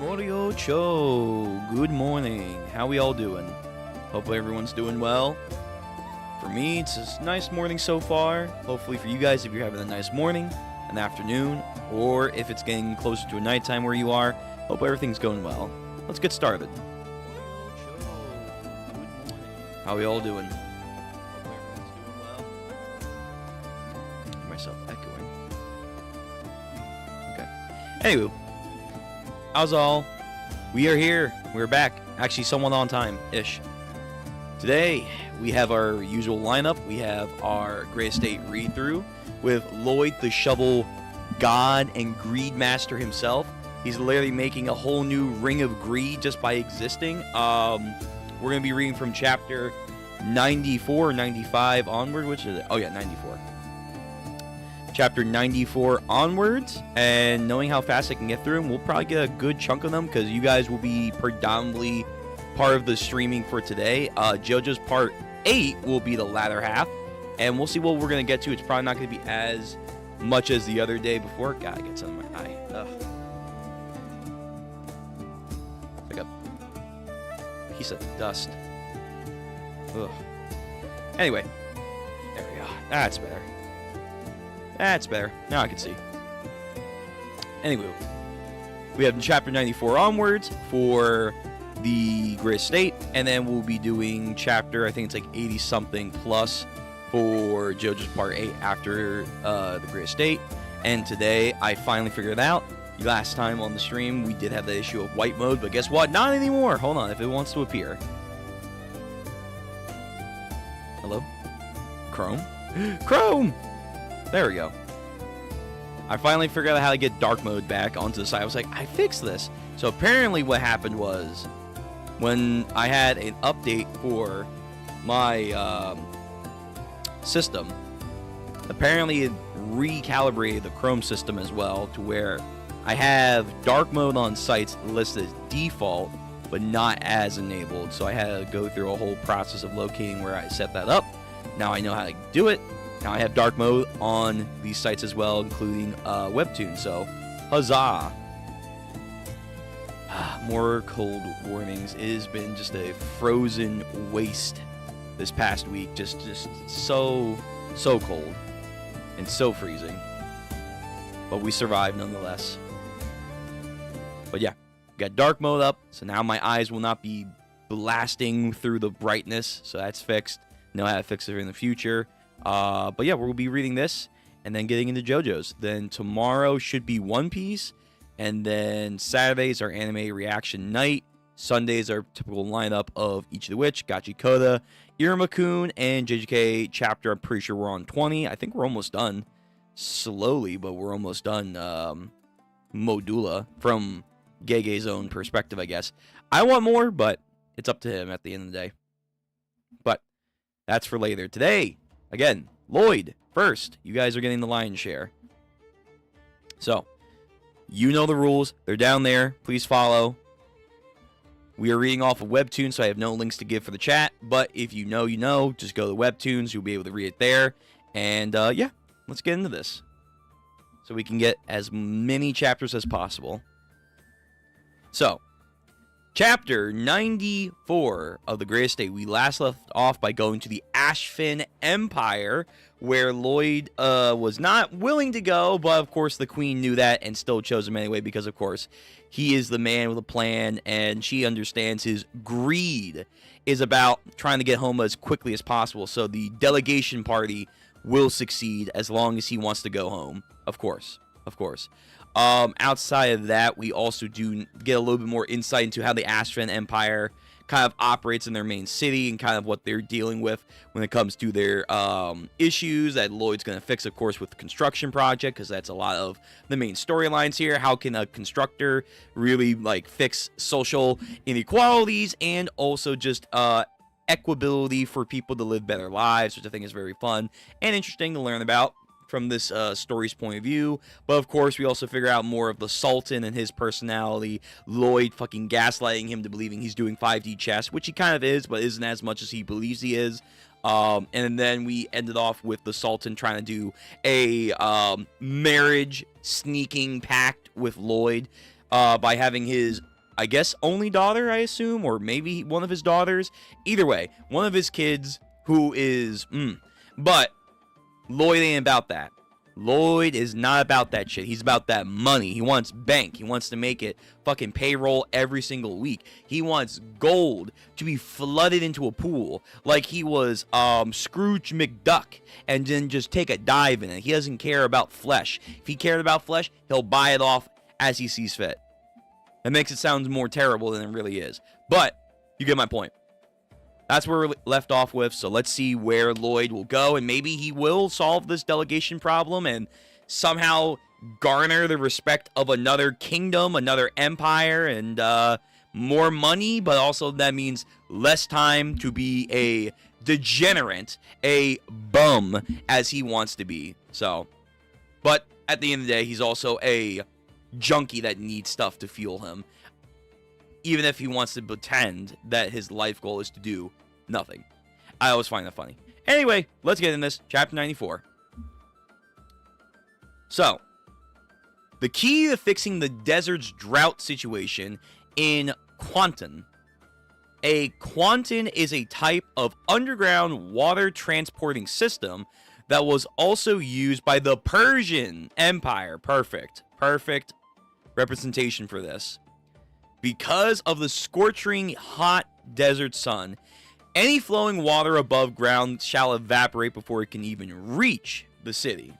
Moriocho, good morning. How we all doing? Hopefully everyone's doing well. For me, it's a nice morning so far. Hopefully for you guys, if you're having a nice morning, an afternoon, or if it's getting closer to a nighttime where you are, hope everything's going well. Let's get started. How we all doing? Hope everyone's doing well. Hear myself echoing. Okay. Anywho. How's all? We are here. We're back. Actually, somewhat on time-ish. Today, we have our usual lineup. We have our Gray Estate read-through with Lloyd, the Shovel God and Greed Master himself. He's literally making a whole new ring of greed just by existing. We're going to be reading from chapter 94 or 95 onward. Which is it? Oh, yeah, 94. Chapter 94 onwards, and knowing how fast I can get through them, we'll probably get a good chunk of them because you guys will be predominantly part of the streaming for today. JoJo's part 8 will be the latter half, and we'll see what we're going to get to. It's probably not going to be as much as the other day before. God, it gets under my eye. Ugh. It's like a piece of dust. Ugh. Anyway, there we go. That's better. That's better. Now I can see. Anyway, we have chapter 94 onwards for the Gray Estate, and then we'll be doing chapter, I think it's like 80-something plus for JoJo's Part 8 after the Gray Estate. And today, I finally figured it out. Last time on the stream, we did have the issue of white mode, but guess what? Not anymore. Hold on, if it wants to appear. Hello? Chrome? Chrome! There we go. I finally figured out how to get dark mode back onto the side. I was like, I fixed this. So apparently what happened was when I had an update for my system, apparently it recalibrated the Chrome system as well to where I have dark mode on sites listed as default but not as enabled. So I had to go through a whole process of locating where I set that up. Now I know how to do it. Now I have dark mode on these sites as well, including Webtoon, so huzzah! More cold warnings. It has been just a frozen waste this past week. Just so cold and so freezing. But we survived nonetheless. But yeah, got dark mode up, so now my eyes will not be blasting through the brightness, so that's fixed. Know how to fix it in the future. But yeah, we'll be reading this and then getting into JoJo's. Then tomorrow should be One Piece, and then Saturdays are anime reaction night. Sundays are typical lineup of Each of the Witch, Gachi Koda, Iruma-kun, and JJK chapter. I'm pretty sure we're on 20. I think we're almost done. Slowly, but we're almost done. Modula from Gege's own perspective, I guess. I want more, but it's up to him at the end of the day. But that's for later. Today, again, Lloyd, first. You guys are getting the lion's share. So, you know the rules. They're down there. Please follow. We are reading off of Webtoons, so I have no links to give for the chat. But if you know, you know. Just go to Webtoons. You'll be able to read it there. And, yeah, let's get into this. So we can get as many chapters as possible. So, Chapter 94 of the Gray Estate. We last left off by going to the Ashfin Empire, where Lloyd was not willing to go, but of course the Queen knew that and still chose him anyway because, of course, he is the man with a plan, and she understands his greed is about trying to get home as quickly as possible, so the delegation party will succeed as long as he wants to go home. Of course. Of course. Outside of that, we also do get a little bit more insight into how the Ashfin Empire kind of operates in their main city and kind of what they're dealing with when it comes to their issues that Lloyd's going to fix, of course, with the construction project, because that's a lot of the main storylines here. How can a constructor really like fix social inequalities and also just equability for people to live better lives, which I think is very fun and interesting to learn about from this story's point of view. But of course, we also figure out more of the Sultan and his personality. Lloyd fucking gaslighting him to believing he's doing 5D chess, which he kind of is, but isn't as much as he believes he is. And then we ended off with the Sultan trying to do a marriage sneaking pact with Lloyd by having his I guess only daughter, I assume, or maybe one of his daughters. Either way, one of his kids who is, but Lloyd ain't about that. Lloyd is not about that shit. He's about that money. He wants bank. He wants to make it fucking payroll every single week. He wants gold to be flooded into a pool like he was Scrooge McDuck and then just take a dive in it. He doesn't care about flesh. If he cared about flesh, he'll buy it off as he sees fit. That makes it sound more terrible than it really is. But you get my point. That's where we're left off with, so let's see where Lloyd will go, and maybe he will solve this delegation problem and somehow garner the respect of another kingdom, another empire, and more money, but also that means less time to be a degenerate, a bum, as he wants to be. So, but at the end of the day, he's also a junkie that needs stuff to fuel him, even if he wants to pretend that his life goal is to do nothing. I always find that funny. Anyway, let's get in this. Chapter 94. So, the key to fixing the desert's drought situation in Kwanton. A Kwanton is a type of underground water transporting system that was also used by the Persian Empire. Perfect representation for this. Because of the scorching hot desert sun, any flowing water above ground shall evaporate before it can even reach the city.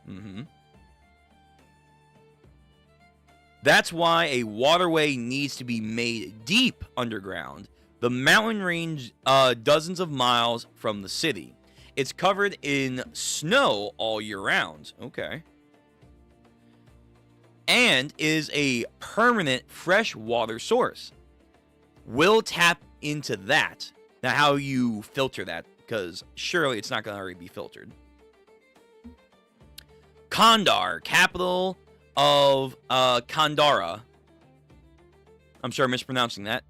That's why a waterway needs to be made deep underground. The mountain range dozens of miles from the city. It's covered in snow all year round. Okay. And is a permanent fresh water source. We'll tap into that. Now, how you filter that, because surely it's not going to already be filtered. Kandar, capital of Kandara. I'm sure I'm mispronouncing that.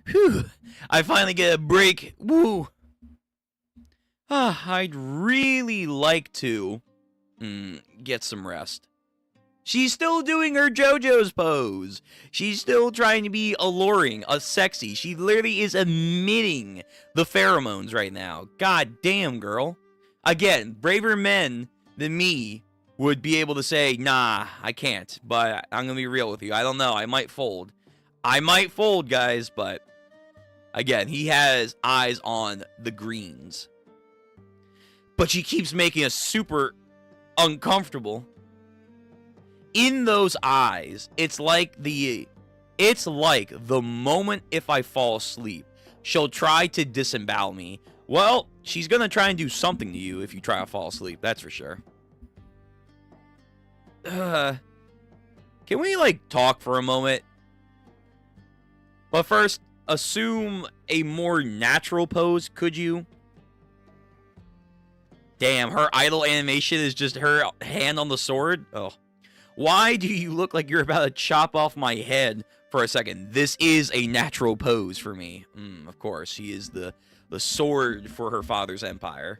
Whew, I finally get a break. Woo. I'd really like to get some rest. She's still doing her JoJo's pose. She's still trying to be alluring, sexy. She literally is emitting the pheromones right now. God damn, girl. Again, braver men than me would be able to say, nah, I can't. But I'm going to be real with you. I don't know. I might fold. I might fold, guys. But again, he has eyes on the greens. But she keeps making us super uncomfortable. In those eyes, it's like the moment if I fall asleep, she'll try to disembowel me. Well, she's gonna try and do something to you if you try to fall asleep, that's for sure. Can we, like, talk for a moment? But first, assume a more natural pose, could you? Damn, her idle animation is just her hand on the sword? Oh. Why do you look like you're about to chop off my head for a second? This is a natural pose for me. Of course, she is the sword for her father's empire.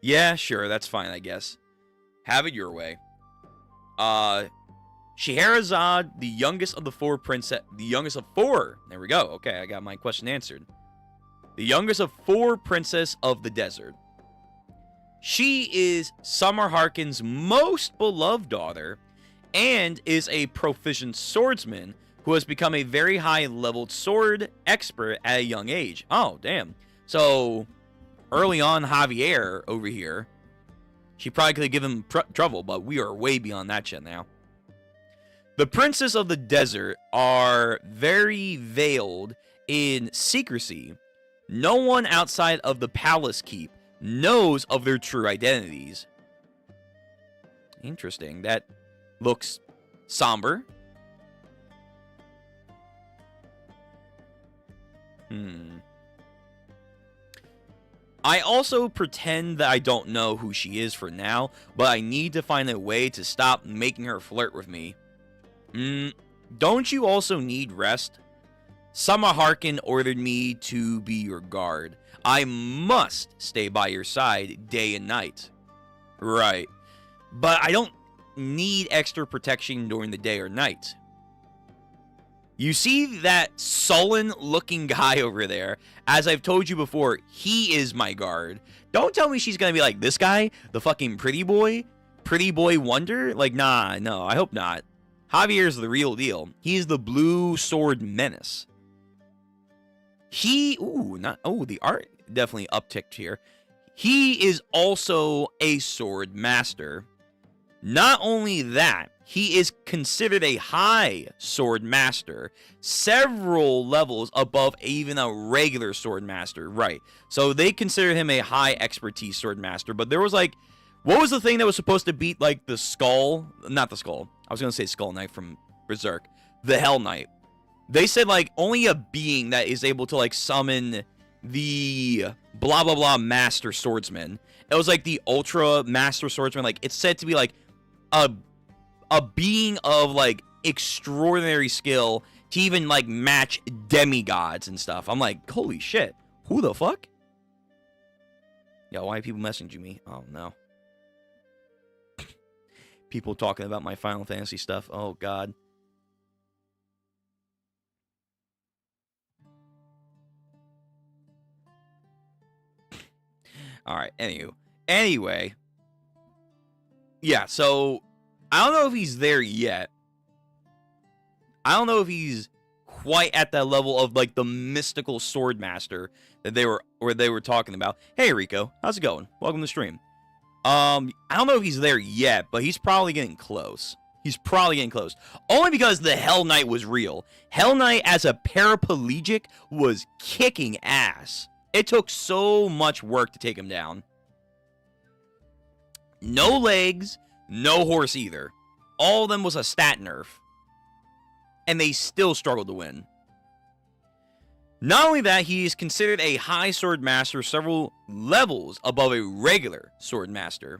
Yeah, sure, that's fine, I guess. Have it your way. Scheherazade, the youngest of the four princess... The youngest of four! There we go. Okay, I got my question answered. The youngest of four princess of the desert. She is Summer Harkin's most beloved daughter and is a proficient swordsman who has become a very high-leveled sword expert at a young age. Oh, damn. So, early on, Javier over here, she probably could have given him trouble, but we are way beyond that shit now. The princes of the desert are very veiled in secrecy. No one outside of the palace keep knows of their true identities. Interesting. That looks somber. I also pretend that I don't know who she is for now, but I need to find a way to stop making her flirt with me. Don't you also need rest? Summer Harkin ordered me to be your guard. I must stay by your side day and night. Right. But I don't need extra protection during the day or night. You see that sullen-looking guy over there? As I've told you before, he is my guard. Don't tell me she's gonna be like, this guy? The fucking pretty boy wonder? Like, nah, no, I hope not. Javier's the real deal. He's the blue sword menace. The art definitely upticked here. He is also a sword master. Not only that, he is considered a high sword master, several levels above even a regular sword master, right? So they consider him a high expertise sword master, but there was like, what was the thing that was supposed to beat like the skull? Not the skull. I was going to say Skull Knight from Berserk. The Hell Knight. They said like only a being that is able to like summon the blah blah blah master swordsman. It was like the ultra master swordsman. Like it's said to be like a being of like extraordinary skill to even like match demigods and stuff. I'm like, holy shit, who the fuck? Yo, why are people messaging me? Oh no. People talking about my Final Fantasy stuff. Oh god. All right, anyway. Yeah, so I don't know if he's there yet. I don't know if he's quite at that level of like the mystical sword master that they were talking about. Hey Rico, how's it going? Welcome to the stream. I don't know if he's there yet, but he's probably getting close. He's probably getting close. Only because the Hell Knight was real. Hell Knight as a paraplegic was kicking ass. It took so much work to take him down. No legs, no horse either. All of them was a stat nerf. And they still struggled to win. Not only that, he is considered a high sword master several levels above a regular sword master.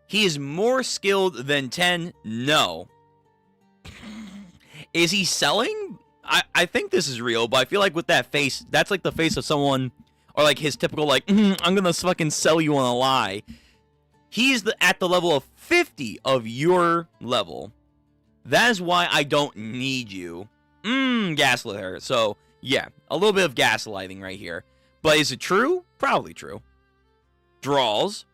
He is more skilled than Ten? No. Is he selling? I think this is real, but I feel like with that face, that's like the face of someone, or like his typical like, I'm gonna fucking sell you on a lie. He's at the level of 50 of your level. That is why I don't need you. Gaslit her. So, yeah, a little bit of gaslighting right here. But is it true? Probably true. Draws.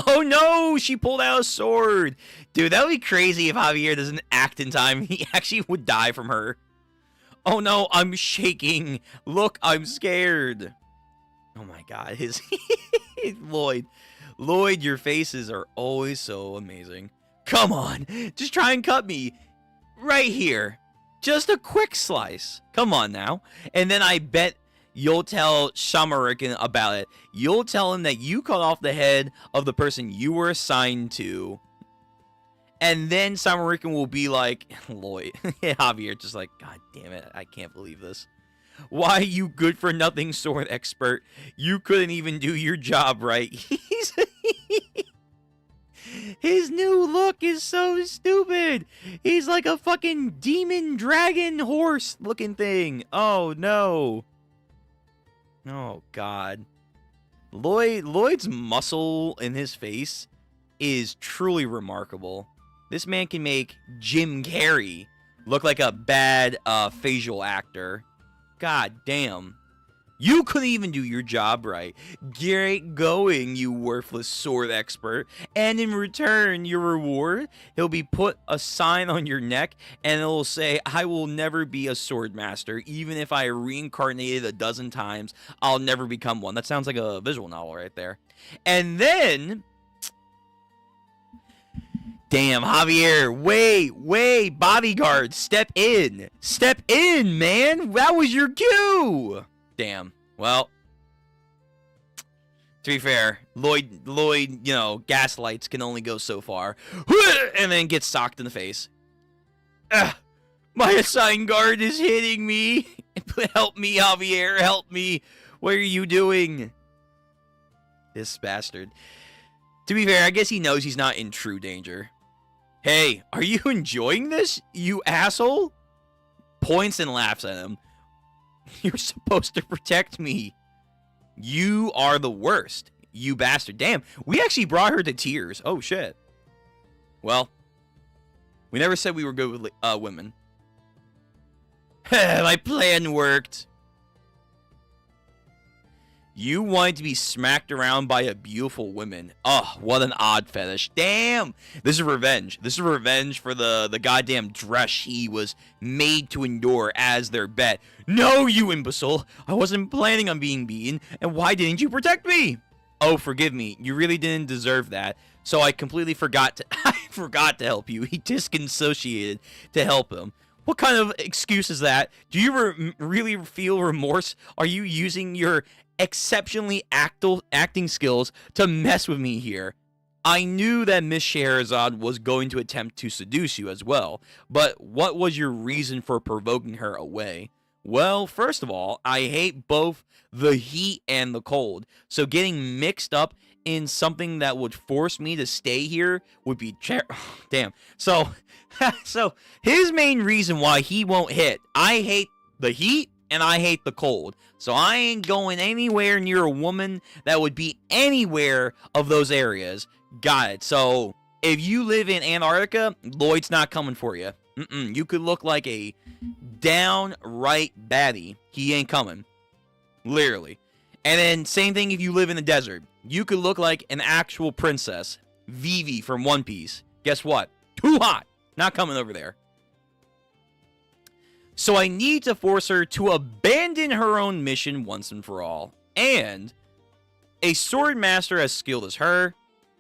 Oh no, she pulled out a sword. Dude, that would be crazy if Javier doesn't act in time. He actually would die from her. Oh no, I'm shaking. Look, I'm scared. Oh my god, his Lloyd, your faces are always so amazing. Come on, just try and cut me. Right here. Just a quick slice. Come on now. And then I bet you'll tell Shamarikan about it. You'll tell him that you cut off the head of the person you were assigned to. And then Shamarikan will be like, Lloyd, Javier, just like, God damn it, I can't believe this. Why, you good for nothing sword expert? You couldn't even do your job right. His new look is so stupid. He's like a fucking demon dragon horse looking thing. Oh no. Oh god. Lloyd's muscle in his face is truly remarkable. This man can make Jim Carrey look like a bad facial actor. God damn. You couldn't even do your job right. Great going, you worthless sword expert. And in return, your reward, he'll be put a sign on your neck, and it'll say, I will never be a sword master. Even if I reincarnated a dozen times, I'll never become one. That sounds like a visual novel right there. And then... Damn, Javier, wait, bodyguard, step in. Step in, man. That was your cue. Damn. Well, to be fair, Lloyd, you know, gaslights can only go so far. And then gets socked in the face. My assigned guard is hitting me. Help me, Javier, help me. What are you doing? This bastard. To be fair, I guess he knows he's not in true danger. Hey, are you enjoying this, you asshole? Points and laughs at him. You're supposed to protect me. You are the worst, you bastard. Damn, we actually brought her to tears. Oh, shit. Well, we never said we were good with women. My plan worked. You wanted to be smacked around by a beautiful woman. Oh, what an odd fetish. Damn! This is revenge. This is revenge for the goddamn dress she was made to endure as their bet. No, you imbecile! I wasn't planning on being beaten, and why didn't you protect me? Oh, forgive me. You really didn't deserve that. So I completely forgot to I forgot to help you. He disassociated to help him. What kind of excuse is that? Do you really feel remorse? Are you using your exceptionally acting skills to mess with me here? I knew that Miss Scheherazade was going to attempt to seduce you as well, but what was your reason for provoking her away? Well, first of all, I hate both the heat and the cold, so getting mixed up in something that would force me to stay here would be damn. So his main reason why he won't hit: I hate the heat and I hate the cold. So I ain't going anywhere near a woman that would be anywhere of those areas. Got it. So if you live in Antarctica, Lloyd's not coming for you. You could look like a downright baddie. He ain't coming. Literally. And then same thing if you live in the desert. You could look like an actual princess. Vivi from One Piece. Guess what? Too hot. Not coming over there. So I need to force her to abandon her own mission once and for all. And a sword master as skilled as her,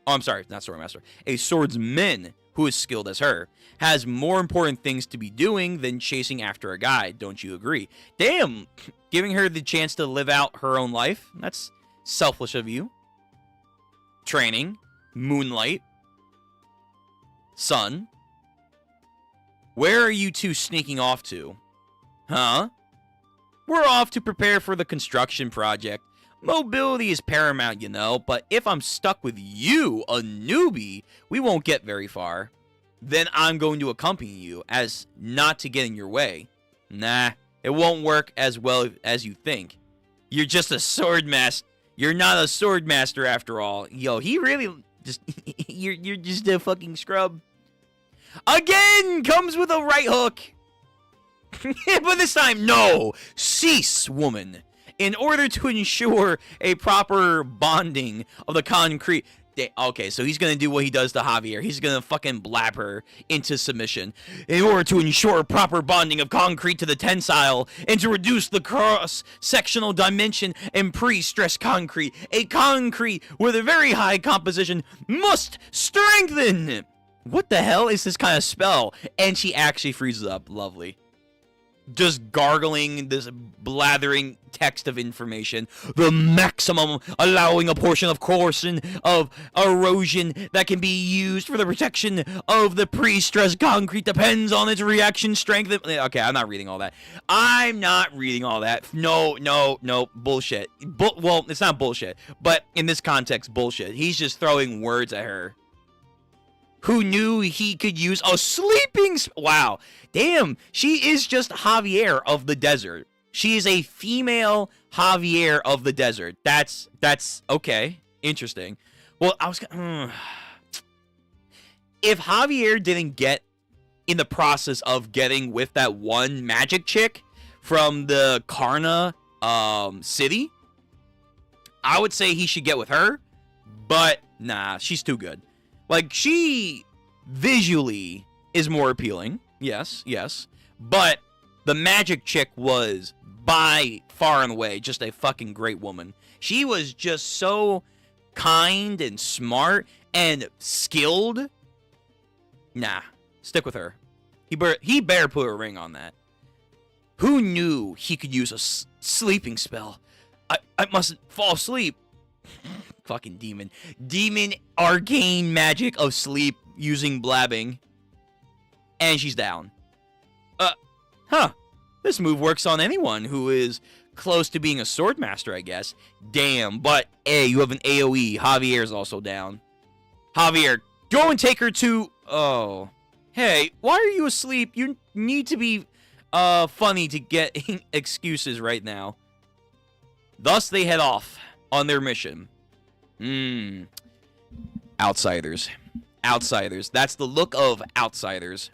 oh, I'm sorry, not sword master, a swordsman who is skilled as her, has more important things to be doing than chasing after a guy. Don't you agree? Damn, giving her the chance to live out her own life, that's selfish of you. Training, moonlight, sun. Where are you two sneaking off to? Huh? We're off to prepare for the construction project. Mobility is paramount, you know, but if I'm stuck with you, a newbie, we won't get very far. Then I'm going to accompany you, as not to get in your way. Nah, it won't work as well as you think. You're just a sword master. You're not a sword master after all. Yo, he really just... you're just a fucking scrub. Again! Comes with a right hook! But this time, no! Cease, woman! In order to ensure a proper bonding of the concrete... Okay, so he's gonna do what he does to Javier. He's gonna fucking blab her into submission. In order to ensure proper bonding of concrete to the tensile, and to reduce the cross-sectional dimension and pre-stressed concrete, a concrete with a very high composition must strengthen! What the hell is this kind of spell? And she actually freezes up. Lovely. Just gargling this blathering text of information. The maximum allowing a portion of coercion of erosion that can be used for the protection of the pre-stressed concrete depends on its reaction strength. Okay, I'm not reading all that. I'm not reading all that. No, bullshit. Well, it's not bullshit, but in this context, bullshit. He's just throwing words at her. Who knew he could use a sleeping... Wow. Damn. She is just Javier of the desert. She is a female Javier of the desert. That's okay. Interesting. Well, I was... If Javier didn't get in the process of getting with that one magic chick from the Karna city, I would say he should get with her. But, nah, she's too good. Like, she visually is more appealing. Yes. But the magic chick was by far and away just a fucking great woman. She was just so kind and smart and skilled. Nah, stick with her. He better put a ring on that. Who knew he could use a sleeping spell? I mustn't fall asleep. Fucking demon. Demon arcane magic of sleep using blabbing. And she's down. This move works on anyone who is close to being a sword master, I guess. Damn, but hey, you have an AoE. Javier's also down. Javier, go and take her to... Oh. Hey, why are you asleep? You need to be funny to get excuses right now. Thus, they head off on their mission. Outsiders. Outsiders. That's the look of outsiders.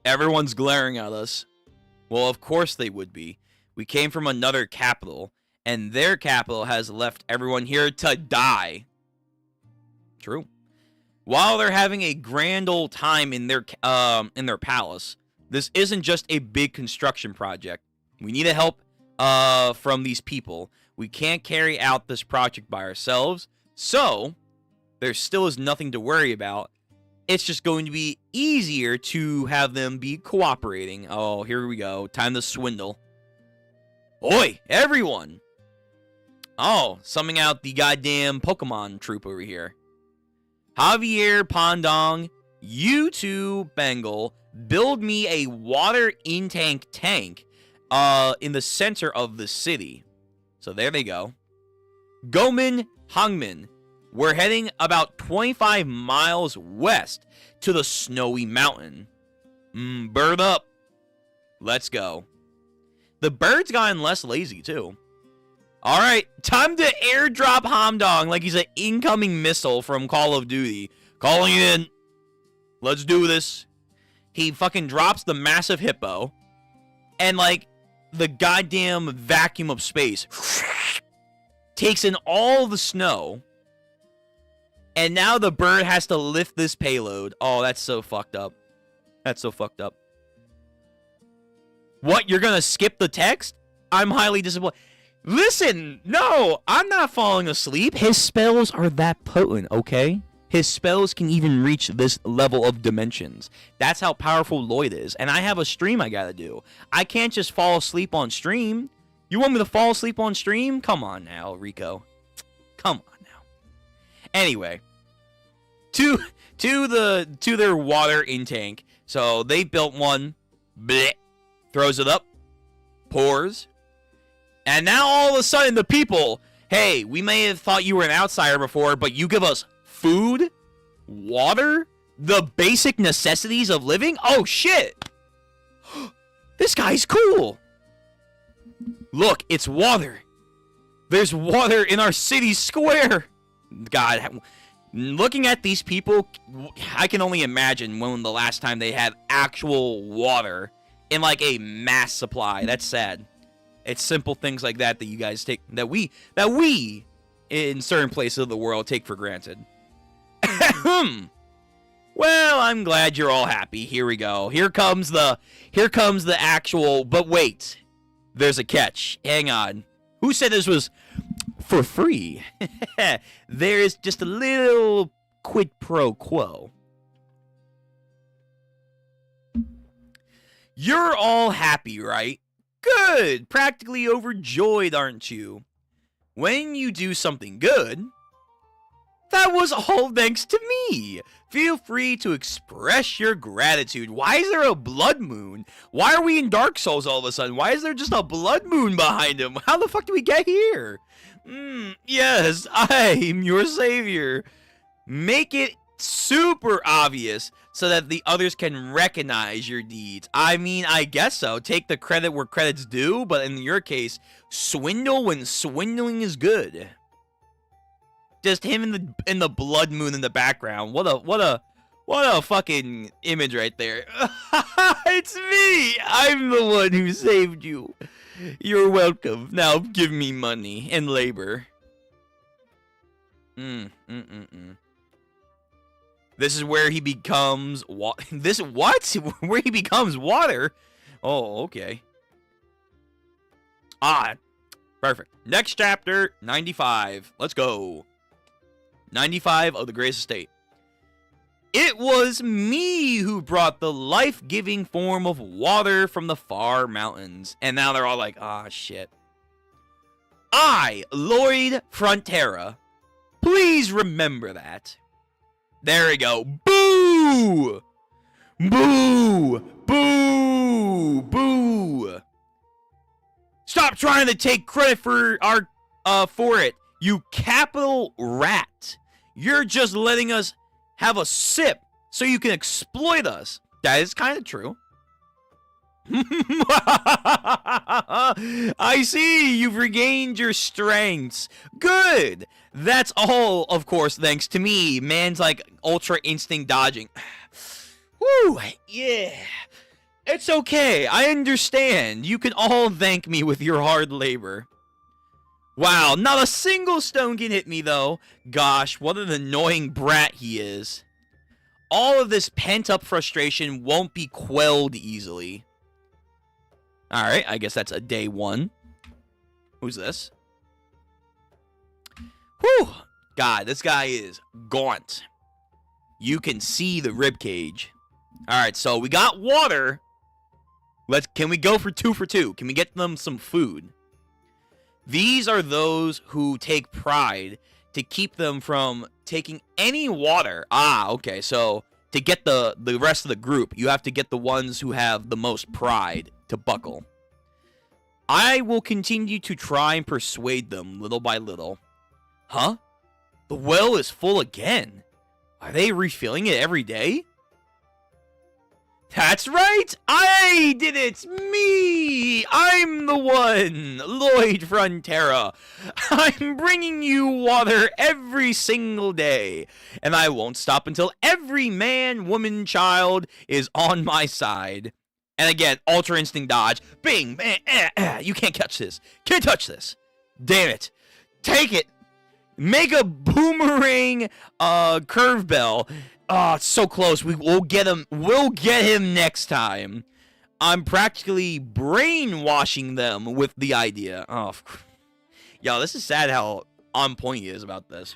Everyone's glaring at us. Well, of course they would be. We came from another capital, and their capital has left everyone here to die. True. While they're having a grand old time in their palace, this isn't just a big construction project. We need help from these people. We can't carry out this project by ourselves, so there still is nothing to worry about. It's just going to be easier to have them be cooperating. Oh, here we go. Time to swindle. Oi, everyone! Oh, summing out the goddamn Pokemon troop over here. Javier Pondong, you two, Bengal, build me a water in-tank tank in the center of the city. So there they go. Gomin Hangmin, we're heading about 25 miles west to the Snowy Mountain. Bird up. Let's go. The bird's gotten less lazy, too. Alright, time to airdrop Hamdong like he's an incoming missile from Call of Duty. Calling in. Let's do this. He fucking drops the massive hippo. And, like, the goddamn vacuum of space takes in all the snow. And now the bird has to lift this payload. Oh, that's so fucked up. That's so fucked up. What, you're gonna skip the text? I'm highly disappointed. Listen, no, I'm not falling asleep. His spells are that potent, okay? His spells can even reach this level of dimensions. That's how powerful Lloyd is. And I have a stream I gotta do. I can't just fall asleep on stream. You want me to fall asleep on stream? Come on now, Rico. Come on now. Anyway, to their water in tank. So they built one. Bleh, throws it up. Pours. And now all of a sudden the people, hey, we may have thought you were an outsider before, but you give us food, water, the basic necessities of living? Oh, shit. This guy's cool. Look, it's water. There's water in our city square. God, looking at these people, I can only imagine when the last time they had actual water in like a mass supply. That's sad. It's simple things like that that you guys take, that we in certain places of the world take for granted. Well, I'm glad you're all happy. Here we go. Here comes the actual, but wait. There's a catch. Hang on. Who said this was for free? There's just a little quid pro quo. You're all happy, right? Good! Practically overjoyed, aren't you? When you do something good, that was all thanks to me. Feel free to express your gratitude. Why is there a blood moon? Why are we in Dark Souls all of a sudden? Why is there just a blood moon behind him? How the fuck did we get here? Yes, I'm your savior. Make it super obvious so that the others can recognize your deeds. I mean, I guess so. Take the credit where credit's due, but in your case, swindle when swindling is good. Just him in the blood moon in the background. What a fucking image right there. It's me. I'm the one who saved you. You're welcome. Now give me money and labor. This is where he becomes what? Where he becomes water? Oh, okay. Perfect. Next chapter, 95. Let's go. 95 of the Grace Estate. It was me who brought the life-giving form of water from the far mountains. And now they're all like, shit. I, Lloyd Frontera. Please remember that. There we go. Boo! Boo! Boo! Boo! Stop trying to take credit for it, you capital rat. You're just letting us have a sip so you can exploit us. That is kind of true. I see, you've regained your strengths. Good. That's all, of course, thanks to me. Man's like ultra instinct dodging. Woo, yeah. It's okay. I understand. You can all thank me with your hard labor. Wow, not a single stone can hit me, though. Gosh, what an annoying brat he is. All of this pent-up frustration won't be quelled easily. Alright, I guess that's a day one. Who's this? Whew! God, this guy is gaunt. You can see the ribcage. Alright, so we got water. Can we go for 2 for 2? Can we get them some food? These are those who take pride to keep them from taking any water. Ah, okay, so to get the rest of the group, you have to get the ones who have the most pride to buckle. I will continue to try and persuade them little by little. Huh? The well is full again. Are they refilling it every day? That's right! I did it! Me! I'm the one! Lloyd Frontera. I'm bringing you water every single day. And I won't stop until every man, woman, child is on my side. And again, Ultra Instinct dodge. Bing! You can't catch this. Can't touch this. Damn it. Take it! Make a boomerang curve bell. Oh, it's so close. We'll get him. We'll get him next time. I'm practically brainwashing them with the idea. Oh, yo, this is sad how on point he is about this.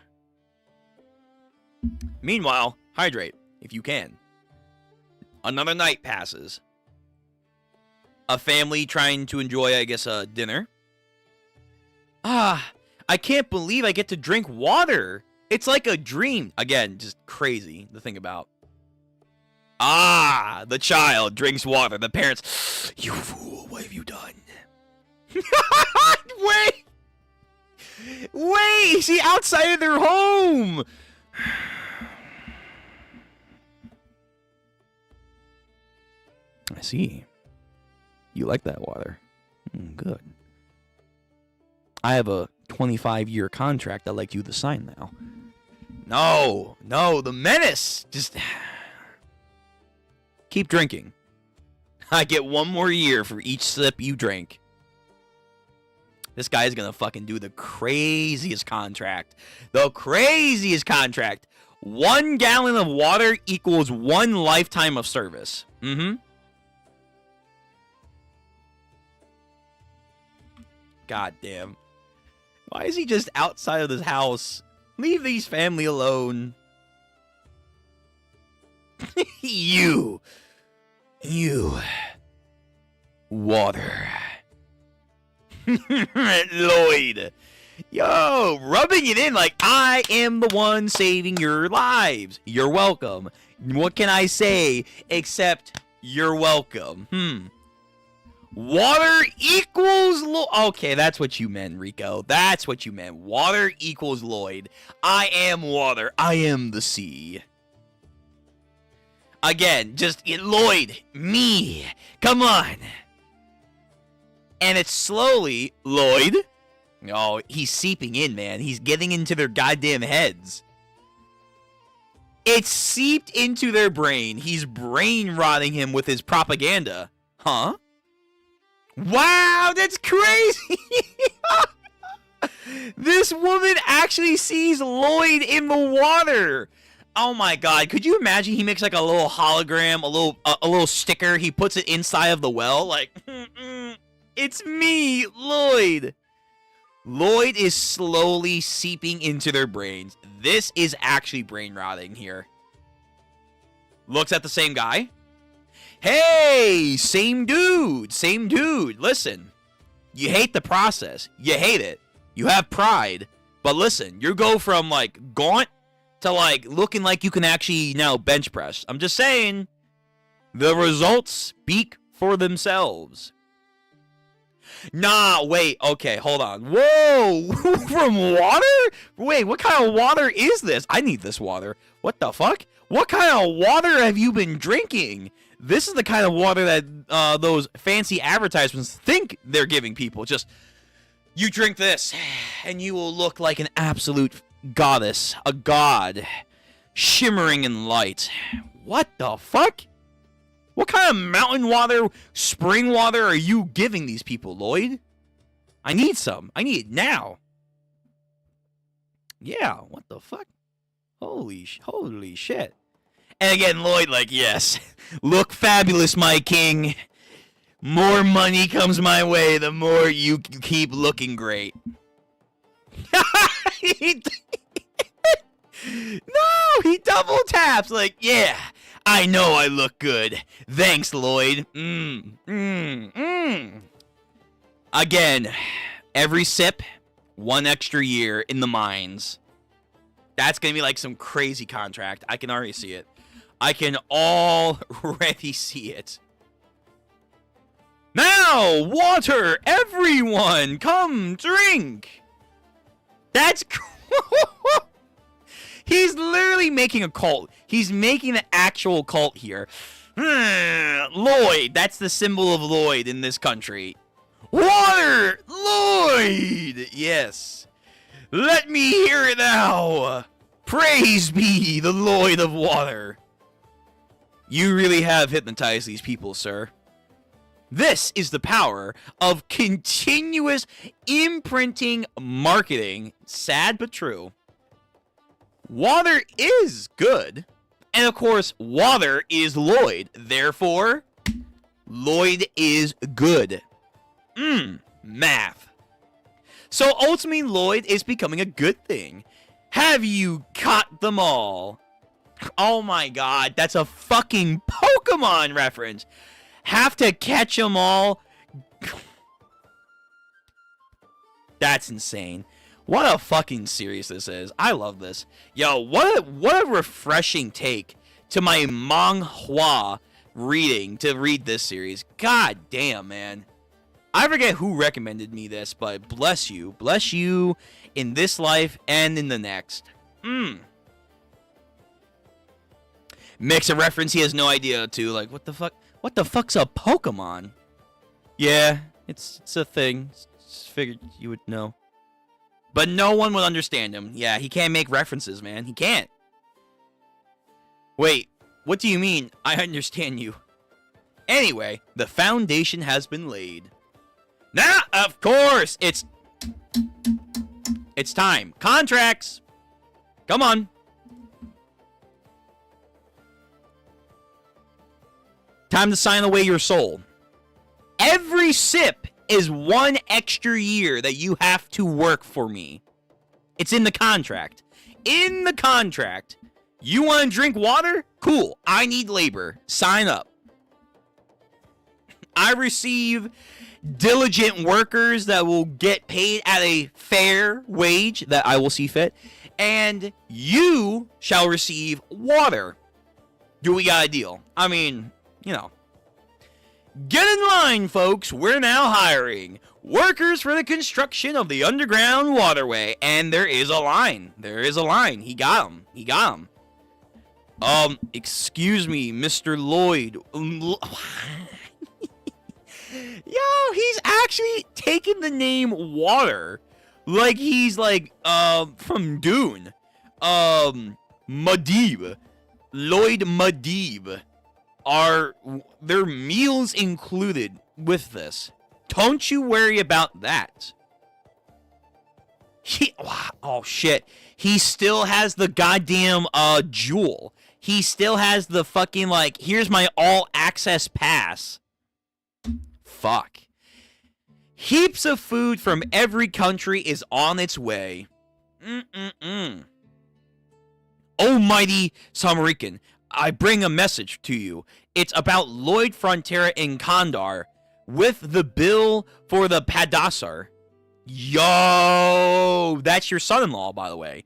Meanwhile, hydrate if you can. Another night passes. A family trying to enjoy, I guess, a dinner. Ah, I can't believe I get to drink water. It's like a dream. Again, just crazy to think about. Ah, the child drinks water. The parents, you fool, what have you done? Wait! Wait, see, outside of their home! I see. You like that water. Good. I have a 25-year contract I'd like you to sign now. No, the menace. Just keep drinking. I get 1 more year for each sip you drink. This guy is gonna fucking do the craziest contract. The craziest contract. 1 gallon of water equals 1 lifetime of service. God damn. Why is he just outside of this house? Leave these family alone. You. Water. Lloyd. Yo, rubbing it in like I am the one saving your lives. You're welcome. What can I say except you're welcome? Water equals okay, that's what you meant, Rico. That's what you meant. Water equals Lloyd. I am water. I am the sea. Again, just Lloyd. Me. Come on. And it's slowly, Lloyd. Oh, he's seeping in, man. He's getting into their goddamn heads. It's seeped into their brain. He's brain rotting him with his propaganda. Huh? Wow, that's crazy! This woman actually sees Lloyd in the water. Oh my god, could you imagine he makes like a little hologram, a little sticker, he puts it inside of the well, like, it's me, Lloyd. Lloyd is slowly seeping into their brains. This is actually brain rotting here. Looks at the same guy. Hey, same dude. Listen, you hate the process. You hate it. You have pride. But listen, you go from like gaunt to like looking like you can actually now bench press. I'm just saying, the results speak for themselves. Nah, wait, okay, hold on. Whoa, from water? Wait, what kind of water is this? I need this water. What the fuck? What kind of water have you been drinking? This is the kind of water that those fancy advertisements think they're giving people. Just, you drink this, and you will look like an absolute goddess, a god, shimmering in light. What the fuck? What kind of mountain water, spring water are you giving these people, Lloyd? I need some. I need it now. Yeah, what the fuck? Holy shit. And again, Lloyd, like, yes, look fabulous, my king. More money comes my way, the more you keep looking great. No, he double taps, like, yeah, I know I look good. Thanks, Lloyd. Again, every sip, 1 extra year in the mines. That's going to be like some crazy contract. I can already see it. I can already see it. Now, water, everyone, come drink. That's He's literally making a cult. He's making an actual cult here. Lloyd, that's the symbol of Lloyd in this country. Water, Lloyd, yes. Let me hear it now. Praise be the Lloyd of water. You really have hypnotized these people, sir. This is the power of continuous imprinting marketing. Sad but true. Water is good. And of course, water is Lloyd. Therefore, Lloyd is good. Math. So ultimately, Lloyd is becoming a good thing. Have you caught them all? Oh my god, that's a fucking Pokemon reference. Have to catch them all? That's insane. What a fucking series this is. I love this. Yo, what a refreshing take to my manhwa reading to read this series. God damn, man. I forget who recommended me this, but bless you. Bless you in this life and in the next. Makes a reference he has no idea to. Like, what the fuck? What the fuck's a Pokemon? Yeah, it's a thing. Just figured you would know. But no one would understand him. Yeah, he can't make references, man. He can't. Wait, what do you mean, I understand you? Anyway, the foundation has been laid. Nah, of course, it's time. Contracts! Come on. Time to sign away your soul. Every sip is 1 extra year that you have to work for me. It's in the contract. In the contract. You want to drink water? Cool. I need labor. Sign up. I receive diligent workers that will get paid at a fair wage that I will see fit. And you shall receive water. Do we got a deal? I mean, you know. Get in line, folks. We're now hiring workers for the construction of the underground waterway. And there is a line. There is a line. He got him. He got him. Excuse me, Mr. Lloyd. Yo, he's actually taking the name Water. Like he's like, from Dune. Muad'Dib. Lloyd Muad'Dib. Are their meals included with this? Don't you worry about that. Oh shit. He still has the goddamn jewel. He still has the fucking like, here's my all access pass. Fuck. Heaps of food from every country is on its way. Almighty Samarican, I bring a message to you. It's about Lloyd Frontera in Kandar with the bill for the Padassar. Yo, that's your son-in-law, by the way.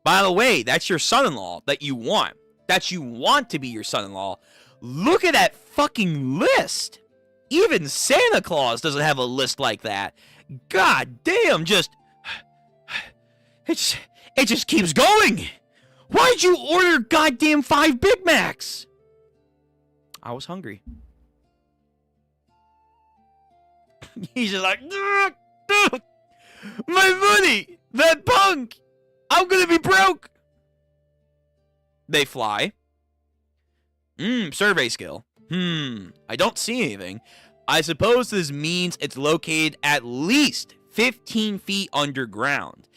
By the way, that's your son-in-law that you want. That you want to be your son-in-law. Look at that fucking list. Even Santa Claus doesn't have a list like that. God damn, it just keeps going. Why'd you order goddamn 5 Big Macs? I was hungry. He's just like, my money, that punk, I'm gonna be broke. They fly. Survey skill. I don't see anything. I suppose this means it's located at least 15 feet underground.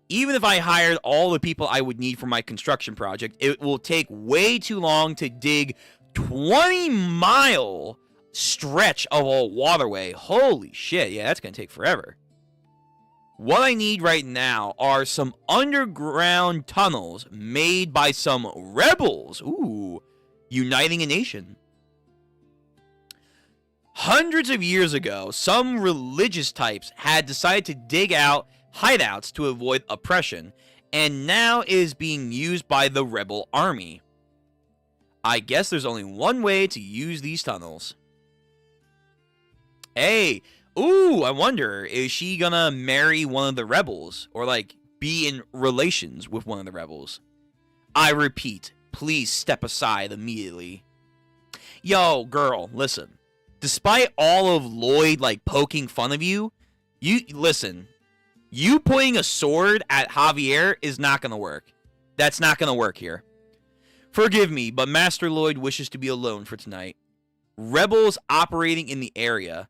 Even if I hired all the people I would need for my construction project, it will take way too long to dig 20-mile stretch of a waterway. Holy shit, yeah, that's gonna take forever. What I need right now are some underground tunnels made by some rebels. Ooh, uniting a nation. Hundreds of years ago, some religious types had decided to dig out hideouts to avoid oppression, and now is being used by the rebel army. I guess there's only one way to use these tunnels. Hey, ooh, I wonder, is she gonna marry one of the rebels? Or, like, be in relations with one of the rebels? I repeat, please step aside immediately. Yo, girl, listen. Despite all of Lloyd, like, poking fun of you, listen. You pointing a sword at Javier is not gonna work. That's not gonna work here. Forgive me, but Master Lloyd wishes to be alone for tonight. Rebels operating in the area.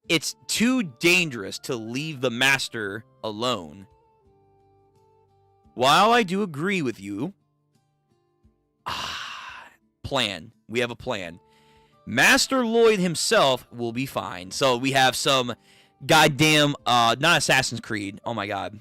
It's too dangerous to leave the Master alone. While I do agree with you... plan. We have a plan. Master Lloyd himself will be fine. So we have some goddamn... not Assassin's Creed. Oh my god.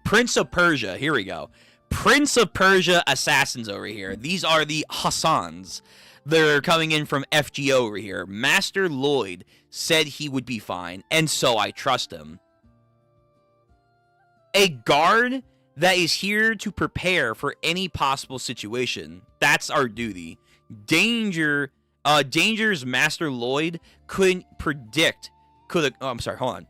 Prince of Persia. Here we go. Prince of Persia assassins over here. These are the Hassans. They're coming in from FGO over here. Master Lloyd said he would be fine, and so I trust him. A guard that is here to prepare for any possible situation. That's our duty. Dangers Master Lloyd couldn't predict. I'm sorry, hold on.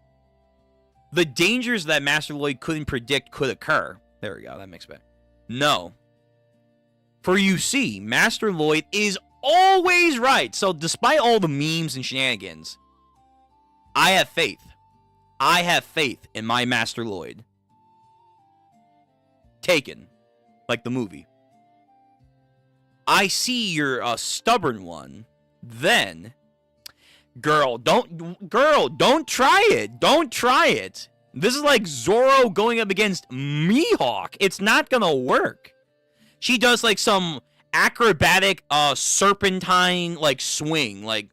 The dangers that Master Lloyd couldn't predict could occur. There we go, that makes sense. No. For you see, Master Lloyd is always right. So despite all the memes and shenanigans, I have faith. I have faith in my Master Lloyd. Taken. Like the movie. I see you're a stubborn one. Then, girl, don't try it. Don't try it. This is like Zoro going up against Mihawk. It's not gonna work. She does like some acrobatic serpentine like swing. Like,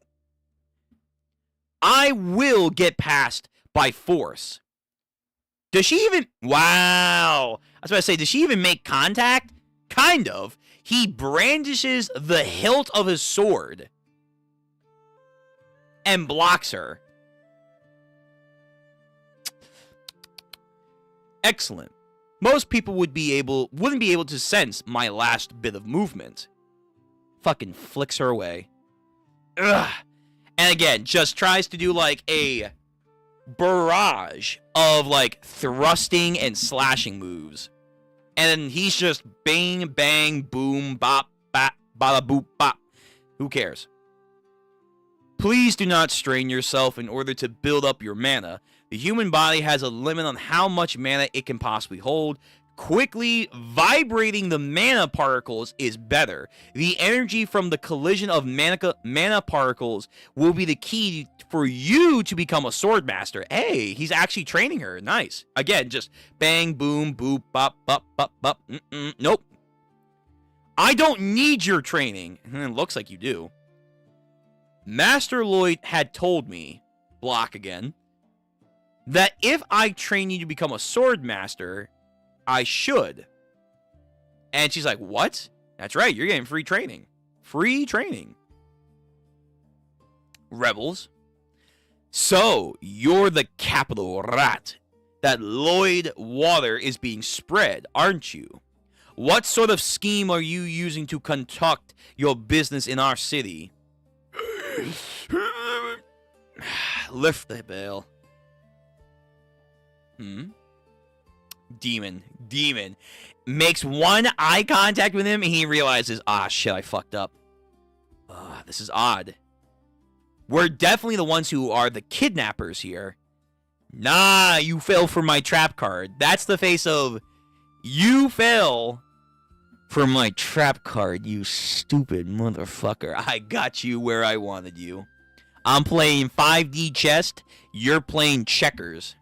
I will get past by force. Does she even... Wow. I was about to say, does she even make contact? Kind of. He brandishes the hilt of his sword and blocks her. Excellent. Most people wouldn't be able to sense my last bit of movement. Fucking flicks her away. Ugh. And again, just tries to do like a barrage of like thrusting and slashing moves. And then he's just bang, bang, boom, bop, bop, bada, boop, bop. Who cares? Please do not strain yourself in order to build up your mana. The human body has a limit on how much mana it can possibly hold. Quickly vibrating the mana particles is better. The energy from the collision of mana particles will be the key for you to become a sword master. Hey, he's actually training her. Nice. Again, just bang, boom, boop, bop, bop, bop, bop. Nope. I don't need your training. It looks like you do. Master Lloyd had told me, block again, that if I train you to become a sword master, I should. And she's like, what? That's right, you're getting free training. Free training. Rebels. So, you're the capital rat. That Lloyd water is being spread, aren't you? What sort of scheme are you using to conduct your business in our city? Lift the veil. Demon. Makes one eye contact with him and he realizes, ah, shit, I fucked up. This is odd. We're definitely the ones who are the kidnappers here. Nah, you fell for my trap card. That's the face of, you fell for my trap card, you stupid motherfucker. I got you where I wanted you. I'm playing 5D chess. You're playing checkers.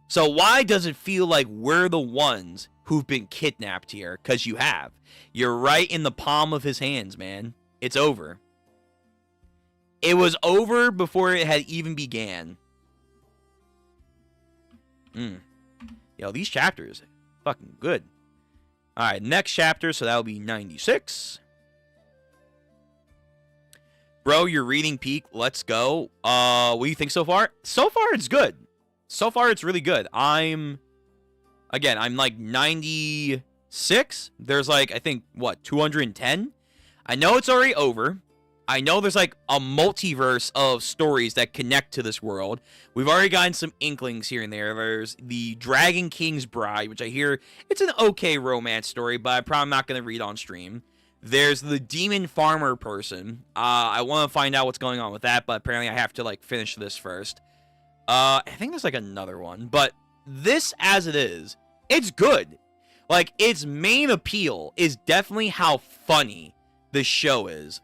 So why does it feel like we're the ones who've been kidnapped here? Because you have. You're right in the palm of his hands, man. It's over. It was over before it had even began. Yo, these chapters, fucking good. Alright, next chapter, so that'll be 96. Bro, you're reading Peak. Let's go. What do you think so far? So far, it's good. So far, it's really good. I'm like 96. There's like, I think, what, 210? I know it's already over. I know there's like a multiverse of stories that connect to this world. We've already gotten some inklings here and there. There's the Dragon King's Bride, which I hear it's an okay romance story, but I'm probably not going to read on stream. There's the Demon Farmer person. I want to find out what's going on with that, but apparently I have to like finish this first. I think there's like another one, but this as it is, it's good. Like, its main appeal is definitely how funny the series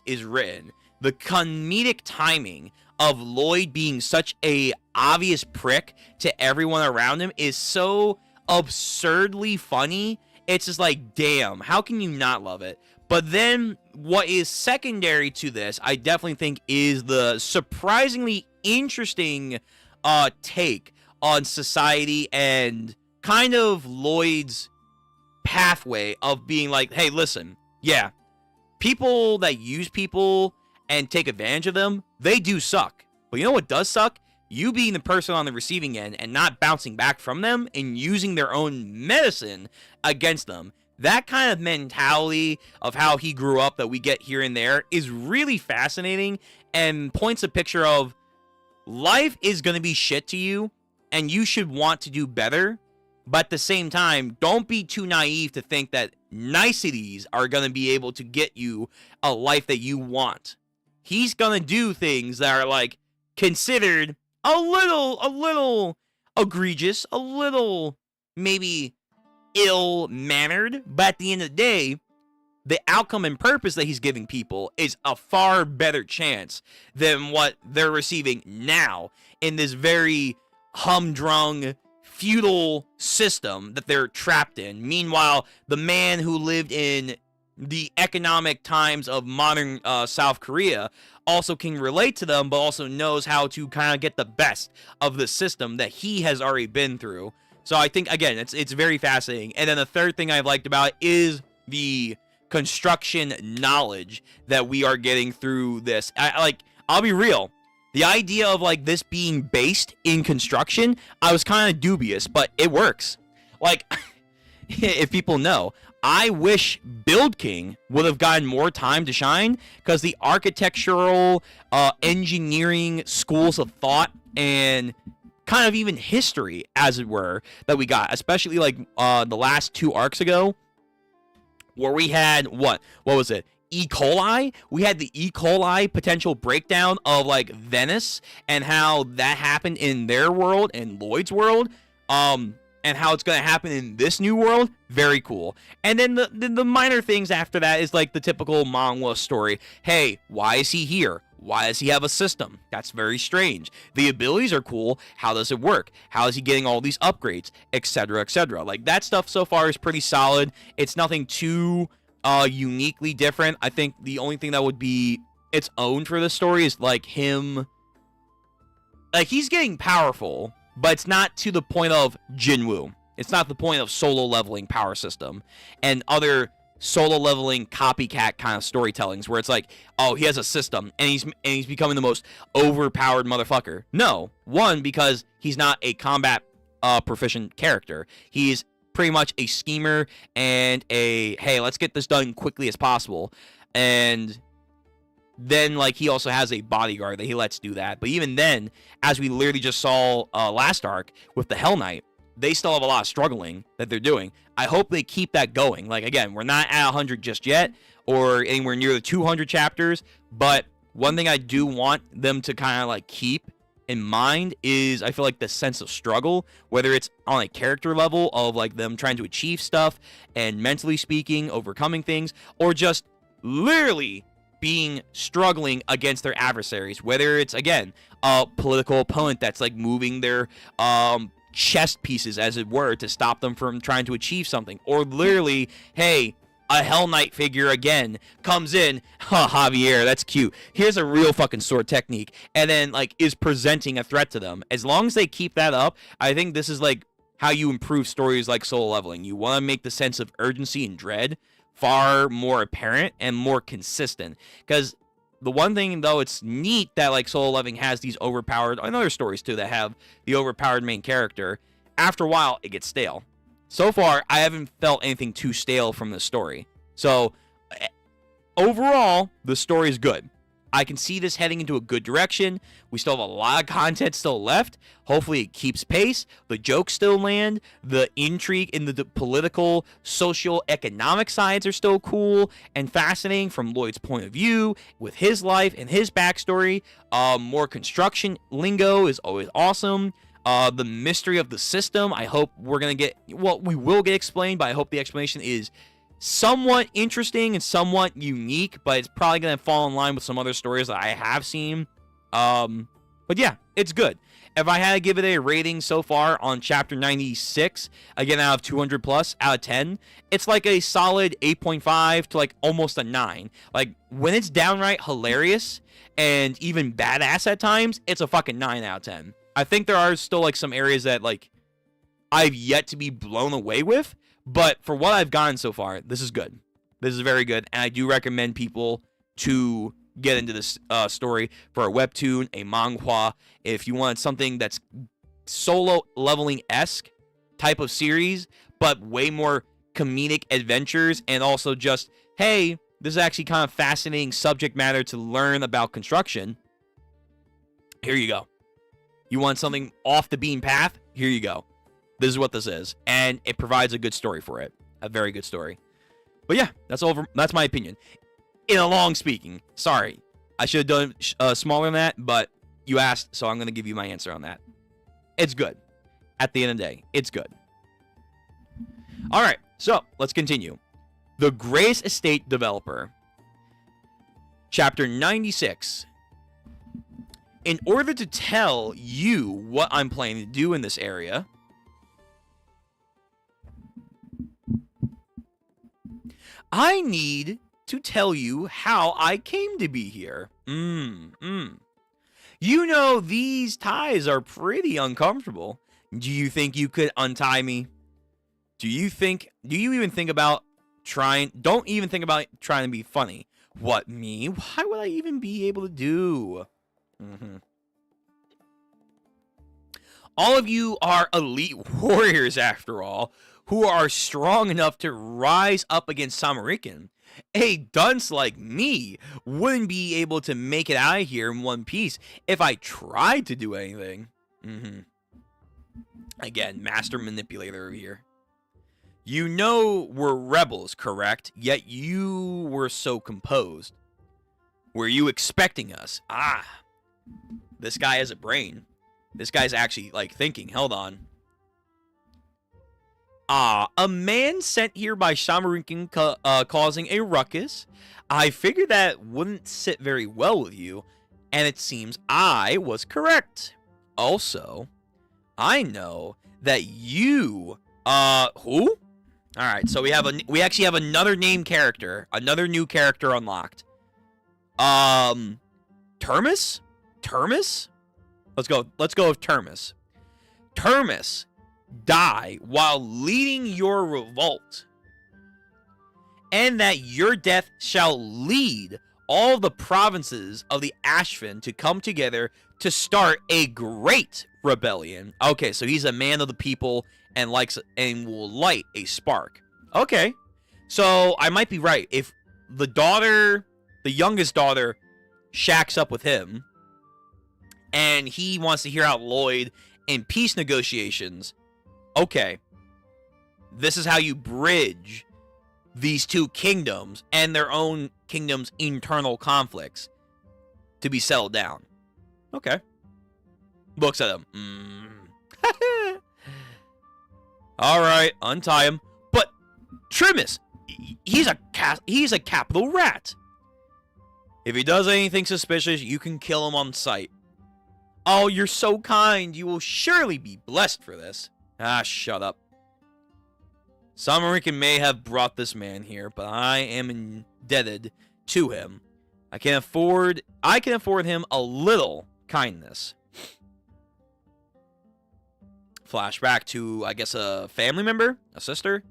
is written. The comedic timing of Lloyd being such a obvious prick to everyone around him is so absurdly funny. It's just like, damn, how can you not love it? But then what is secondary to this, I definitely think, is the surprisingly interesting take on society and kind of Lloyd's pathway of being like, hey, listen, yeah, people that use people and take advantage of them, they do suck. But you know what does suck? You being the person on the receiving end and not bouncing back from them and using their own medicine against them. That kind of mentality of how he grew up that we get here and there is really fascinating and points a picture of life is going to be shit to you and you should want to do better. But at the same time, don't be too naive to think that niceties are going to be able to get you a life that you want. He's going to do things that are like considered a little egregious, a little maybe ill-mannered, but at the end of the day, the outcome and purpose that he's giving people is a far better chance than what they're receiving now in this very humdrum, feudal system that they're trapped in. Meanwhile, the man who lived in the economic times of modern South Korea also can relate to them, but also knows how to kind of get the best of the system that he has already been through. So I think, again, it's very fascinating. And then the third thing I've liked about it is the construction knowledge that we are getting through this. I'll be real. The idea of like this being based in construction, I was kind of dubious, but it works. Like, if people know, I wish Build King would have gotten more time to shine, because the architectural, engineering schools of thought and kind of even history, as it were, that we got, especially like the last 2 arcs ago, where we had what was it? E. coli. We had the E. coli potential breakdown of like Venice and how that happened in their world and Lloyd's world, and how it's going to happen in this new world. Very cool. And then the minor things after that is like the typical manga story. Hey, why is he here? Why does he have a system? That's very strange. The abilities are cool. How does it work? How is he getting all these upgrades? Etc., etc. Like, that stuff so far is pretty solid. It's nothing too uniquely different. I think the only thing that would be its own for this story is like him, like, he's getting powerful, but it's not to the point of Jinwoo. It's not the point of solo leveling power system and other solo leveling copycat kind of storytellings where it's like, oh, he has a system and he's becoming the most overpowered motherfucker. No, one, because he's not a combat proficient character. He's pretty much a schemer and a, hey, let's get this done quickly as possible. And then, like, he also has a bodyguard that he lets do that. But even then, as we literally just saw last arc with the Hell Knight, they still have a lot of struggling that they're doing. I hope they keep that going. Like, again, we're not at 100 just yet, or anywhere near the 200 chapters, but one thing I do want them to kind of, like, keep in mind is, I feel like, the sense of struggle, whether it's on a character level of like them trying to achieve stuff and mentally speaking, overcoming things, or just literally struggling against their adversaries, whether it's, again, a political opponent that's like moving their chess pieces, as it were, to stop them from trying to achieve something, or literally, hey, a Hell Knight figure again comes in, Javier, that's cute, here's a real fucking sword technique, and then like is presenting a threat to them. As long as they keep that up, I think this is like how you improve stories like Solo Leveling. You want to make the sense of urgency and dread far more apparent and more consistent, because the one thing, though, it's neat that like Solo Leveling has these overpowered, and other stories too that have the overpowered main character. After a while, it gets stale. So far, I haven't felt anything too stale from this story. So, overall, the story is good. I can see this heading into a good direction. We still have a lot of content still left. Hopefully, it keeps pace. The jokes still land. The intrigue in the political, social, economic sides are still cool and fascinating from Lloyd's point of view with his life and his backstory. More construction lingo is always awesome. The mystery of the system, I hope we're going to get, well, we will get explained, but I hope the explanation is somewhat interesting and somewhat unique, but it's probably going to fall in line with some other stories that I have seen. But yeah, it's good. If I had to give it a rating so far on chapter 96, again, out of 200 plus, out of 10, it's like a solid 8.5 to like almost a 9. Like, when it's downright hilarious and even badass at times, it's a fucking 9 out of 10. I think there are still like some areas that like I've yet to be blown away with, but for what I've gotten so far, this is good. This is very good, and I do recommend people to get into this story for a webtoon, a manhwa. If you want something that's Solo Leveling-esque type of series, but way more comedic adventures, and also just, hey, this is actually kind of fascinating subject matter to learn about construction, here you go. You want something off the beaten path? Here you go. This is what this is, and it provides a good story for it. A very good story. But yeah, that's my opinion. In a long speaking. Sorry. I should have done smaller than that, but you asked, so I'm going to give you my answer on that. It's good. At the end of the day, it's good. Alright, so let's continue. The Grace Estate Developer. Chapter 96. In order to tell you what I'm planning to do in this area, I need to tell you how I came to be here. You know, these ties are pretty uncomfortable. Do you think you could untie me? Do you even think about trying? Don't even think about trying to be funny. What, me? Why would I even be able to do? All of you are elite warriors, after all, who are strong enough to rise up against Samarican. A dunce like me wouldn't be able to make it out of here in one piece if I tried to do anything. Again, master manipulator over here. You know we're rebels, correct? Yet you were so composed. Were you expecting us? This guy has a brain. This guy's actually, like, thinking. Hold on. A man sent here by Shamarikin causing a ruckus. I figured that wouldn't sit very well with you, and it seems I was correct. Also, I know that you, who? Alright, so we actually have another named character, another new character unlocked. Termus? Termus? Let's go with Termus. Termus die while leading your revolt, and that your death shall lead all the provinces of the Ashfin to come together to start a great rebellion. Okay, so he's a man of the people and will light a spark. Okay, so I might be right. If the youngest daughter, shacks up with him, and he wants to hear out Lloyd in peace negotiations, okay, this is how you bridge these two kingdoms and their own kingdom's internal conflicts to be settled down. Okay. Looks at him. All right, untie him. But Trimus, he's a capital rat. If he does anything suspicious, you can kill him on sight. Oh, you're so kind. You will surely be blessed for this. Ah, shut up. Samarican may have brought this man here, but I am indebted to him. I can afford him a little kindness. Flashback to, I guess, a family member? A sister?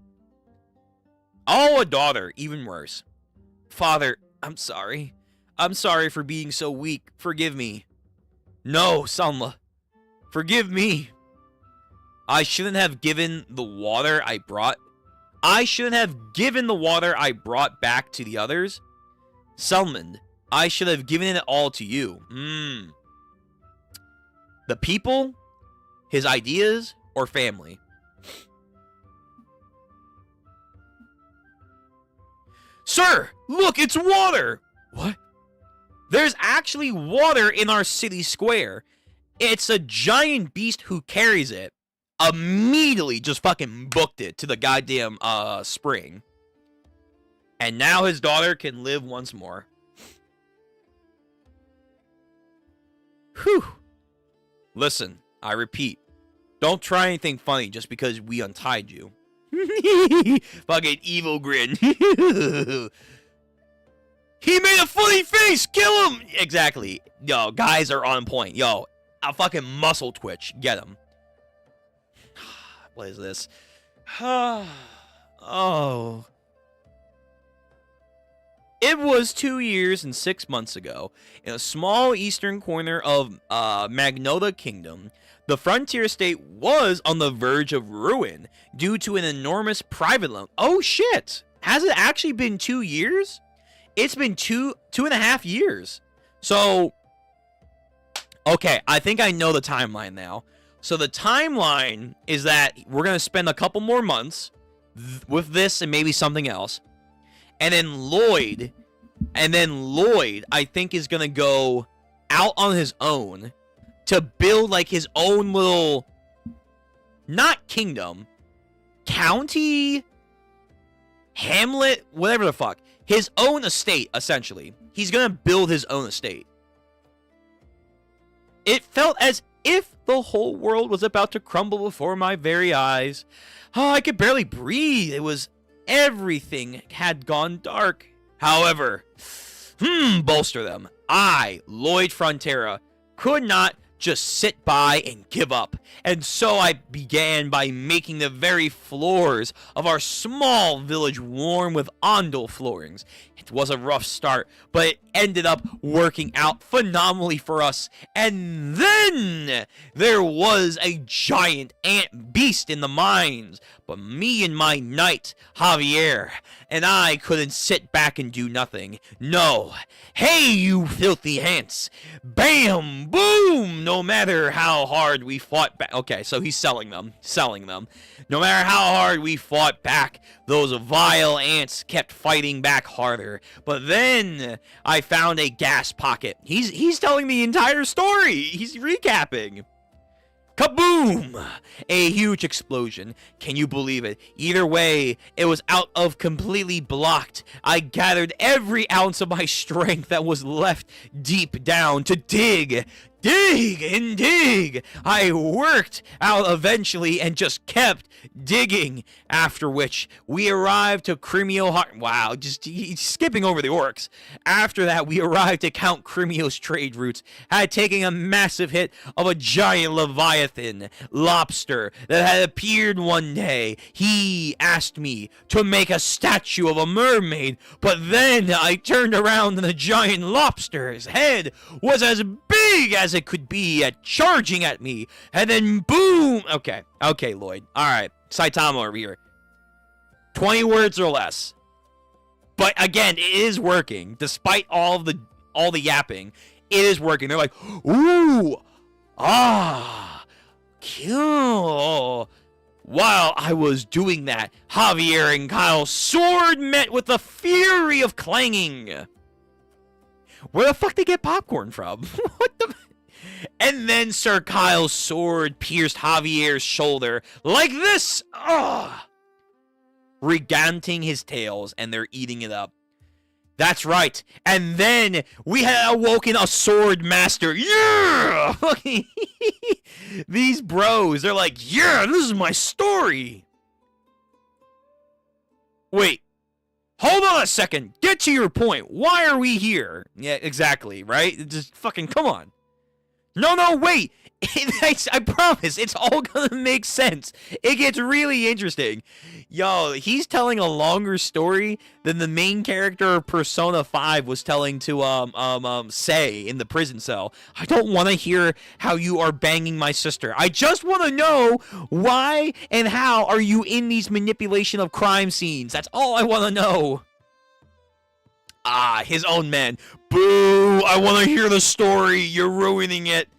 Oh, a daughter. Even worse. Father, I'm sorry. I'm sorry for being so weak. Forgive me. No, Salma. Forgive me. I shouldn't have given the water I brought. I shouldn't have given the water I brought back to the others. Selmond, I should have given it all to you. The people, his ideas, or family? Sir, look, it's water! What? There's actually water in our city square. It's a giant beast who carries it. Immediately just fucking booked it to the goddamn spring. And now his daughter can live once more. Whew. Listen, I repeat. Don't try anything funny just because we untied you. Fucking evil grin. He made a funny face! Kill him! Exactly. Yo, guys are on point. Yo, a fucking muscle twitch. Get him. What is this? Oh. It was 2 years and 6 months ago, in a small eastern corner of Magnota Kingdom, the frontier state was on the verge of ruin due to an enormous private loan. Oh shit! Has it actually been 2 years? It's been two and a half years. So, okay, I think I know the timeline now. So the timeline is that we're going to spend a couple more months with this and maybe something else. And then Lloyd, I think, is going to go out on his own to build, like, his own little, not kingdom, county, hamlet, whatever the fuck. His own estate, essentially. He's going to build his own estate. It felt as if the whole world was about to crumble before my very eyes. Oh, I could barely breathe. It was everything had gone dark. However, bolster them. I, Lloyd Frontera, could not just sit by and give up. And so I began by making the very floors of our small village warm with Ondel floorings. It was a rough start, but it ended up working out phenomenally for us. And then there was a giant ant beast in the mines. But me and my knight, Javier, and I couldn't sit back and do nothing. No. Hey, you filthy ants. Bam! Boom! No matter how hard we fought back. Okay, so he's selling them. No matter how hard we fought back, those vile ants kept fighting back harder. But then I found a gas pocket. He's telling the entire story. He's recapping. Kaboom! A huge explosion. Can you believe it? Either way, it was out of completely blocked. I gathered every ounce of my strength that was left deep down to dig. Dig and dig. I worked out eventually and just kept digging. After which, we arrived to Crimeo. Wow, just skipping over the orcs. After that, we arrived to Count Crimeo's trade routes. Had taken a massive hit of a giant leviathan lobster that had appeared one day. He asked me to make a statue of a mermaid, but then I turned around and the giant lobster's head was as big as it could be at charging at me, and then boom. Okay, Lloyd. All right, Saitama over here. 20 words or less. But again, it is working despite all the yapping. It is working. They're like, ooh, kill. While I was doing that, Javier and Kyle's sword met with the fury of clanging. Where the fuck they get popcorn from? What the? And then Sir Kyle's sword pierced Javier's shoulder like this. Ugh. Reganting his tales, and they're eating it up. That's right. And then we had awoken a sword master. Yeah! These bros, they're like, yeah, this is my story. Wait. Hold on a second. Get to your point. Why are we here? Yeah, exactly, right? Just fucking come on. No, wait. I promise, it's all gonna make sense. It gets really interesting. Yo, he's telling a longer story than the main character of Persona 5 was telling to Sei in the prison cell. I don't want to hear how you are banging my sister. I just want to know why and how are you in these manipulation of crime scenes. That's all I want to know. Ah, his own men. Boo! I want to hear the story. You're ruining it.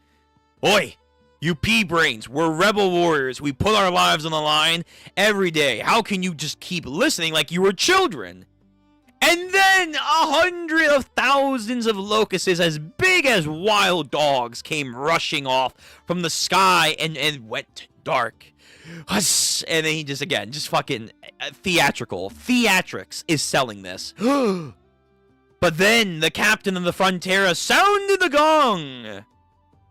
Oi, you pea-brains, we're rebel warriors. We put our lives on the line every day. How can you just keep listening like you were children? And then 100 of thousands of locusts as big as wild dogs came rushing off from the sky and went dark. And then he just fucking theatrical. Theatrics is selling this. But then the captain of the Frontera sounded the gong.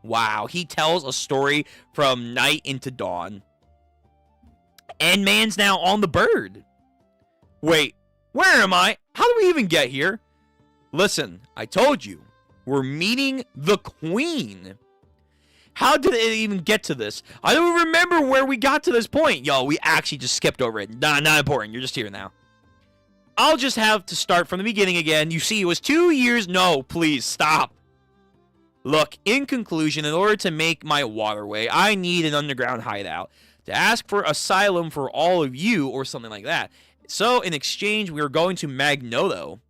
Wow, he tells a story from night into dawn. And man's now on the bird. Wait, where am I? How do we even get here? Listen, I told you, we're meeting the queen. How did it even get to this? I don't remember where we got to this point. Yo, we actually just skipped over it. Not important, you're just here now. I'll just have to start from the beginning again. You see, it was 2 years. No, please, stop. Look, in conclusion, in order to make my waterway, I need an underground hideout to ask for asylum for all of you or something like that. So, in exchange, we are going to Magnoto.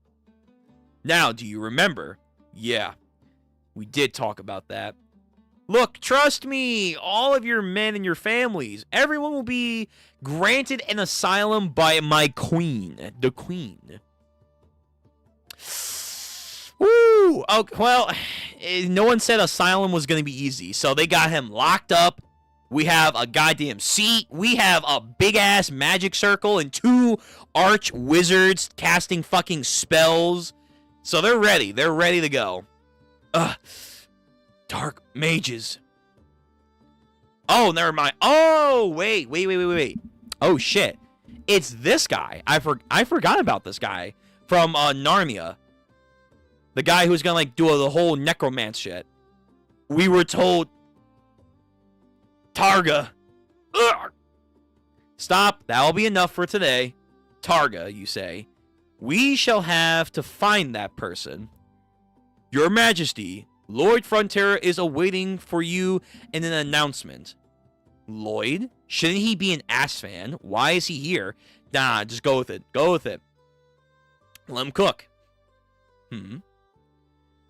Now, do you remember? Yeah, we did talk about that. Look, trust me, all of your men and your families, everyone will be granted an asylum by my queen, the queen. Woo! Oh, well, no one said asylum was going to be easy, so they got him locked up. We have a goddamn seat. We have a big-ass magic circle and 2 arch wizards casting fucking spells. So they're ready. They're ready to go. Dark mages. Oh, never mind. Oh, wait. Oh, shit. It's this guy. I forgot about this guy from Narnia. The guy who's gonna, like, do the whole necromance shit. We were told... Targa. Ugh. Stop. That'll be enough for today. Targa, you say. We shall have to find that person. Your Majesty, Lloyd Frontera is awaiting for you in an announcement. Lloyd? Shouldn't he be an ass fan? Why is he here? Nah, just go with it. Go with it. Let him cook.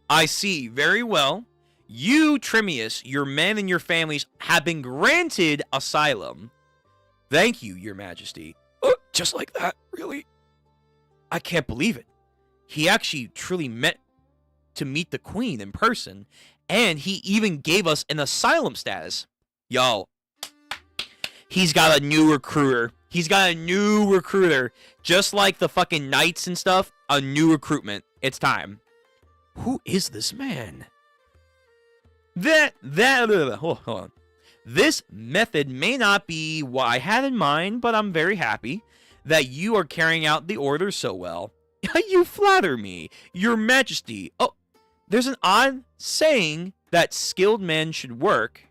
I see. Very well. You, Trimius, your men and your families have been granted asylum. Thank you, Your Majesty. Just like that? Really? I can't believe it. He actually truly meant to meet the Queen in person, and he even gave us an asylum status. Yo, he's got a new recruiter. He's got a new recruiter. Just like the fucking knights and stuff, a new recruitment. It's time. Who is this man? Hold on. This method may not be what I had in mind, but I'm very happy that you are carrying out the orders so well. You flatter me, Your Majesty. Oh, there's an odd saying that skilled men should work.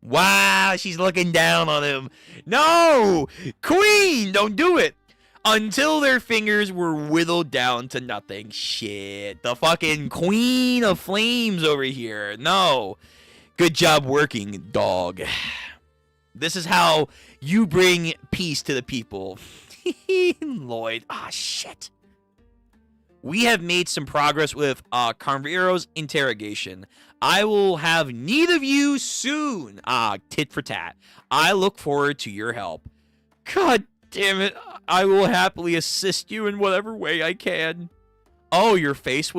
Wow, she's looking down on him. No! Queen, don't do it! Until their fingers were whittled down to nothing. Shit. The fucking Queen of Flames over here. No. Good job working, dog. This is how you bring peace to the people. Lloyd. Ah, shit. We have made some progress with Carvero's interrogation. I will have need of you soon. Tit for tat. I look forward to your help. God damn it. I will happily assist you in whatever way I can. Oh, your face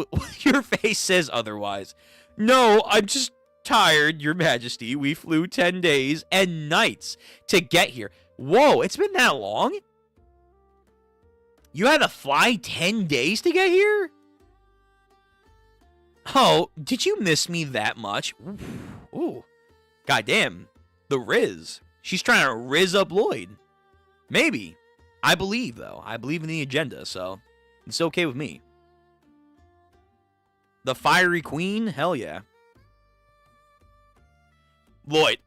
says otherwise. No, I'm just tired, Your Majesty. We flew 10 days and nights to get here. Whoa, it's been that long? You had to fly 10 days to get here? Oh, did you miss me that much? Ooh. Goddamn. The Riz. She's trying to Riz up Lloyd. Maybe. I believe, though. I believe in the agenda, so it's okay with me. The Fiery Queen? Hell yeah. Lloyd.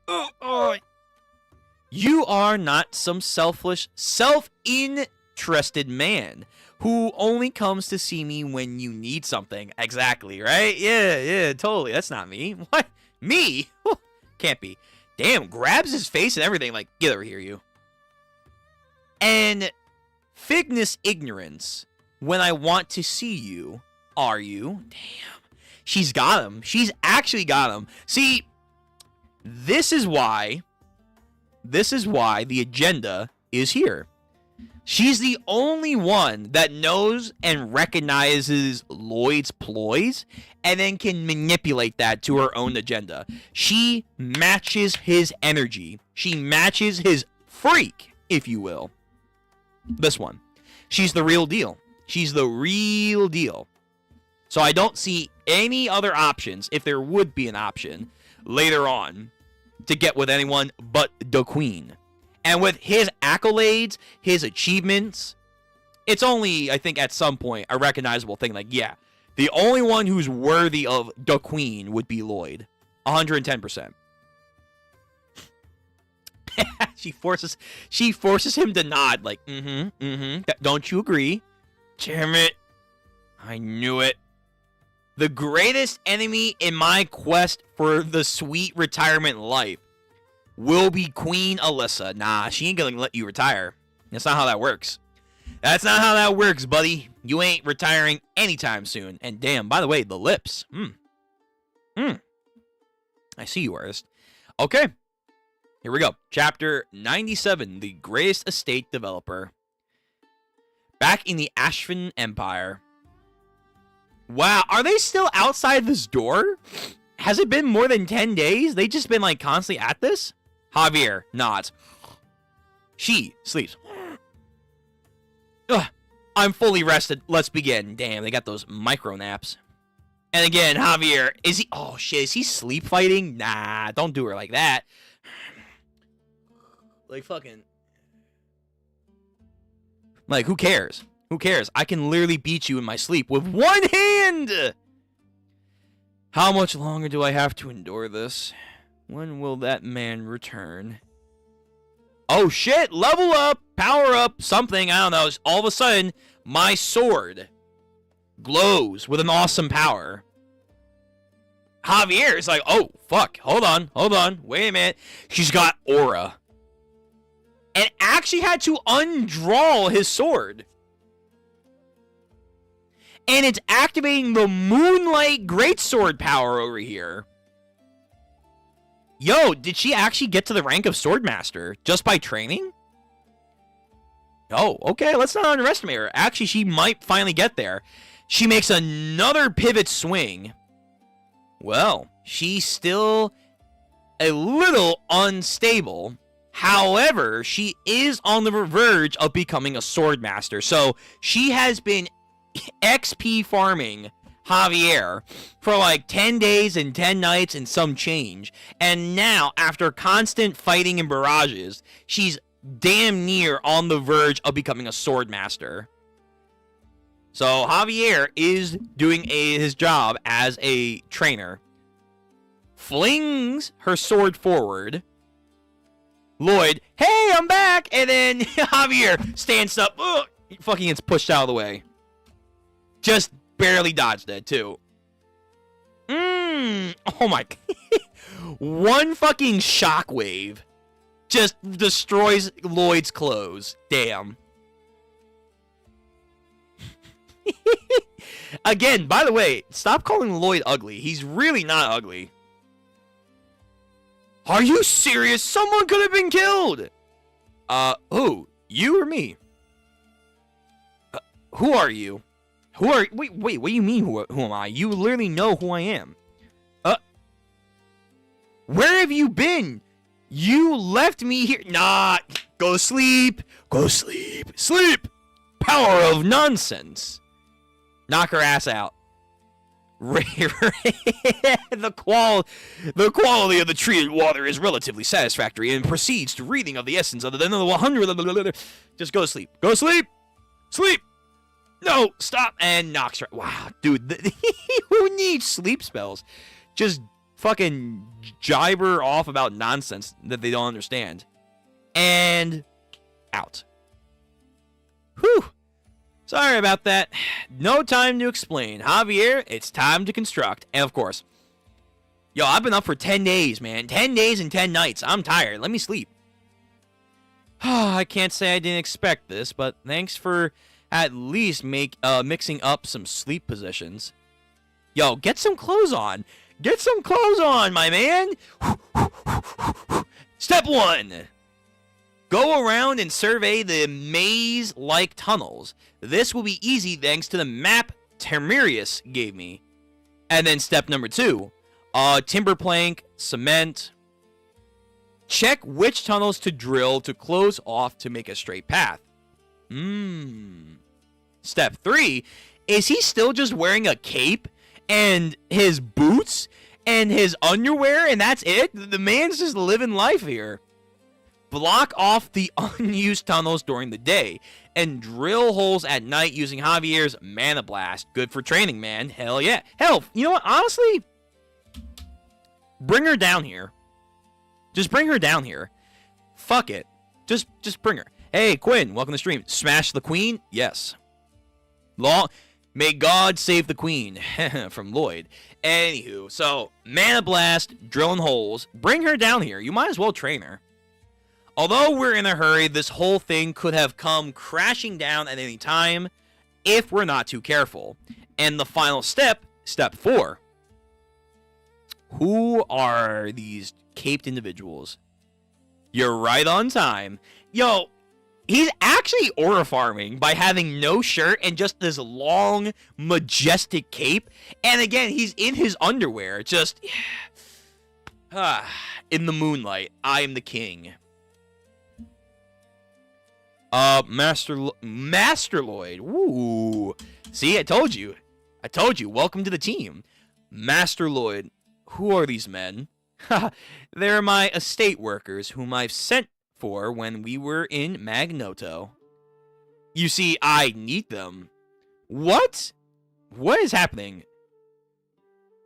You are not some selfish, self-interested man who only comes to see me when you need something. Exactly, right? Yeah, totally. That's not me. What? Me? Can't be. Damn, grabs his face and everything like, get over here, you. And Fignus ignorance when I want to see you, are you? Damn. She's got him. She's actually got him. See, this is why the agenda is here. She's the only one that knows and recognizes Lloyd's ploys and then can manipulate that to her own agenda. She matches his energy. She matches his freak, if you will. This one. She's the real deal. She's the real deal. So I don't see any other options, if there would be an option, later on, to get with anyone but the Queen. And with his accolades, his achievements, it's only, I think, at some point, a recognizable thing. Like, yeah, the only one who's worthy of the Queen would be Lloyd. 110%. She forces him to nod, like, Don't you agree? Damn it. I knew it. The greatest enemy in my quest for the sweet retirement life will be Queen Alyssa. Nah, she ain't gonna let you retire. That's not how that works. That's not how that works, buddy. You ain't retiring anytime soon. And damn, by the way, the lips. I see you, artist. Okay. Here we go. Chapter 97, The Greatest Estate Developer. Back in the Ashfin Empire. Wow, are they still outside this door? Has it been more than 10 days? They just been, like, constantly at this? Javier nods. She sleeps. Ugh, I'm fully rested. Let's begin. Damn, they got those micro naps. And again, Javier, is he... Oh, shit, is he sleep fighting? Nah, don't do her like that. Like, fucking... Like, who cares? Who cares? I can literally beat you in my sleep with one hand! How much longer do I have to endure this? When will that man return? Oh shit! Level up! Power up! Something, I don't know. All of a sudden, my sword glows with an awesome power. Javier is like, oh, fuck. Hold on. Wait a minute. She's got aura. And actually had to undraw his sword. And it's activating the Moonlight Greatsword power over here. Yo, did she actually get to the rank of Swordmaster just by training? Oh, okay, let's not underestimate her. Actually, she might finally get there. She makes another pivot swing. Well, she's still a little unstable. However, she is on the verge of becoming a Swordmaster. So she has been XP farming Javier for like 10 days and 10 nights and some change. And now, after constant fighting and barrages, she's damn near on the verge of becoming a Swordmaster. So Javier is doing his job as a trainer. Flings her sword forward. Lloyd, hey, I'm back! And then Javier stands up. Ugh, fucking gets pushed out of the way. Just barely dodged it, too. Oh my... One fucking shockwave just destroys Lloyd's clothes. Damn. Again, by the way, stop calling Lloyd ugly. He's really not ugly. Are you serious? Someone could have been killed! Who? You or me? Who are you? Wait, what do you mean, who am I? You literally know who I am. Where have you been? You left me here. Nah, go sleep. Go sleep. Sleep. Power of nonsense. Knock her ass out. The quality of the treated water is relatively satisfactory and proceeds to reading of the essence of the 100. Just go to sleep. Go to sleep. Sleep. No, stop. And knocks her. Wow, dude. Who needs sleep spells? Just fucking jibber off about nonsense that they don't understand. And out. Whew. Sorry about that. No time to explain. Javier, it's time to construct. And of course, yo, I've been up for 10 days, man. 10 days and 10 nights. I'm tired. Let me sleep. I can't say I didn't expect this, but thanks for at least mixing up some sleep positions. Yo, get some clothes on. Get some clothes on, my man. Step 1. Go around and survey the maze-like tunnels. This will be easy thanks to the map Termirius gave me. And then step number 2. Timber plank, cement. Check which tunnels to drill to close off to make a straight path. Step 3. Is he still just wearing a cape and his boots and his underwear and that's it? The man's just living life here. Block off the unused tunnels during the day and drill holes at night using Javier's Mana Blast. Good for training, man. Hell yeah. Hell, you know what? Honestly, bring her down here. Just bring her down here. Fuck it. Just bring her. Hey, Quinn, welcome to the stream. Smash the queen? Yes. May God save the queen. From Lloyd. Anywho, so, Mana Blast, drilling holes. Bring her down here. You might as well train her. Although we're in a hurry, this whole thing could have come crashing down at any time if we're not too careful. And the final step, step 4. Who are these caped individuals? You're right on time. Yo, he's actually aura farming by having no shirt and just this long, majestic cape. And again, he's in his underwear, just in the moonlight. I am the king. Master Lloyd. Ooh. See, I told you. Welcome to the team. Master Lloyd. Who are these men? They're my estate workers whom I've sent for when we were in Magnoto. You see, I need them. What? What is happening?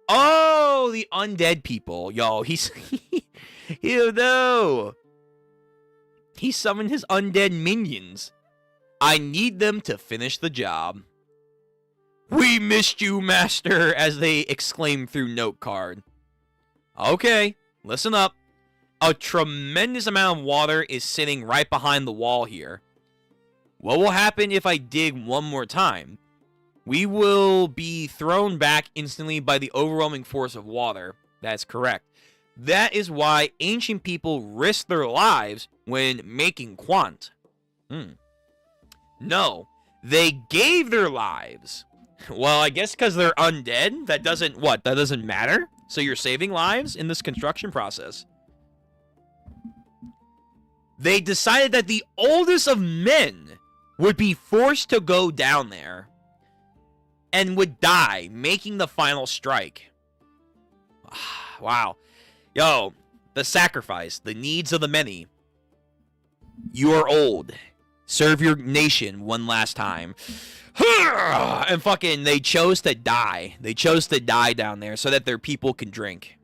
Oh, the undead people. Yo, he's... Ew, no. He summoned his undead minions. I need them to finish the job. We missed you, Master, as they exclaim through note card. Okay, listen up. A tremendous amount of water is sitting right behind the wall here. What will happen if I dig one more time? We will be thrown back instantly by the overwhelming force of water. That's correct. That is why ancient people risked their lives when making Quant. No, they gave their lives. Well, I guess because they're undead, that doesn't matter? So you're saving lives in this construction process. They decided that the oldest of men would be forced to go down there and would die, making the final strike. Wow. Yo, the sacrifice, the needs of the many. You are old. Serve your nation one last time. And fucking, they chose to die. They chose to die down there so that their people can drink.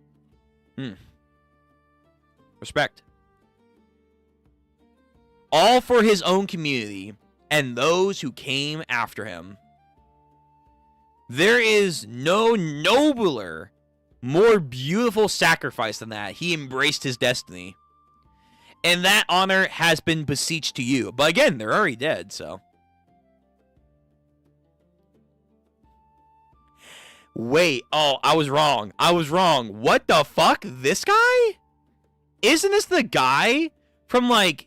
Respect. All for his own community and those who came after him. There is no nobler, more beautiful sacrifice than that. He embraced his destiny. And that honor has been beseeched to you. But again, they're already dead, so. Wait, oh, I was wrong. What the fuck? This guy? Isn't this the guy from, like,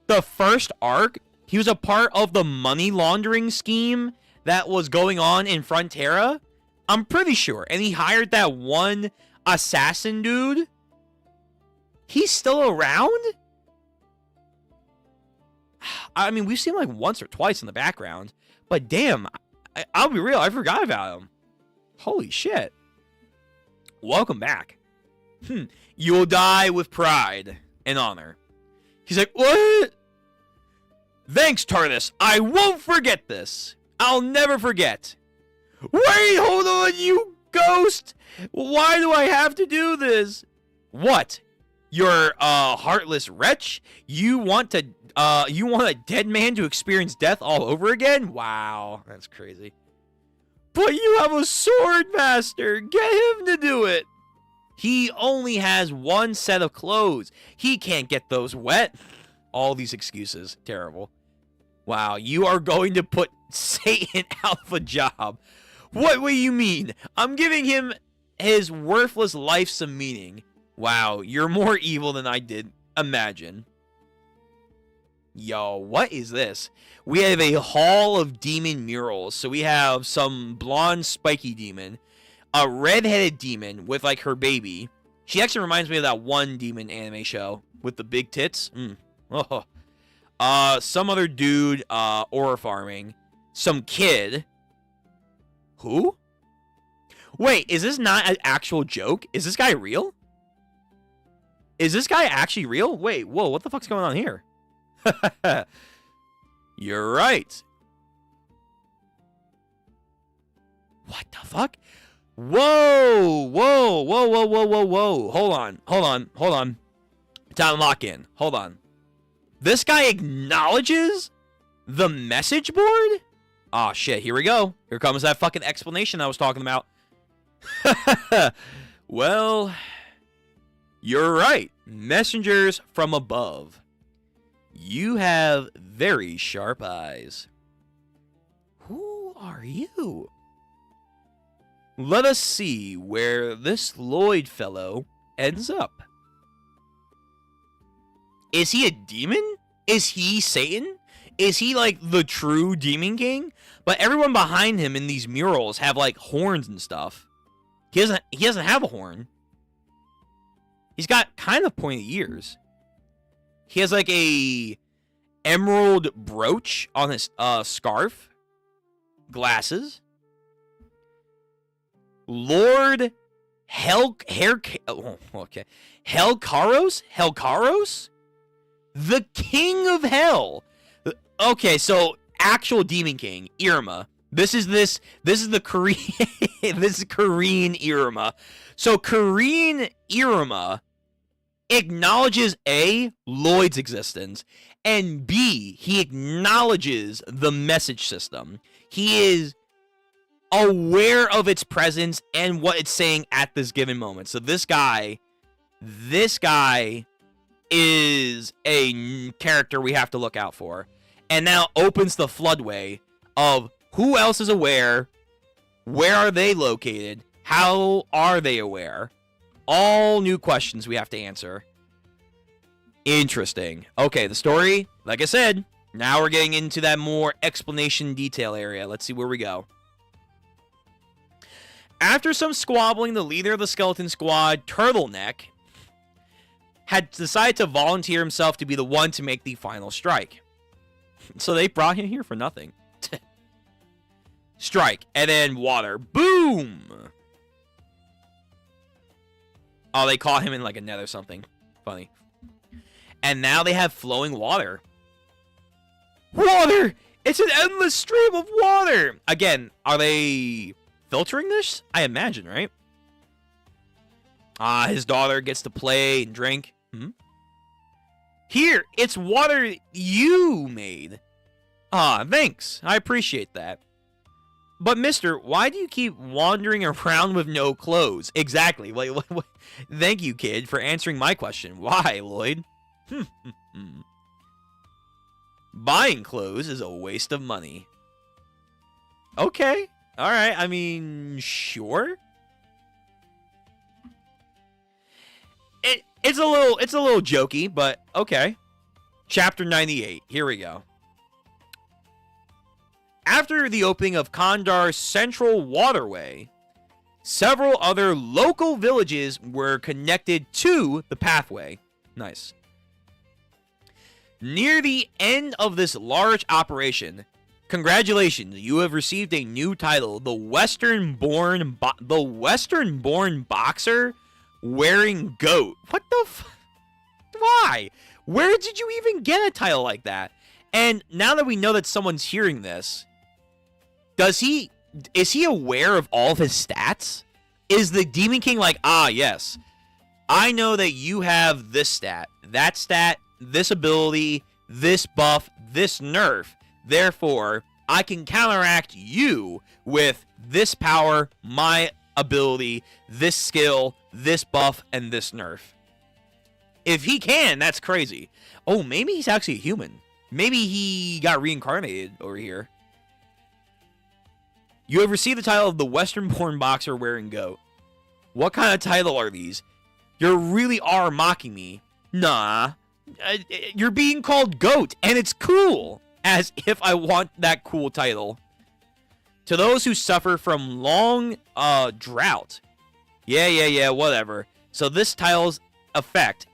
the first arc? He was a part of the money laundering scheme that was going on in Frontera? I'm pretty sure. And he hired that one assassin dude He's still around? I mean, we've seen him like once or twice in the background. But damn, I'll be real, I forgot about him. Holy shit. Welcome back. You'll die with pride and honor. He's like, what? Thanks, TARDIS. I won't forget this. I'll never forget. Wait, hold on, you ghost. Why do I have to do this? What? You're a heartless wretch? You want a dead man to experience death all over again? Wow, that's crazy. But you have a sword master. Get him to do it. He only has one set of clothes. He can't get those wet. All these excuses. Terrible. Wow, you are going to put Satan out of a job. What do you mean? I'm giving him his worthless life some meaning. Wow, you're more evil than I did imagine. Yo, what is this? We have a hall of demon murals. So we have some blonde spiky demon, a red-headed demon with like her baby. She actually reminds me of that one demon anime show with the big tits. Oh. Some other dude ore farming. Some kid. Who? Wait, is this not an actual joke? Is this guy real? Is this guy actually real? Wait, whoa, what the fuck's going on here? You're right. What the fuck? Whoa, whoa, whoa, whoa, whoa, whoa, whoa. Hold on. Time lock in. Hold on. This guy acknowledges the message board? Aw, shit, here we go. Here comes that fucking explanation I was talking about. Well, you're right. Messengers from above. You have very sharp eyes. Who are you? Let us see where this Lloyd fellow ends up. Is he a demon? Is he Satan? Is he like the true Demon King? But everyone behind him in these murals have like horns and stuff. He doesn't have a horn. He's got kind of pointy ears. He has like a emerald brooch on his scarf. Glasses. Lord Helkaros? Helkaros? The King of Hell. Okay, so actual Demon King, Irma. This is the Korean this is Korean Irma. So Korean Irma acknowledges A, Lloyd's existence, and B, he acknowledges the message system. He is aware of its presence and what it's saying at this given moment. So this guy is a character we have to look out for. And now opens the floodway of who else is aware, where are they located, how are they aware? All new questions we have to answer. Interesting. Okay, the story, like I said, now we're getting into that more explanation detail area. Let's see where we go. After some squabbling, the leader of the skeleton squad, Turtleneck, had decided to volunteer himself to be the one to make the final strike. So they brought him here for nothing. Strike, and then water. Boom! Oh, they caught him in like a net or something. Funny. And now they have flowing water. Water! It's an endless stream of water! Again, are they filtering this? I imagine, right? His daughter gets to play and drink. Here, it's water you made. Thanks. I appreciate that. But, mister, why do you keep wandering around with no clothes? Exactly. What? Thank you, kid, for answering my question. Why, Lloyd? Buying clothes is a waste of money. Okay. All right. I mean, sure. It's a little jokey, but okay. Chapter 98. Here we go. After the opening of Kondar's central waterway, several other local villages were connected to the pathway. Nice. Near the end of this large operation, congratulations, you have received a new title, the Western-born boxer wearing goat. What the why? Where did you even get a title like that? And now that we know that someone's hearing this, is he aware of all of his stats? Is the Demon King like, ah, yes, I know that you have this stat, that stat, this ability, this buff, this nerf. Therefore, I can counteract you with this power, my ability, this skill, this buff, and this nerf. If he can, that's crazy. Oh, maybe he's actually a human. Maybe he got reincarnated over here. You have received the title of the Western-born boxer wearing goat. What kind of title are these? You really are mocking me. Nah. You're being called GOAT, and it's cool. As if I want that cool title. To those who suffer from long drought. Yeah, whatever. So this title's effect.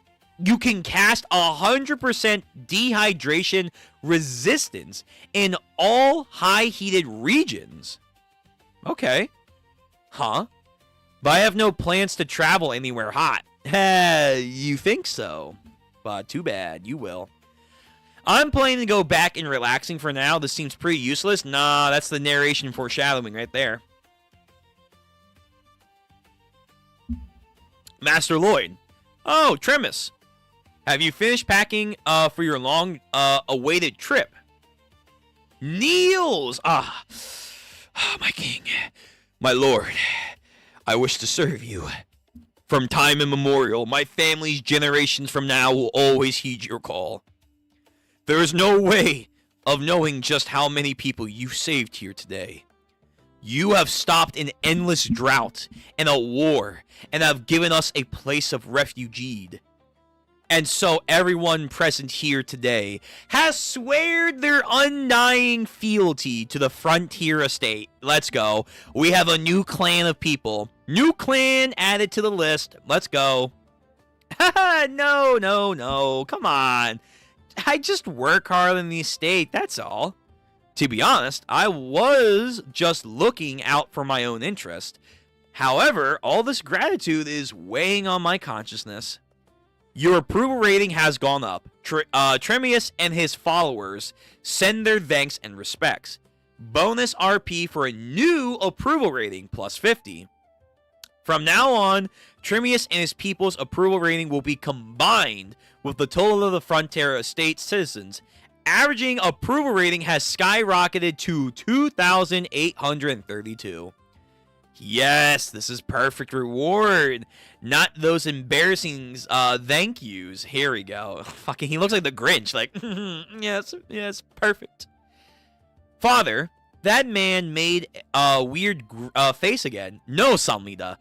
You can cast 100% dehydration resistance in all high-heated regions. Okay. Huh? But I have no plans to travel anywhere hot. You think so? But too bad, you will. I'm planning to go back and relaxing for now. This seems pretty useless. Nah, that's the narration foreshadowing right there. Master Lloyd. Oh, Tremis. Have you finished packing for your long awaited trip? Niels! My king. My lord. I wish to serve you. From time immemorial, my family's generations from now will always heed your call. There is no way of knowing just how many people you saved here today. You have stopped an endless drought and a war, and have given us a place of refuge. And so everyone present here today has sweared their undying fealty to the Frontier Estate. Let's go. We have a new clan of people. New clan added to the list. Let's go. No. Come on. I just work hard in the estate, that's all. To be honest, I was just looking out for my own interest. However, all this gratitude is weighing on my consciousness. Your approval rating has gone up. Tremius and his followers send their thanks and respects. Bonus RP for a new approval rating, plus 50. From now on, Tremius and his people's approval rating will be combined with the total of the Frontera Estate citizens. Averaging approval rating has skyrocketed to 2,832. Yes, this is perfect reward. Not those embarrassing thank yous. Here we go. Fucking, he looks like the Grinch. Like, yes, perfect. Father, that man made a weird face again. No, Samlida.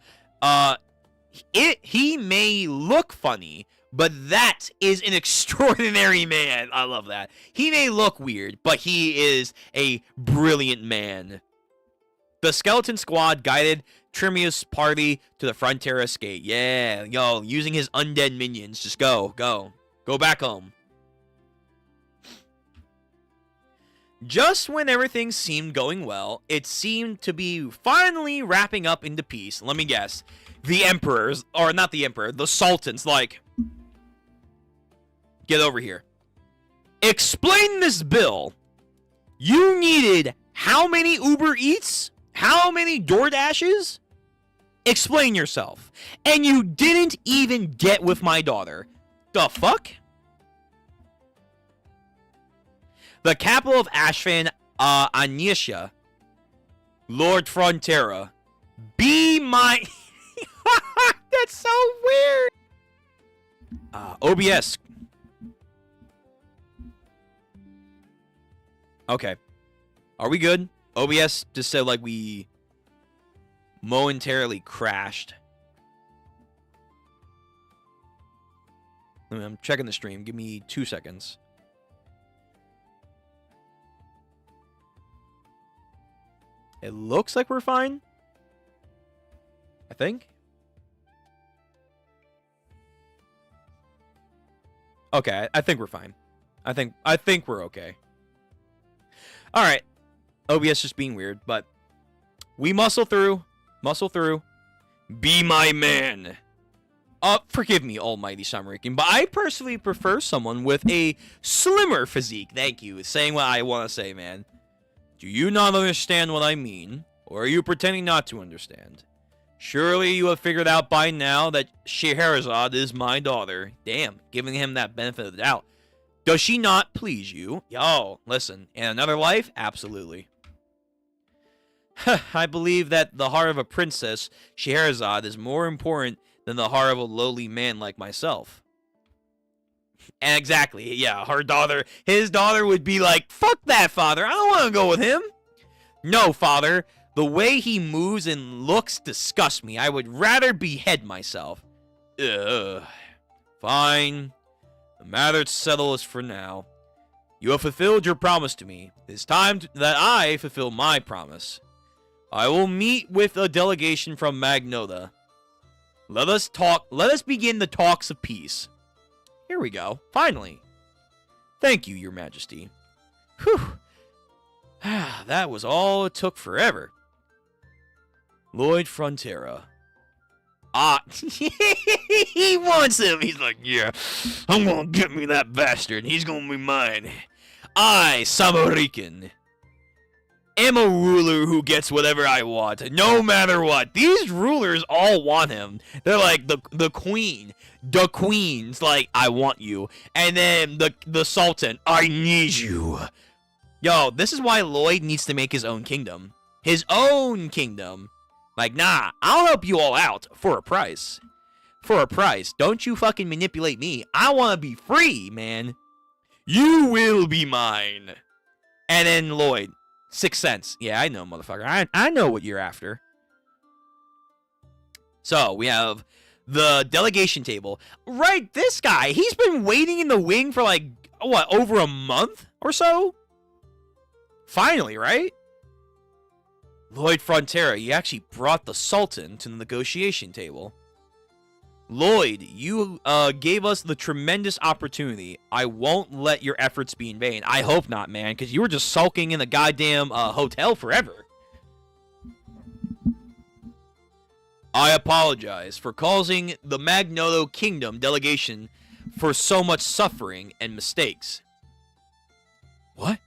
He may look funny, but that is an extraordinary man. I love that. He may look weird, but he is a brilliant man. The skeleton squad guided Tremius' party to the Frontera Estate. Yeah, yo, using his undead minions. Just go. Go back home. Just when everything seemed going well, it seemed to be finally wrapping up into peace. Let me guess. The emperors, or not the emperor, the sultans, like, get over here. Explain this bill. You needed how many Uber Eats? How many DoorDashes? Explain yourself. And you didn't even get with my daughter. The fuck? The capital of Ashfan, Anisha, Lord Frontera, be my... That's so weird. OBS. Okay. Are we good? OBS just said like we momentarily crashed. I'm checking the stream. Give me 2 seconds. It looks like we're fine. I think. Okay, I think we're fine. I think we're okay. All right. OBS just being weird, but we muscle through. Muscle through. Be my man. Forgive me, almighty Samarican, but I personally prefer someone with a slimmer physique. Thank you. Saying what I want to say, man. Do you not understand what I mean? Or are you pretending not to understand? Surely you have figured out by now that Scheherazade is my daughter. Damn, giving him that benefit of the doubt. Does she not please you? Yo, listen, in another life? Absolutely. I believe that the heart of a princess, Scheherazade, is more important than the heart of a lowly man like myself. And exactly, yeah, his daughter would be like, fuck that, father, I don't want to go with him. No, father, the way he moves and looks disgusts me. I would rather behead myself. Ugh. Fine. The matter's settled for now. You have fulfilled your promise to me. It is time that I fulfill my promise. I will meet with a delegation from Magnota. Let us begin the talks of peace. Here we go. Finally. Thank you, Your Majesty. Whew. That was all it took forever. Lloyd Frontera. He wants him. He's like, yeah, I'm gonna get me that bastard. He's gonna be mine. I, Samarican, am a ruler who gets whatever I want, no matter what. These rulers all want him. They're like the queen. The queen's like, I want you. And then the sultan, I need you. Yo, this is why Lloyd needs to make his own kingdom. His own kingdom. Like, nah, I'll help you all out for a price. For a price. Don't you fucking manipulate me. I want to be free, man. You will be mine. And then Lloyd. 6 cents. Yeah, I know, motherfucker. I know what you're after. So, we have the delegation table. Right, this guy, he's been waiting in the wing for like, what, over a month or so? Finally, right? Lloyd Frontera, you actually brought the Sultan to the negotiation table. Lloyd, you gave us the tremendous opportunity. I won't let your efforts be in vain. I hope not, man, because you were just sulking in the goddamn hotel forever. I apologize for causing the Magnoto Kingdom delegation for so much suffering and mistakes. What?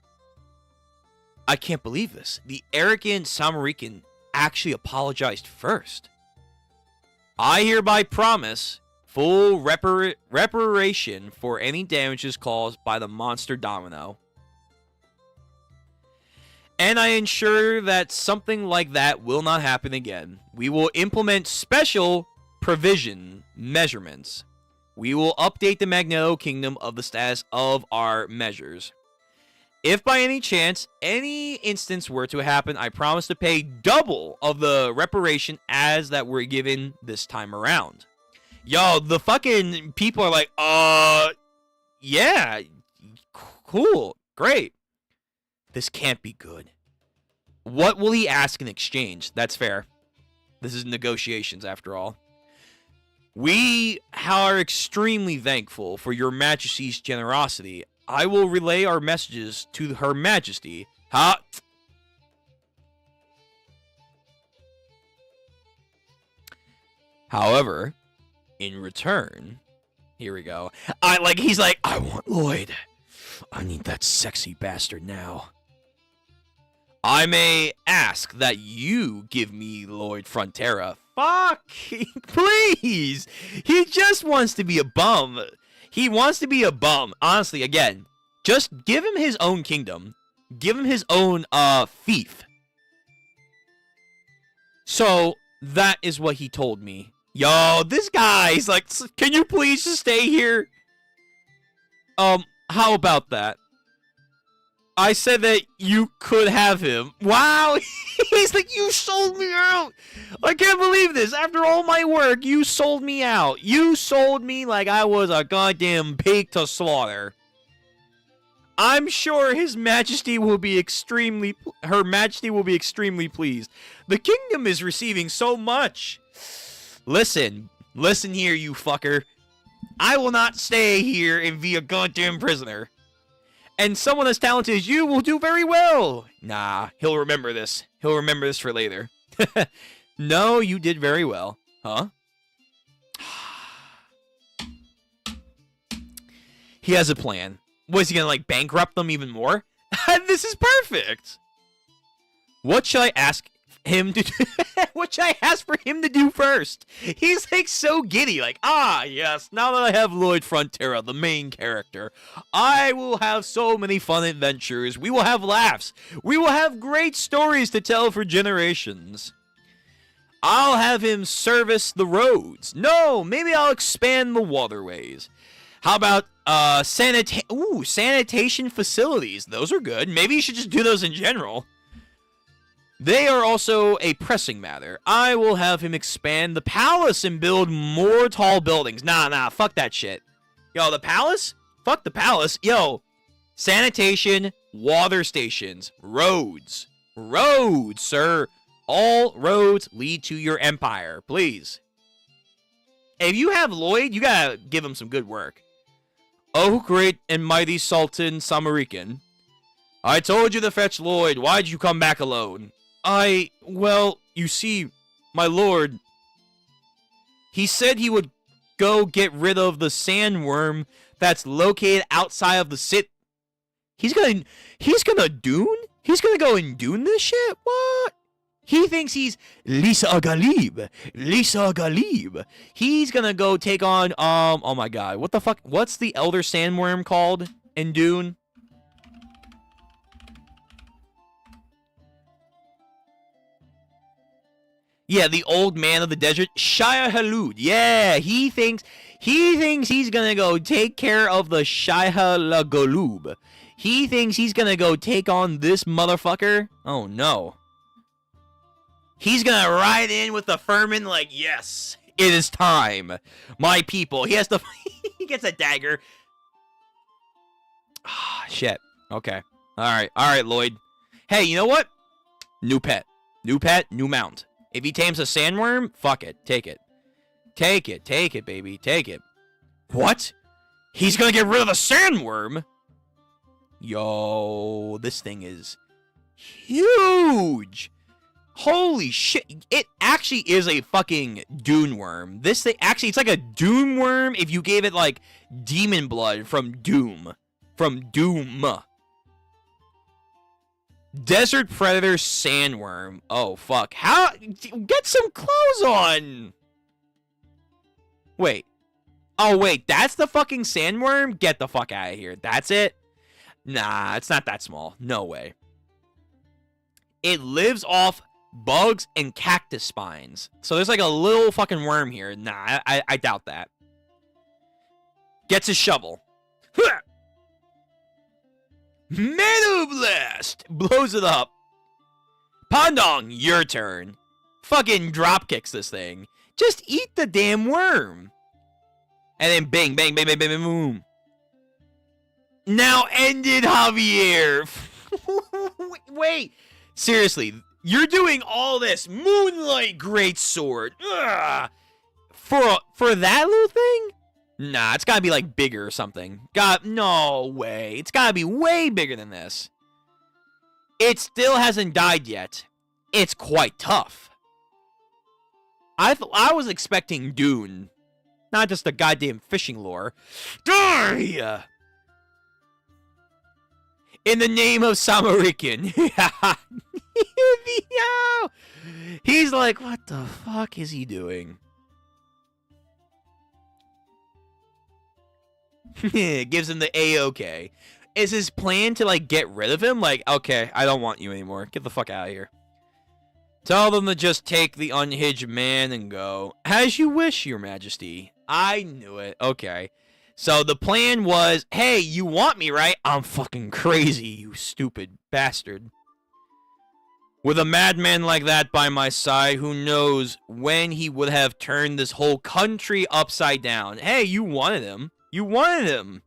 I can't believe this. The arrogant Samarican actually apologized first. I hereby promise full reparation for any damages caused by the monster Domino. And I ensure that something like that will not happen again. We will implement special provision measurements. We will update the Magneto Kingdom of the status of our measures. If by any chance, any instance were to happen, I promise to pay double of the reparation as that were given this time around. Yo, the fucking people are like, yeah, cool, great. This can't be good. What will he ask in exchange? That's fair. This is negotiations after all. We are extremely thankful for your Majesty's generosity. I will relay our messages to Her Majesty. However, in return, here we go. He's like, I want Lloyd. I need that sexy bastard now. I may ask that you give me Lloyd Frontera. Fuck, please. He just wants to be a bum. He wants to be a bum. Honestly, again, just give him his own kingdom. Give him his own fief. So, that is what he told me. Yo, this guy's like, can you please just stay here? How about that? I said that you could have him. Wow, he's like, you sold me out. I can't believe this. After all my work, you sold me out. You sold me like I was a goddamn pig to slaughter. I'm sure His Majesty will be Her Majesty will be extremely pleased. The kingdom is receiving so much. Listen here, you fucker. I will not stay here and be a goddamn prisoner. And someone as talented as you will do very well. Nah, he'll remember this. He'll remember this for later. No, you did very well. Huh? He has a plan. Was he gonna, like, bankrupt them even more? This is perfect! What should I ask him to do? What should I ask for him to do first? He's, like, so giddy. Like, yes, now that I have Lloyd Frontera, the main character, I will have so many fun adventures. We will have laughs. We will have great stories to tell for generations. I'll have him service the roads. No, maybe I'll expand the waterways. How about sanitation facilities? Those are good. Maybe you should just do those in general. They are also a pressing matter. I will have him expand the palace and build more tall buildings. Nah, fuck that shit. Yo, the palace? Fuck the palace. Yo, sanitation, water stations, roads. Roads, sir. All roads lead to your empire, please. If you have Lloyd, you gotta give him some good work. Oh, great and mighty Sultan Samarikan. I told you to fetch Lloyd. Why'd you come back alone? Well, you see, my lord, he said he would go get rid of the sandworm that's located outside of the city. He's gonna dune? He's gonna go and dune this shit? What? He thinks he's Lisa Ghalib. Lisa Ghalib. He's gonna go take on, oh my god, what the fuck? What's the Elder Sandworm called in Dune? Yeah, the old man of the desert, Shia Halud. Yeah, he thinks he's gonna go take care of the Shia LaGolub. He thinks he's gonna go take on this motherfucker. Oh no. He's gonna ride in with the Furman like, yes, it is time. My people. He has to. He gets a dagger. Ah, shit. Okay. All right, Lloyd. Hey, you know what? New pet, new mount. If he tames a sandworm, fuck it. Take it. Take it, baby. Take it. What? He's gonna get rid of the sandworm? Yo, this thing is huge. Holy shit. It actually is a fucking dune worm. This thing, actually, it's like a doom worm if you gave it, like, demon blood from Doom. From Doom. Desert Predator Sandworm. Oh, fuck. How? Get some clothes on! Wait. Oh, wait. That's the fucking sandworm? Get the fuck out of here. That's it? Nah, it's not that small. No way. It lives off bugs and cactus spines. So there's like a little fucking worm here. Nah, I doubt that. Gets his shovel. Metal Blast! Blows it up. Pandong, your turn. Fucking drop kicks this thing. Just eat the damn worm. And then bang, bang, bang, bang, bang, bang, boom. Now end it, Javier. Wait. Seriously, you're doing all this Moonlight Greatsword. Ugh. For that little thing? Nah, it's gotta be, like, bigger or something. No way. It's gotta be way bigger than this. It still hasn't died yet. It's quite tough. I was expecting Dune. Not just a goddamn fishing lure. Die! In the name of Samarikan. He's like, what the fuck is he doing? Gives him the A-OK. Is his plan to, like, get rid of him? Like, okay, I don't want you anymore. Get the fuck out of here. Tell them to just take the unhinged man and go. As you wish, your majesty. I knew it. Okay. So the plan was, hey, you want me, right? I'm fucking crazy, you stupid bastard. With a madman like that by my side, who knows when he would have turned this whole country upside down. Hey, you wanted him. You wanted him.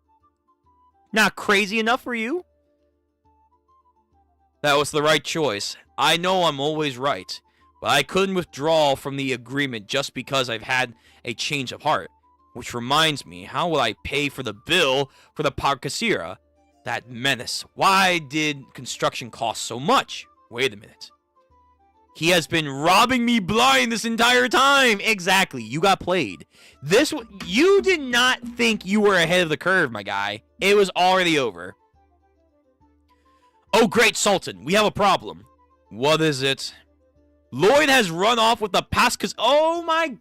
Not crazy enough for you? That was the right choice. I know I'm always right, but I couldn't withdraw from the agreement just because I've had a change of heart. Which reminds me, how will I pay for the bill for the Parcasira? That menace. Why did construction cost so much? Wait a minute. He has been robbing me blind this entire time. Exactly. You got played. You did not think you were ahead of the curve, my guy. It was already over. Oh, great Sultan. We have a problem. What is it? Lloyd has run off with the Pascas. Oh, my.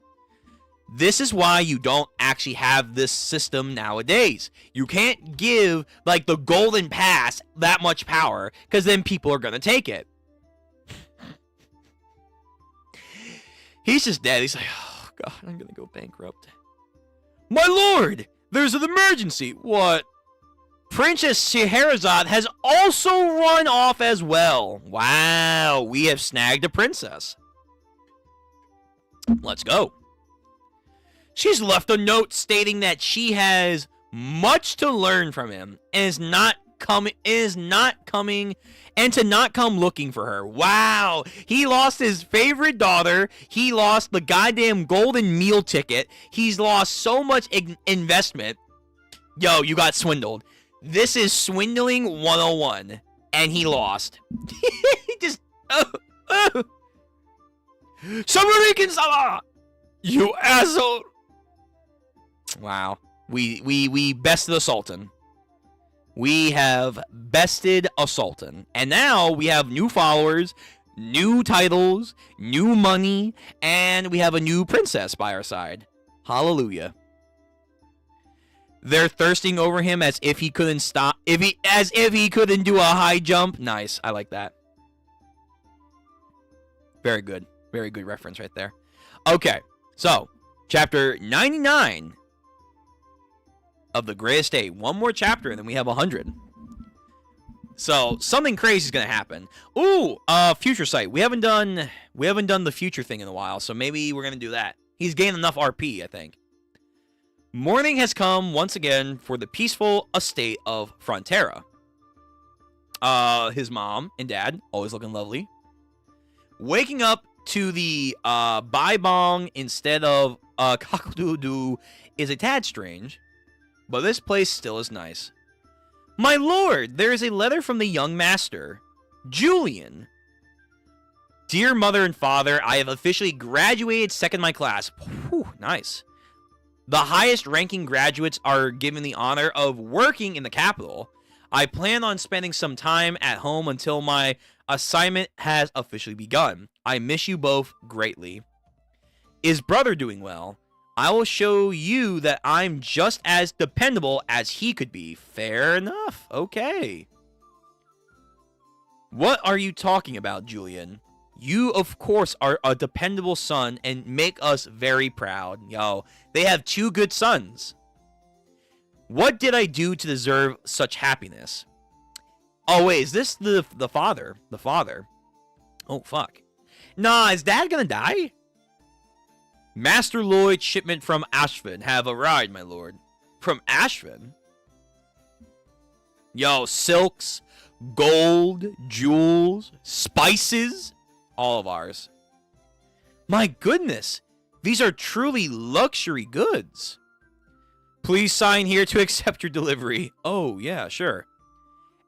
This is why you don't actually have this system nowadays. You can't give, like, the golden pass that much power, because then people are going to take it. He's just dead. He's like, oh, God, I'm going to go bankrupt. My lord, there's an emergency. What? Princess Scheherazade has also run off as well. Wow, we have snagged a princess. Let's go. She's left a note stating that she has much to learn from him and is not coming and to not come looking for her. Wow. He lost his favorite daughter. He lost the goddamn golden meal ticket. He's lost so much investment. Yo, you got swindled. This is swindling 101. And he lost. He just... Samaritan-sama! You asshole! Wow. We bested the Sultan. We have bested a Sultan. And now we have new followers, new titles, new money, and we have a new princess by our side. Hallelujah. They're thirsting over him as if he couldn't stop, as if he couldn't do a high jump. Nice. I like that. Very good. Very good reference right there. Okay. So, chapter 99 of the Gray Estate. One more chapter and then we have 100. So, something crazy is going to happen. Ooh, future sight. We haven't done the future thing in a while, so maybe we're going to do that. He's gained enough RP, I think. Morning has come once again for the peaceful estate of Frontera. His mom and dad, always looking lovely. Waking up to the Bai Bong instead of Cockle-Doo is a tad strange, but this place still is nice. My lord, there is a letter from the young master, Julian. Dear mother and father, I have officially graduated second in my class. Whew, nice. The highest ranking graduates are given the honor of working in the capital. I plan on spending some time at home until my assignment has officially begun. I miss you both greatly. Is brother doing well? I will show you that I'm just as dependable as he could be. Fair enough. Okay. What are you talking about, Julian? You, of course, are a dependable son and make us very proud. Yo, they have 2 good sons. What did I do to deserve such happiness? Oh, wait, is this the father? The father. Oh, fuck. Nah, is dad gonna die? Master Lloyd, shipment from Ashford have arrived, my lord. From Ashford? Yo, silks, gold, jewels, spices, all of ours. My goodness, these are truly luxury goods. Please sign here to accept your delivery. Oh, yeah, sure.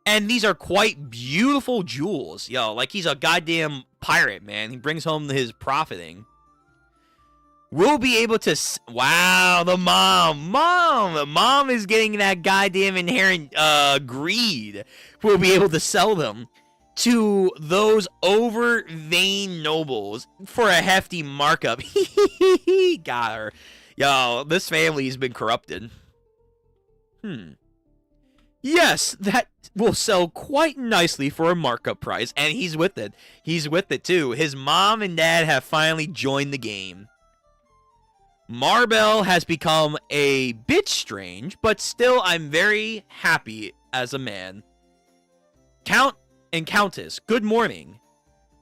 And these are quite beautiful jewels. Yo, like he's a goddamn pirate, man. He brings home his profiting. We'll be able to... Wow, the mom. The mom is getting that goddamn inherent greed. We'll be able to sell them to those over vain nobles for a hefty markup. Got her. Yo, this family has been corrupted. Yes, that will sell quite nicely for a markup price. And he's with it. He's with it, too. His mom and dad have finally joined the game. Marbell has become a bit strange, but still I'm very happy as a man. Count and Countess, good morning.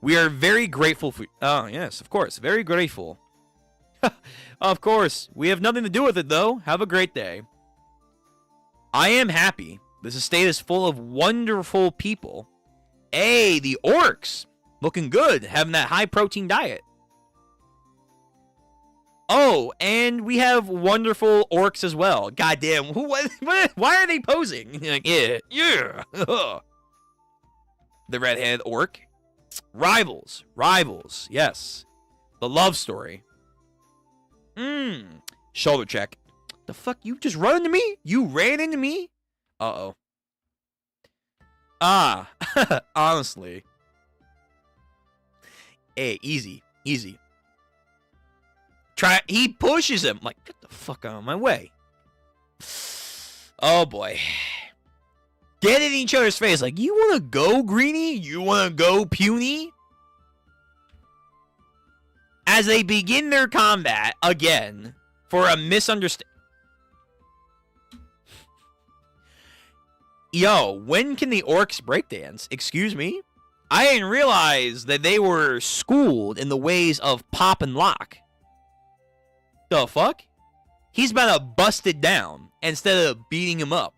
We are very grateful for... Oh, yes, of course, very grateful. Of course, we have nothing to do with it, though. Have a great day. I am happy. This estate is full of wonderful people. Hey, the orcs. Looking good, having that high-protein diet. Oh, and we have wonderful orcs as well. Goddamn, why are they posing? Like, yeah. The red-headed orc. Rivals, yes. The love story. Shoulder check. The fuck, you just run into me? You ran into me? Uh-oh. Honestly. Hey, easy. He pushes him. Like, get the fuck out of my way. Oh, boy. Get in each other's face. Like, you want to go, Greenie? You want to go, Puny? As they begin their combat again for a misunderstanding. Yo, when can the orcs breakdance? Excuse me? I didn't realize that they were schooled in the ways of pop and lock. The fuck? He's about to bust it down instead of beating him up.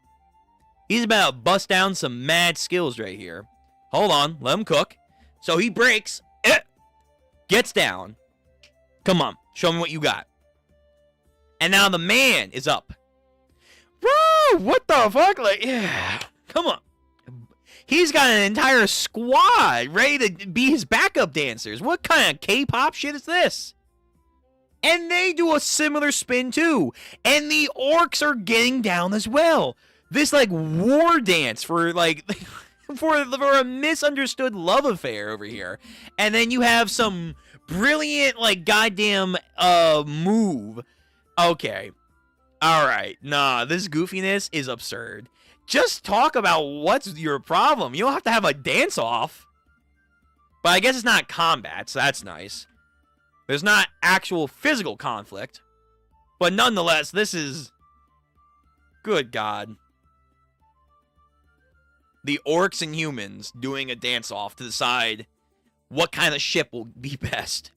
He's about to bust down some mad skills right here. Hold on, let him cook. So he breaks, gets down. Come on, show me what you got. And now the man is up. Bro, what the fuck? Like, yeah, come on. He's got an entire squad ready to be his backup dancers. What kind of K-pop shit is this? And they do a similar spin too. And the orcs are getting down as well. This like war dance for like for a misunderstood love affair over here. And then you have some brilliant like goddamn move. Okay. All right. Nah, this goofiness is absurd. Just talk about what's your problem. You don't have to have a dance off. But I guess it's not combat, so that's nice. There's not actual physical conflict. But nonetheless, this is... Good God. The orcs and humans doing a dance-off to decide what kind of ship will be best.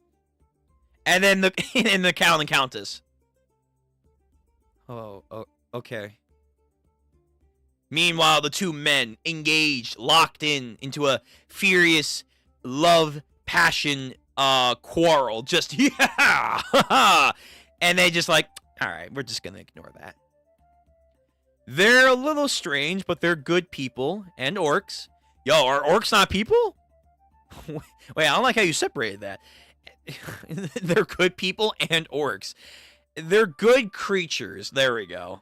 And then the Count and Countess. Oh, okay. Meanwhile, the two men engaged, locked into a furious love, passion, quarrel. Just, yeah! And they just like, all right, we're just going to ignore that. They're a little strange, but they're good people and orcs. Yo, are orcs not people? Wait, I don't like how you separated that. They're good people and orcs. They're good creatures. There we go.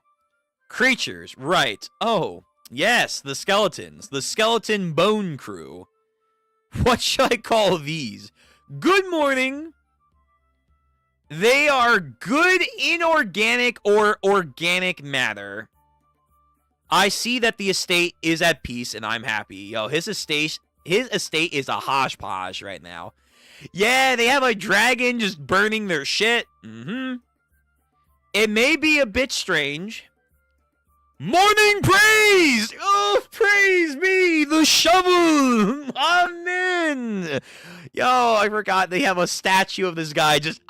Creatures, right. Oh, yes, the skeletons. The skeleton bone crew. What should I call these? Good morning. They are good inorganic or organic matter. I see that the estate is at peace, and I'm happy. Yo, his estate is a hodgepodge right now. Yeah, they have a dragon just burning their shit. It may be a bit strange. Morning praise! Oh, praise me, the shovel! Amen! Yo, I forgot they have a statue of this guy just,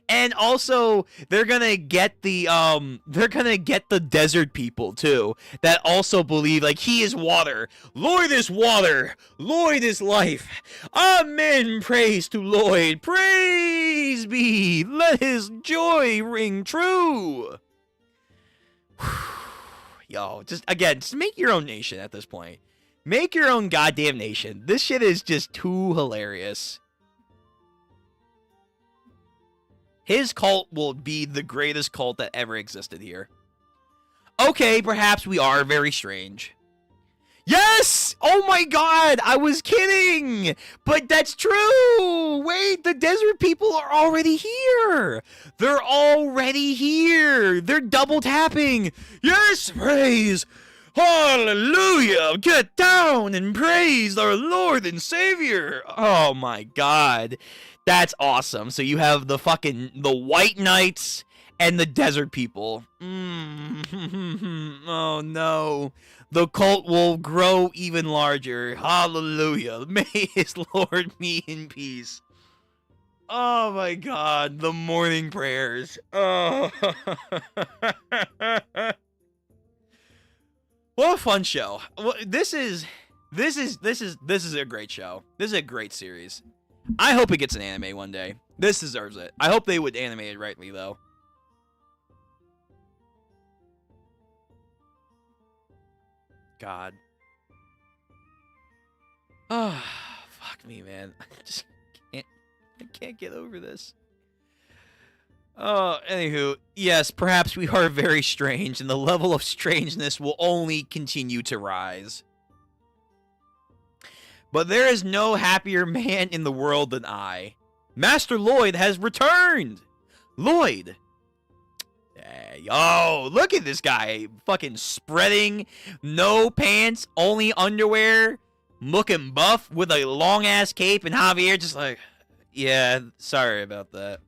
And also, they're gonna get the desert people, too, that also believe, like, he is water. Lloyd is water. Lloyd is life. Amen, praise to Lloyd. Praise be. Let his joy ring true. Yo, just make your own nation at this point. Make your own goddamn nation. This shit is just too hilarious. His cult will be the greatest cult that ever existed here. Okay, perhaps we are very strange. Yes! Oh my god, I was kidding! But that's true! Wait, the desert people are already here! They're already here! They're double tapping! Yes, praise! Hallelujah! Get down and praise our Lord and Savior! Oh my god. That's awesome. So you have the white knights and the desert people. Oh no. The cult will grow even larger. Hallelujah. May his Lord be in peace. Oh my god. The morning prayers. Oh. What a fun show. This is a great show. This is a great series. I hope it gets an anime one day. This deserves it. I hope they would animate it rightly, though. God. Ah, fuck me, man. I can't get over this. Anywho, yes, perhaps we are very strange, and the level of strangeness will only continue to rise. But there is no happier man in the world than I. Master Lloyd has returned! Lloyd! Yo, look at this guy. Fucking spreading, no pants, only underwear, looking buff with a long-ass cape, and Javier just like, yeah, sorry about that.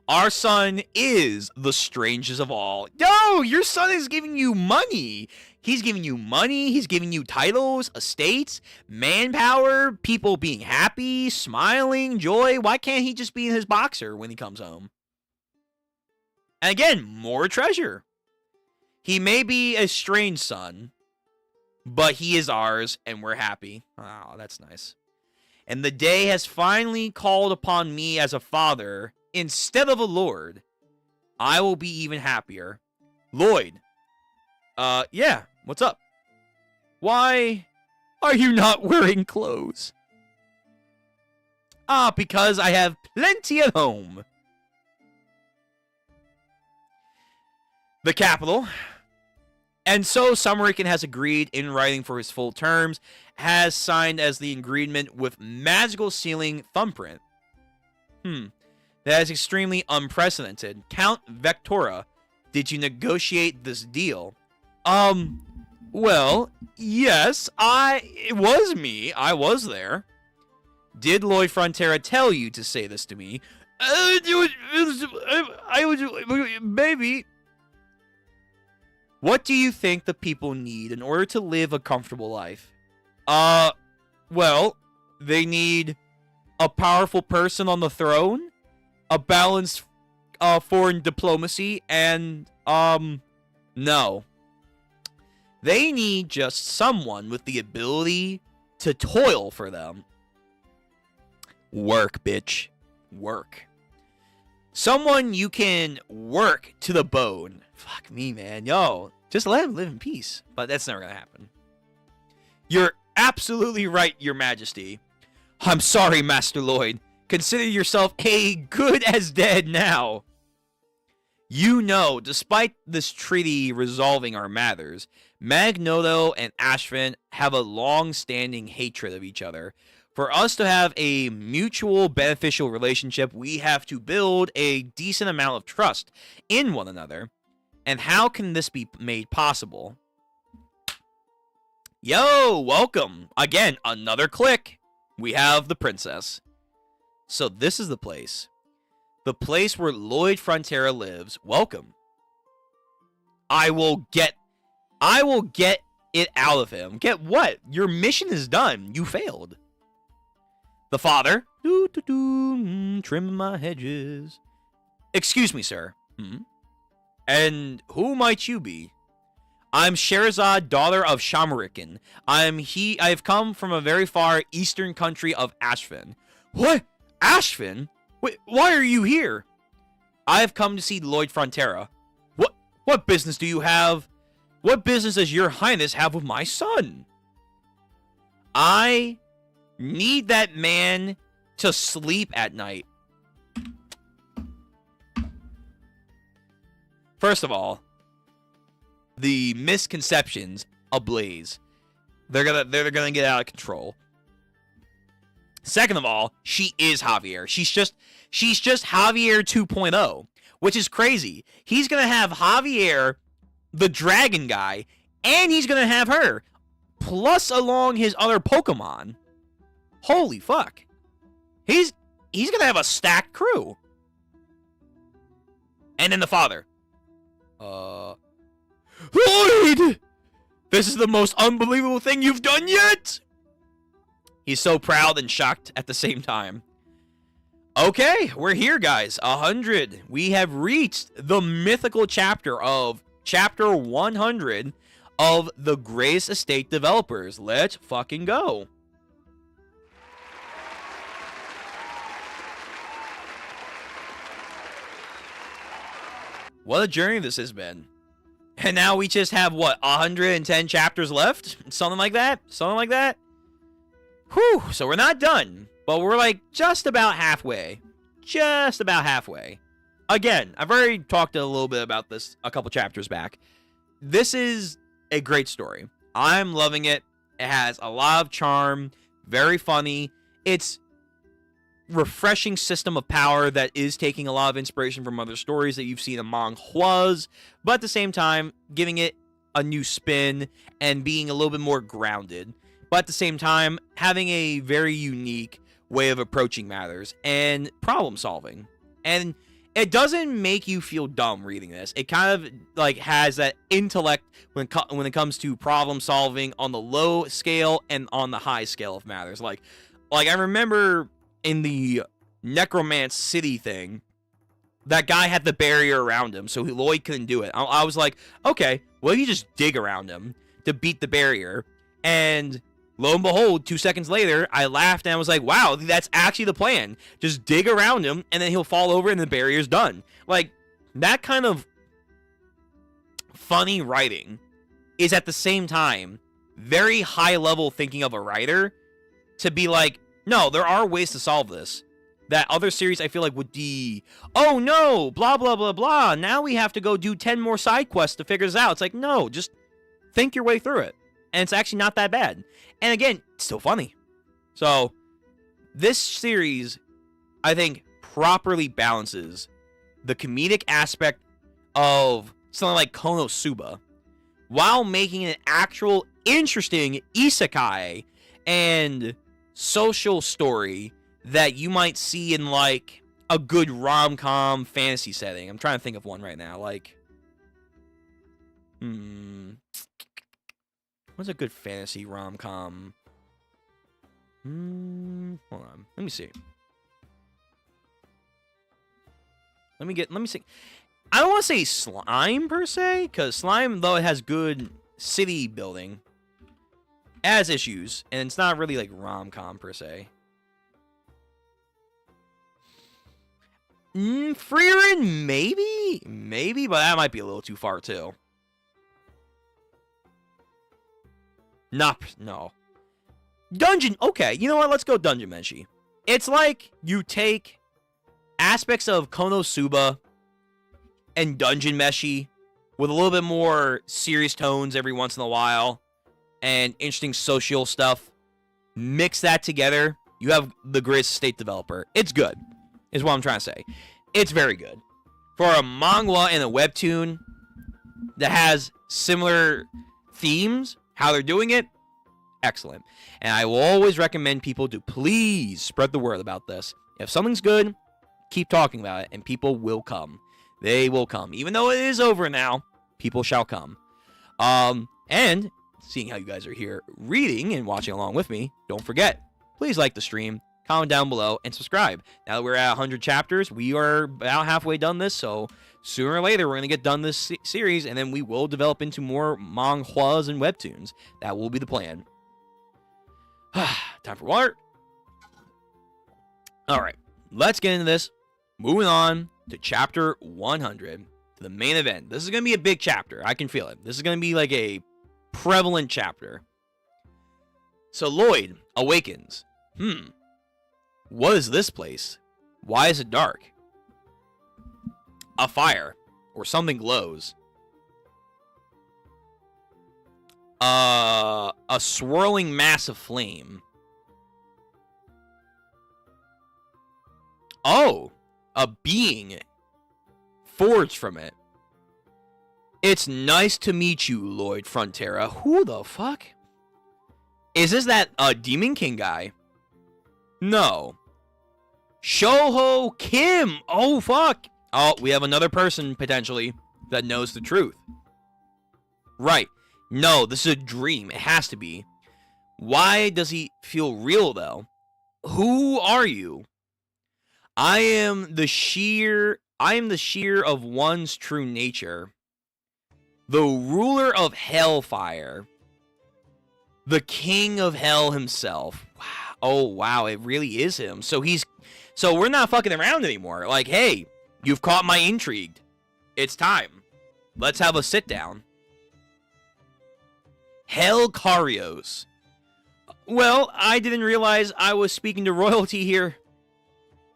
Our son is the strangest of all. Yo, your son is giving you money. He's giving you money. He's giving you titles, estates, manpower, people being happy, smiling, joy. Why can't he just be in his boxer when he comes home? And again, more treasure. He may be a strange son, but he is ours, and we're happy. Oh, that's nice. And the day has finally called upon me as a father instead of a lord. I will be even happier. Lloyd. Yeah, what's up? Why are you not wearing clothes? Ah, because I have plenty at home. The capital. And so Summerican has agreed in writing for his full terms, has signed as the agreement with magical sealing thumbprint. That is extremely unprecedented. Count Vectora, did you negotiate this deal? Well, yes, it was me. I was there. Did Lloyd Frontera tell you to say this to me? I was, maybe. What do you think the people need in order to live a comfortable life? Well, they need a powerful person on the throne, a balanced foreign diplomacy, and, no. They need just someone with the ability to toil for them. Work, bitch. Work. Someone you can work to the bone. Fuck me, man. Yo, just let him live in peace. But that's never gonna happen. You're absolutely right, Your Majesty. I'm sorry, Master Lloyd. Consider yourself a good as dead now. You know, despite this treaty resolving our matters, Magnoto and Ashvin have a long-standing hatred of each other. For us to have a mutual beneficial relationship, we have to build a decent amount of trust in one another. And how can this be made possible? Yo, welcome. Again, another click. We have the princess. So this is the place. The place where Lloyd Frontera lives. Welcome. I will get it out of him. Get what? Your mission is done. You failed. The father. Trim my hedges. Excuse me, sir. And who might you be? I'm Sherazad, daughter of Shamarikan. I've come from a very far eastern country of Ashvin. What? Ashvin? Wait, why are you here? I have come to see Lloyd Frontera. What business do you have? What business does your highness have with my son? I need that man to sleep at night. First of all, the misconceptions ablaze. They're gonna get out of control. Second of all, she is Javier. She's just Javier 2.0, which is crazy. He's gonna have Javier, the dragon guy, and he's gonna have her, plus along his other Pokemon. Holy fuck. He's gonna have a stacked crew. And then the father. Lloyd! This is the most unbelievable thing you've done yet! He's so proud and shocked at the same time. Okay, we're here, guys. 100. We have reached the mythical chapter of Chapter 100 of the Grace Estate Developers. Let's fucking go. What a journey this has been. And now we just have, what, 110 chapters left? Something like that? Something like that? Whew, so we're not done. But we're, like, just about halfway. Just about halfway. Again, I've already talked a little bit about this a couple chapters back. This is a great story. I'm loving it. It has a lot of charm. Very funny. It's refreshing system of power that is taking a lot of inspiration from other stories that you've seen among Huas, but at the same time giving it a new spin and being a little bit more grounded, but at the same time having a very unique way of approaching matters and problem solving. And it doesn't make you feel dumb reading this. It kind of like has that intellect when it comes to problem solving on the low scale and on the high scale of matters. Like I remember in the Necromance City thing, that guy had the barrier around him, so Lloyd couldn't do it. I was like, okay, well, you just dig around him to beat the barrier. And lo and behold, 2 seconds later, I laughed and I was like, wow, that's actually the plan. Just dig around him, and then he'll fall over and the barrier's done. Like, that kind of funny writing is at the same time very high level thinking of a writer to be like, no, there are ways to solve this. That other series I feel like would be, oh no, blah, blah, blah, blah. Now we have to go do 10 more side quests to figure this out. It's like, no, just think your way through it. And it's actually not that bad. And again, it's still funny. So, this series, I think, properly balances the comedic aspect of something like Konosuba while making an actual interesting isekai and social story that you might see in, like, a good rom-com fantasy setting. I'm trying to think of one right now. Like, what's a good fantasy rom-com? Hold on. Let me see. Let me see. I don't want to say Slime, per se, because Slime, though it has good city building, has issues, and it's not really, like, rom-com, per se. Frieren, maybe? Maybe, but that might be a little too far, too. No. Dungeon, okay, you know what? Let's go Dungeon Meshi. It's like you take aspects of Konosuba and Dungeon Meshi with a little bit more serious tones every once in a while and interesting social stuff. Mix that together, you have the greatest state developer. It's good, is what I'm trying to say. It's very good. For a manga and a webtoon that has similar themes, how they're doing it, excellent. And I will always recommend people to please spread the word about this. If something's good, keep talking about it, and people will come. They will come. Even though it is over now, people shall come. And seeing how you guys are here reading and watching along with me, don't forget, please like the stream, comment down below, and subscribe. Now that we're at 100 chapters, we are about halfway done this, so sooner or later we're going to get done this series, and then we will develop into more manhwas and webtoons. That will be the plan. Time for water. Alright, let's get into this. Moving on to chapter 100, to the main event. This is going to be a big chapter. I can feel it. This is going to be like a prevalent chapter. So Lloyd awakens. What is this place? Why is it dark? A fire, or something glows. A swirling mass of flame. Oh, a being forged from it. It's nice to meet you, Lloyd Frontera. Who the fuck? Is this that Demon King guy? No. Shoho Kim. Oh, fuck. Oh, we have another person, potentially, that knows the truth. Right. No, this is a dream. It has to be. Why does he feel real, though? Who are you? I am the sheer of one's true nature. The ruler of Hellfire. The king of hell himself. Wow. Oh, wow, it really is him. So we're not fucking around anymore. Like, hey, you've caught my intrigue. It's time. Let's have a sit down. Helcarios. Well, I didn't realize I was speaking to royalty here.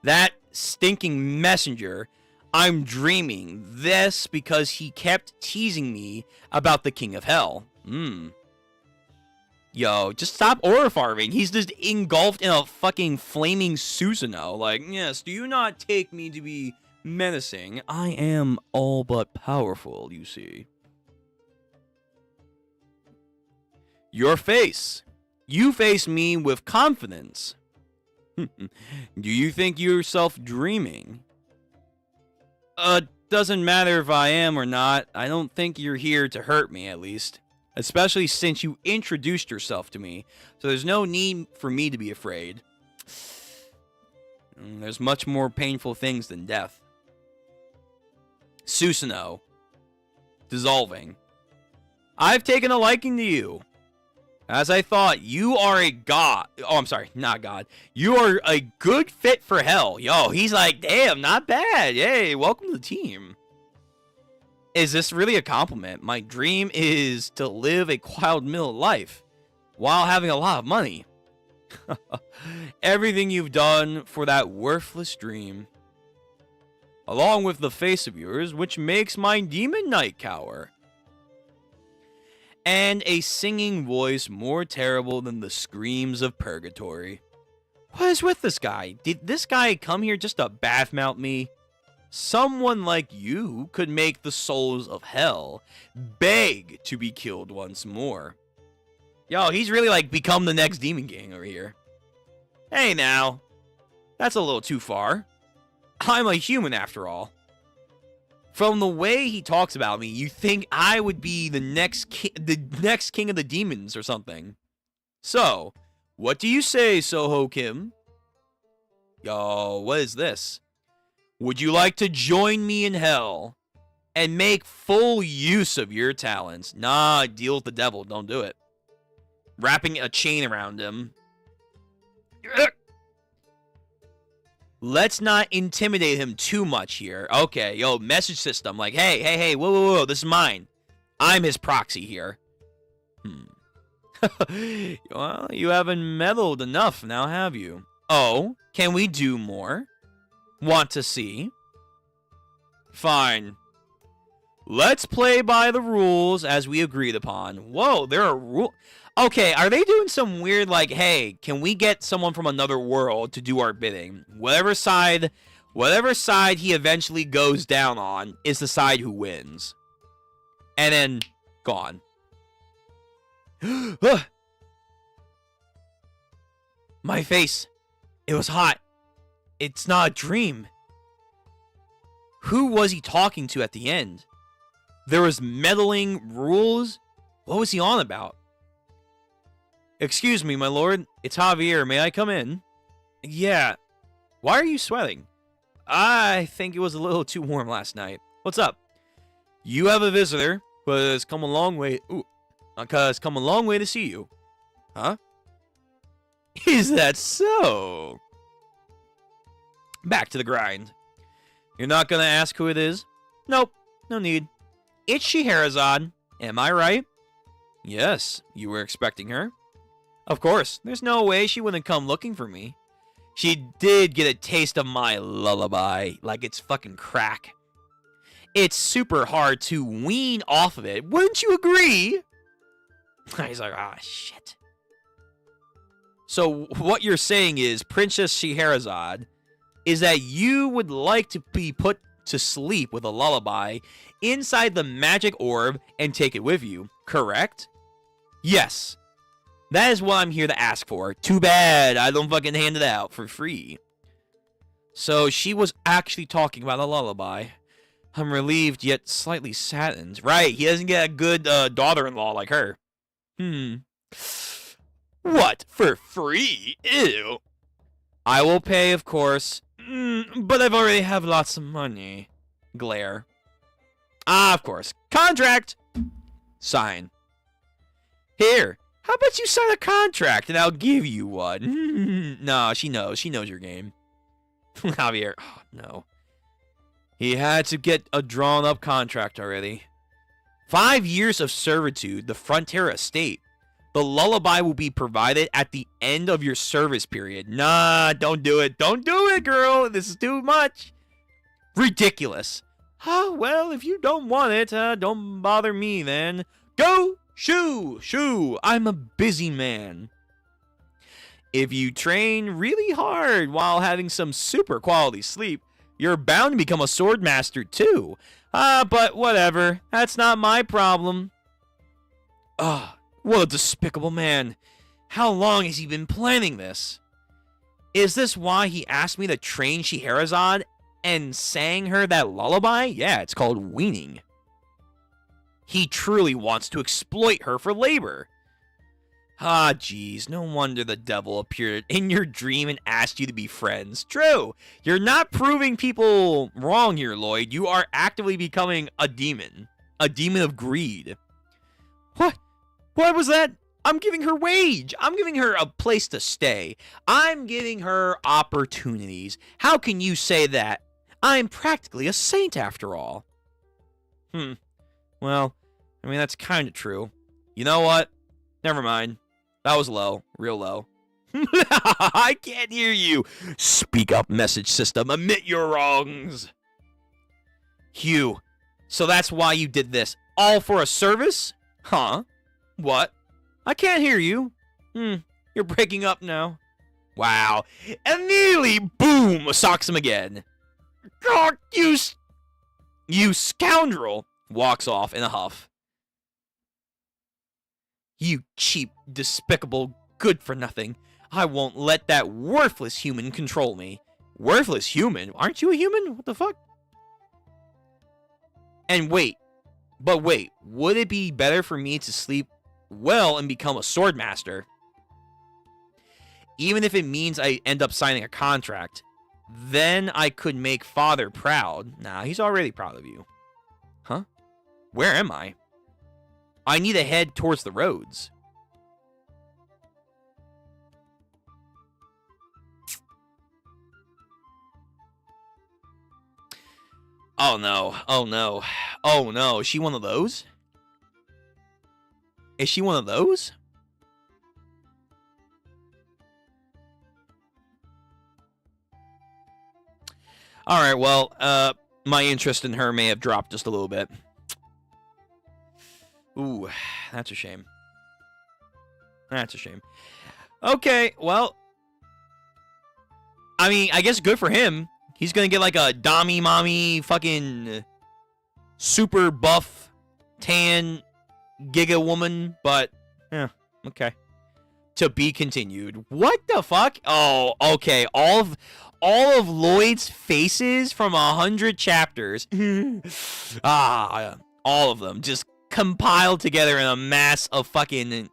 That stinking messenger. I'm dreaming this because he kept teasing me about the King of Hell. Yo, just stop aura farming. He's just engulfed in a fucking flaming Susanoo. Like, yes, do you not take me to be menacing? I am all but powerful, you see. Your face. You face me with confidence. Do you think yourself dreaming? Doesn't matter if I am or not. I don't think you're here to hurt me, at least. Especially since you introduced yourself to me. So there's no need for me to be afraid. There's much more painful things than death. Susanoo. Dissolving. I've taken a liking to you. As I thought, you are a god. Oh, I'm sorry, not god. You are a good fit for hell. Yo, he's like, damn, not bad. Yay, welcome to the team. Is this really a compliment? My dream is to live a quiet middle life while having a lot of money. Everything you've done for that worthless dream. Along with the face of yours, which makes my demon knight cower. And a singing voice more terrible than the screams of purgatory. What is with this guy? Did this guy come here just to badmouth me? Someone like you could make the souls of hell beg to be killed once more. Yo, he's really like become the next Demon King over here. Hey now, that's a little too far. I'm a human after all. From the way he talks about me, you think I would be the next king of the demons or something. So, what do you say, Soho Kim? Yo, what is this? Would you like to join me in hell and make full use of your talents? Nah, deal with the devil. Don't do it. Wrapping a chain around him. Let's not intimidate him too much here. Okay, yo, message system. Like, hey, whoa, this is mine. I'm his proxy here. Well, you haven't meddled enough now, have you? Oh, can we do more? Want to see? Fine. Let's play by the rules as we agreed upon. Whoa, there are rules. Okay, are they doing some weird, like, hey, can we get someone from another world to do our bidding? Whatever side he eventually goes down on is the side who wins. And then, gone. My face. It was hot. It's not a dream. Who was he talking to at the end? There was meddling rules? What was he on about? Excuse me, my lord. It's Javier. May I come in? Yeah. Why are you sweating? I think it was a little too warm last night. What's up? You have a visitor, but has come a long way. Has come a long way to see you. Huh? Is that so? Back to the grind. You're not gonna ask who it is? Nope, no need. It's Scheherazade. Am I right? Yes, you were expecting her. Of course, there's no way she wouldn't come looking for me. She did get a taste of my lullaby, like it's fucking crack. It's super hard to wean off of it, wouldn't you agree? He's like, ah, shit. So what you're saying is, Princess Scheherazade, is that you would like to be put to sleep with a lullaby inside the magic orb and take it with you, correct? Yes. That is what I'm here to ask for. Too bad I don't fucking hand it out for free. So she was actually talking about a lullaby. I'm relieved yet slightly saddened. Right, he doesn't get a good daughter-in-law like her. What? For free? Ew. I will pay, of course. But I've already have lots of money. Glare. Ah, of course. Contract! Sign. Here. How about you sign a contract and I'll give you one? No, she knows. She knows your game. Javier. Oh, no. He had to get a drawn-up contract already. 5 years of servitude, the Frontera estate. The lullaby will be provided at the end of your service period. Nah, don't do it. Don't do it, girl. This is too much. Ridiculous. Oh, well, if you don't want it, don't bother me then. Go, shoo. I'm a busy man. If you train really hard while having some super quality sleep, you're bound to become a sword master too. But whatever. That's not my problem. What a despicable man. How long has he been planning this? Is this why he asked me to train Scheherazade and sang her that lullaby? Yeah, it's called weaning. He truly wants to exploit her for labor. Jeez, no wonder the devil appeared in your dream and asked you to be friends. True, you're not proving people wrong here, Lloyd. You are actively becoming a demon of greed. What? What was that? I'm giving her wage. I'm giving her a place to stay. I'm giving her opportunities. How can you say that? I'm practically a saint after all. Well, I mean, that's kind of true. You know what? Never mind. That was low. Real low. I can't hear you. Speak up, message system. Admit your wrongs. Hugh, so that's why you did this. All for a service? Huh? What? I can't hear you. You're breaking up now. Wow. Immediately, boom, socks him again. God, you scoundrel. Walks off in a huff. You cheap, despicable, good-for-nothing. I won't let that worthless human control me. Worthless human? Aren't you a human? What the fuck? And wait. But wait. Would it be better for me to sleep well and become a sword master? Even if it means I end up signing a contract. Then I could make father proud. Nah, he's already proud of you. Huh? Where am I? I need to head towards the roads. Oh no. Oh no. Oh no. Is she one of those? Is she one of those? Alright, well, my interest in her may have dropped just a little bit. Ooh, that's a shame. That's a shame. Okay, well. I mean, I guess good for him. He's gonna get like a Dami Mommy fucking super buff tan giga woman, but yeah, okay. To be continued. What the fuck? Oh, okay. All of Lloyd's faces from 100 chapters. All of them just compiled together in a mass of fucking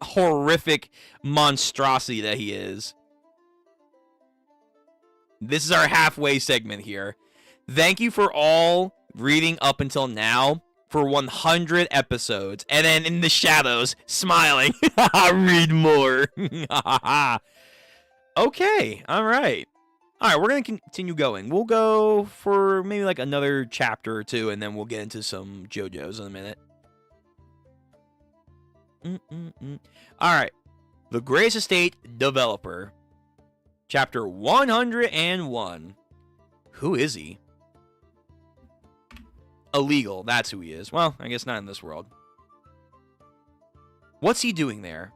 horrific monstrosity that he is. This is our halfway segment here. Thank you for all reading up until now for 100 episodes. And then in the shadows, smiling. Read more. Okay, alright. Alright, we're going to continue going. We'll go for maybe like another chapter or two, and then we'll get into some JoJo's in a minute. Alright. The Grace Estate Developer. Chapter 101. Who is he? Illegal, that's who he is. Well, I guess not in this world. What's he doing there?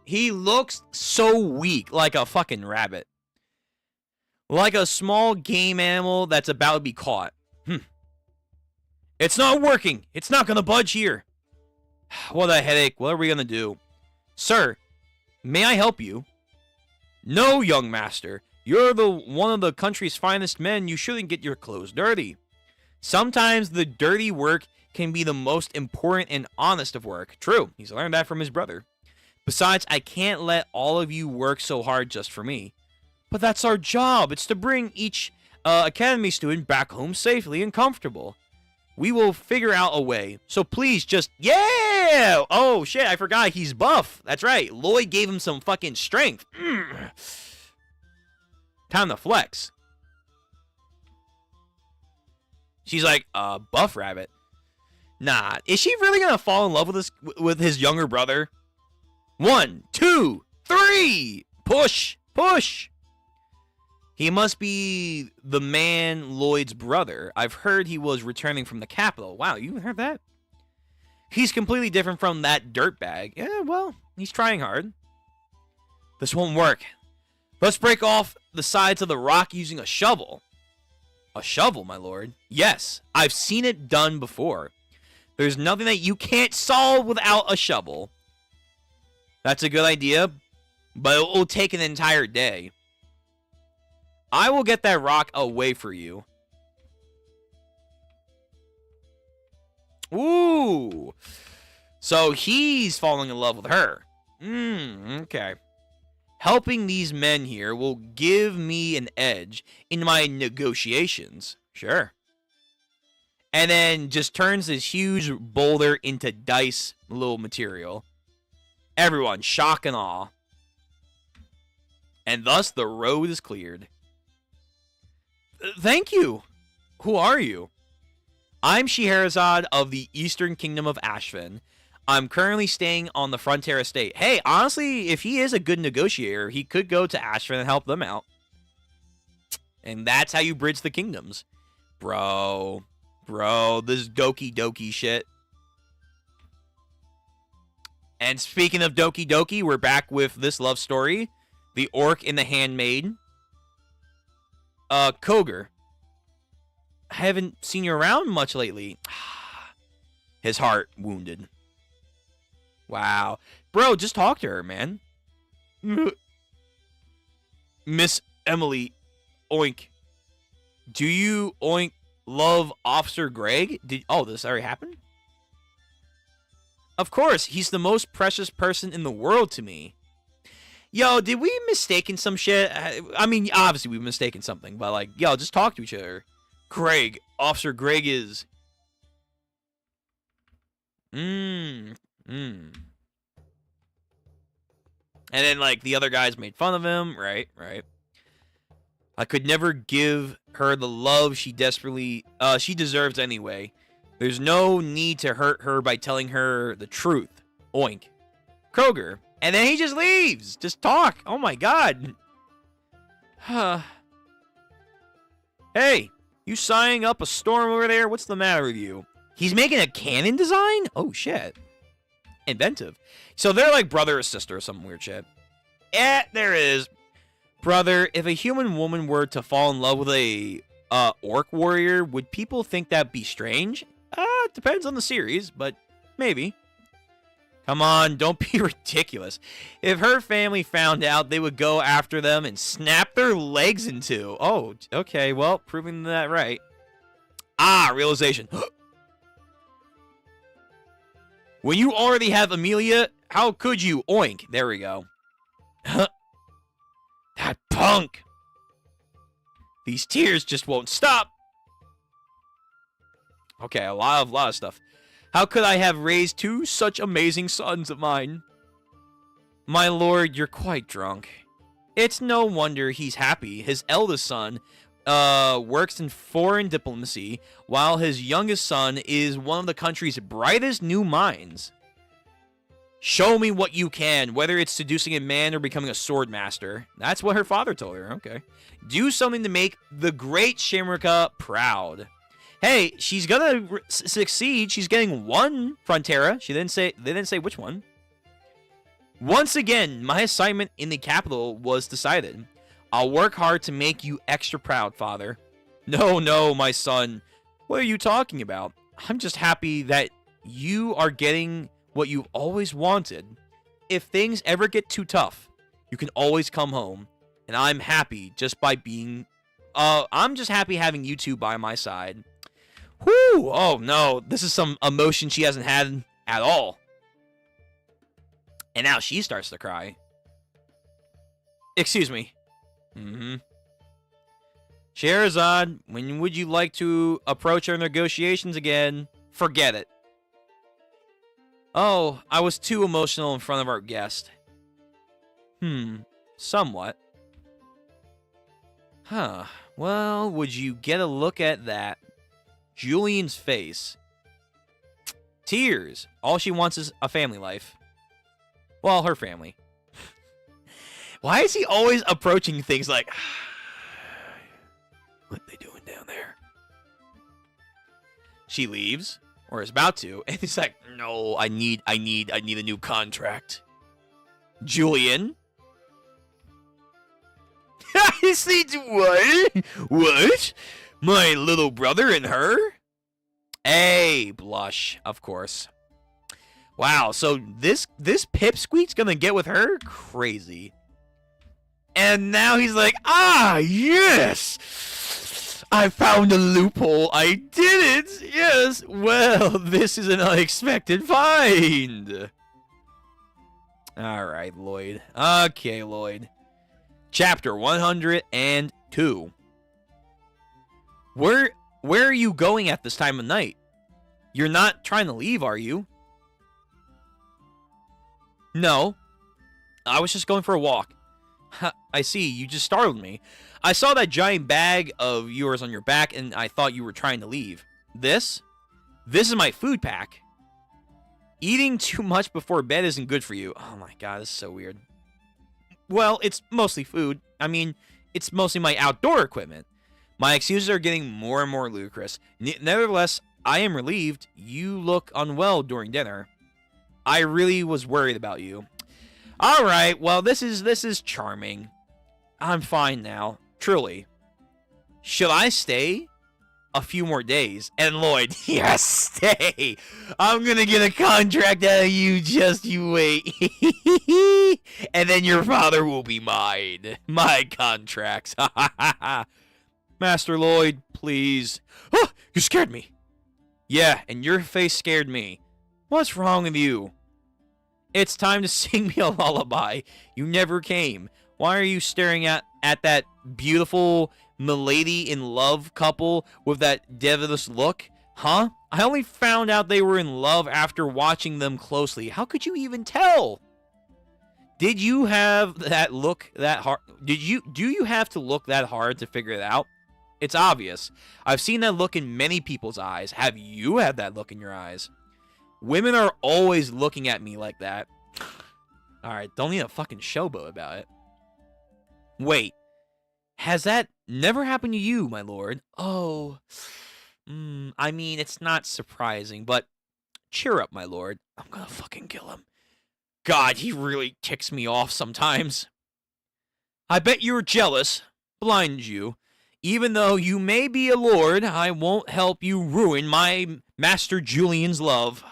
He looks so weak, like a fucking rabbit. Like a small game animal that's about to be caught. It's not working. It's not gonna budge here. What a headache. What are we gonna do? Sir, may I help you? No, young master. You're one of the country's finest men. You shouldn't get your clothes dirty. Sometimes the dirty work can be the most important and honest of work. True. He's learned that from his brother. Besides, I can't let all of you work so hard just for me. But that's our job. It's to bring each academy student back home safely and comfortable. We will figure out a way. So please just... Yeah! Oh, shit. I forgot. He's buff. That's right. Lloyd gave him some fucking strength. Time to flex. She's like, Buff Rabbit. Nah, is she really gonna fall in love with his younger brother? 1, 2, 3! Push! Push! He must be the man Lloyd's brother. I've heard he was returning from the capital. Wow, you heard that? He's completely different from that dirtbag. Yeah, well, he's trying hard. This won't work. Let's break off the sides of the rock using a shovel. A shovel, my lord? Yes, I've seen it done before. There's nothing that you can't solve without a shovel. That's a good idea, but it will take an entire day. I will get that rock away for you. Ooh. So he's falling in love with her. Okay. Helping these men here will give me an edge in my negotiations. Sure. And then just turns this huge boulder into dice little material. Everyone, shock and awe. And thus the road is cleared. Thank you. Who are you? I'm Scheherazade of the Eastern Kingdom of Ashvin. I'm currently staying on the Frontier Estate. Hey, honestly, if he is a good negotiator, he could go to Ashvin and help them out. And that's how you bridge the kingdoms. Bro, this Doki Doki shit. And speaking of Doki Doki, we're back with this love story. The Orc and the Handmaid. Koger. I haven't seen you around much lately. His heart wounded. Wow. Bro, just talk to her, man. Miss Emily, oink. Do you, oink, love Officer Greg? Oh, this already happened? Of course, he's the most precious person in the world to me. Yo, did we mistaken some shit? I mean, obviously we've mistaken something, but like, yo, just talk to each other. Greg, Officer Greg is... And then, like, the other guys made fun of him. Right. I could never give her the love she desperately... she deserves anyway. There's no need to hurt her by telling her the truth. Oink. Kroger. And then he just leaves. Just talk. Oh, my God. Hey, you sighing up a storm over there? What's the matter with you? He's making a cannon design? Oh, shit. Inventive. So they're like brother or sister or some weird shit. There it is. Brother, if a human woman were to fall in love with a orc warrior, would people think that'd be strange? It depends on the series, but maybe. Come on, don't be ridiculous. If her family found out, they would go after them and snap their legs in two. Oh, okay, well, proving that right. Realization. When you already have Amelia, how could you? Oink. There we go. That punk. These tears just won't stop. Okay, a lot of stuff. How could I have raised two such amazing sons of mine? My lord, you're quite drunk. It's no wonder he's happy. His eldest son works in foreign diplomacy, while his youngest son is one of the country's brightest new minds. Show me what you can, whether it's seducing a man or becoming a sword master. That's what her father told her. Okay. Do something to make the great Shamrika proud. Hey, she's gonna succeed. She's getting one Frontera. They didn't say which one. Once again, my assignment in the capital was decided. I'll work hard to make you extra proud, father. No, my son. What are you talking about? I'm just happy that you are getting what you've always wanted. If things ever get too tough, you can always come home. And I'm happy just by being... I'm just happy having you two by my side. Whoo! Oh, no. This is some emotion she hasn't had at all. And now she starts to cry. Excuse me. Scheherazade, when would you like to approach our negotiations again? Forget it. Oh, I was too emotional in front of our guest. Somewhat. Huh. Well, would you get a look at that? Julian's face. Tears. All she wants is a family life. Well, her family. Why is he always approaching things like, what they doing down there? She leaves, or is about to, and he's like, no, I need a new contract. Julian? I see what? What? My little brother and her? Hey, blush, of course. Wow, so this pipsqueak's gonna get with her? Crazy. And now he's like, ah, yes! I found a loophole. I did it! Yes! Well, this is an unexpected find. Alright, Lloyd. Okay, Lloyd. Chapter 102. Where are you going at this time of night? You're not trying to leave, are you? No. I was just going for a walk. I see, you just startled me. I saw that giant bag of yours on your back, and I thought you were trying to leave. This? This is my food pack. Eating too much before bed isn't good for you. Oh my god, this is so weird. Well, it's mostly food. I mean, it's mostly my outdoor equipment. My excuses are getting more and more ludicrous. Nevertheless, I am relieved you look unwell during dinner. I really was worried about you. All right, well, this is charming. I'm fine now, truly. Should I stay a few more days? And Lloyd, yes, stay. I'm gonna get a contract out of you. Just you wait. And then your father will be mine. My contracts. Master Lloyd, please. Oh, you scared me. Yeah, and your face scared me. What's wrong with you? It's time to sing me a lullaby. You never came. Why are you staring at that beautiful milady in love couple with that devilish look? Huh? I only found out they were in love after watching them closely. How could you even tell? Did you have that look that hard? Do you have to look that hard to figure it out? It's obvious. I've seen that look in many people's eyes. Have you had that look in your eyes? Women are always looking at me like that. Alright, don't need a fucking showboat about it. Wait. Has that never happened to you, my lord? Oh. I mean, it's not surprising, but cheer up, my lord. I'm gonna fucking kill him. God, he really ticks me off sometimes. I bet you're jealous. Blind you. Even though you may be a lord, I won't help you ruin my Master Julian's love.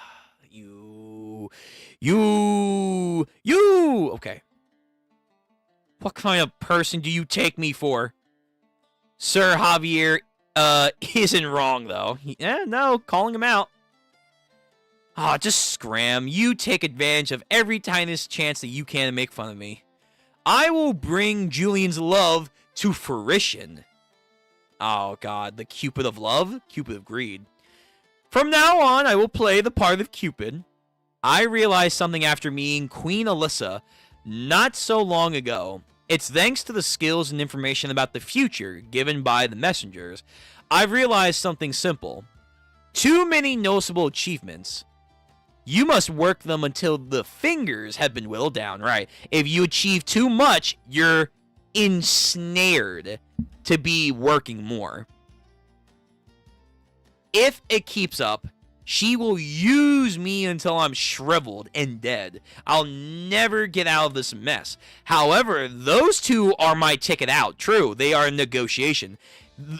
You. Okay. What kind of person do you take me for? Sir Javier, isn't wrong, though. No, calling him out. Just scram. You take advantage of every tiniest chance that you can to make fun of me. I will bring Julian's love to fruition. Oh, God. The Cupid of love? Cupid of greed. From now on, I will play the part of Cupid. I realized something after meeting Queen Alyssa not so long ago. It's thanks to the skills and information about the future given by the messengers. I've realized something simple. Too many noticeable achievements. You must work them until the fingers have been whittled down, right? If you achieve too much, you're ensnared to be working more. If it keeps up, she will use me until I'm shriveled and dead. I'll never get out of this mess. However, those two are my ticket out. True, they are in negotiation.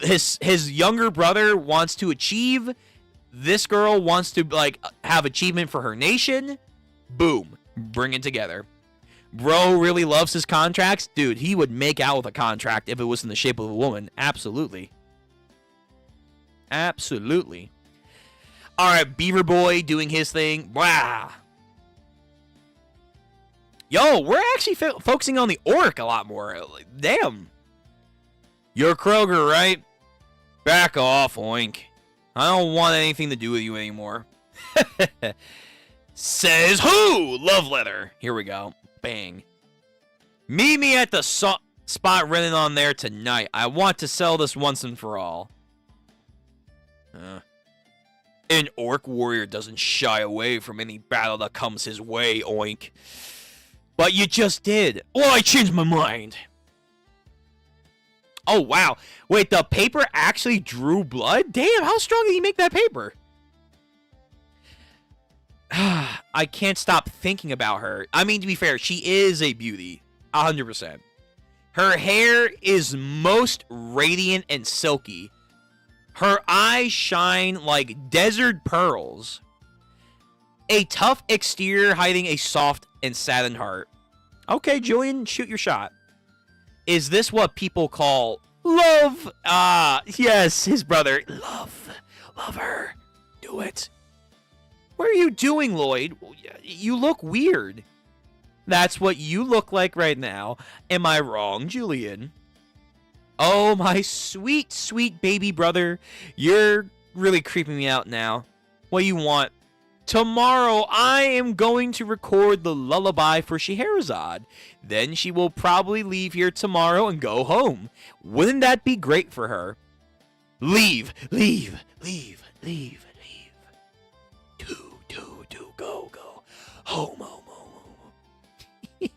His younger brother wants to achieve. This girl wants to, like, have achievement for her nation. Boom. Bring it together. Bro really loves his contracts. Dude, he would make out with a contract if it was in the shape of a woman. Absolutely. Absolutely. Alright, Beaver Boy doing his thing. Wow. Yo, we're actually focusing on the orc a lot more. Damn. You're Kroger, right? Back off, oink. I don't want anything to do with you anymore. Says who? Love letter. Here we go. Bang. Meet me at the spot written on there tonight. I want to sell this once and for all. An orc warrior doesn't shy away from any battle that comes his way, oink. But you just did. Well, I changed my mind. Oh, wow. Wait, the paper actually drew blood? Damn, how strong did he make that paper? I can't stop thinking about her. I mean, to be fair, she is a beauty. 100%. Her hair is most radiant and silky. Her eyes shine like desert pearls. A tough exterior hiding a soft and saddened heart. Okay, Julian, shoot your shot. Is this what people call love? Ah, yes, his brother. Love. Love her. Do it. What are you doing, Lloyd? You look weird. That's what you look like right now. Am I wrong, Julian? Oh, my sweet, sweet baby brother. You're really creeping me out now. What do you want? Tomorrow, I am going to record the lullaby for Scheherazade. Then she will probably leave here tomorrow and go home. Wouldn't that be great for her? Leave, leave, leave, leave, leave. Do, go, go. Home, home, home, home.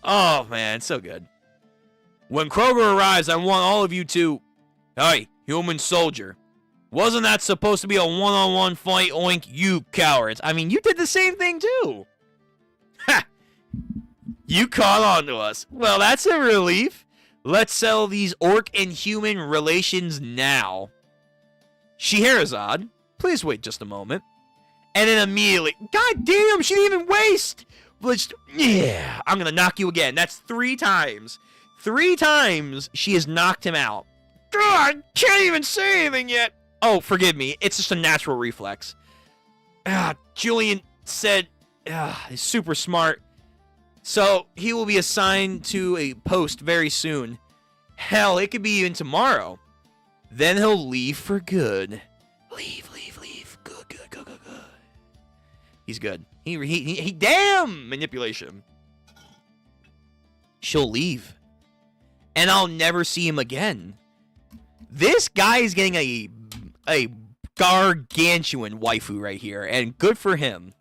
Oh, man, so good. When Kroger arrives, I want all of you to... Hey, human soldier. Wasn't that supposed to be a one-on-one fight, oink, you cowards? I mean, you did the same thing, too. Ha! You caught on to us. Well, that's a relief. Let's settle these orc and human relations now. Scheherazade, please wait just a moment. And then immediately... God damn, she didn't even waste! Yeah, I'm gonna knock you again. That's 3 times. 3 times she has knocked him out. God, I can't even say anything yet. Oh, forgive me. It's just a natural reflex. Julian said he's super smart. So he will be assigned to a post very soon. Hell, it could be even tomorrow. Then he'll leave for good. Leave. Good. He's good. He damn manipulation. She'll leave. And I'll never see him again. This guy is getting a gargantuan waifu right here, and good for him.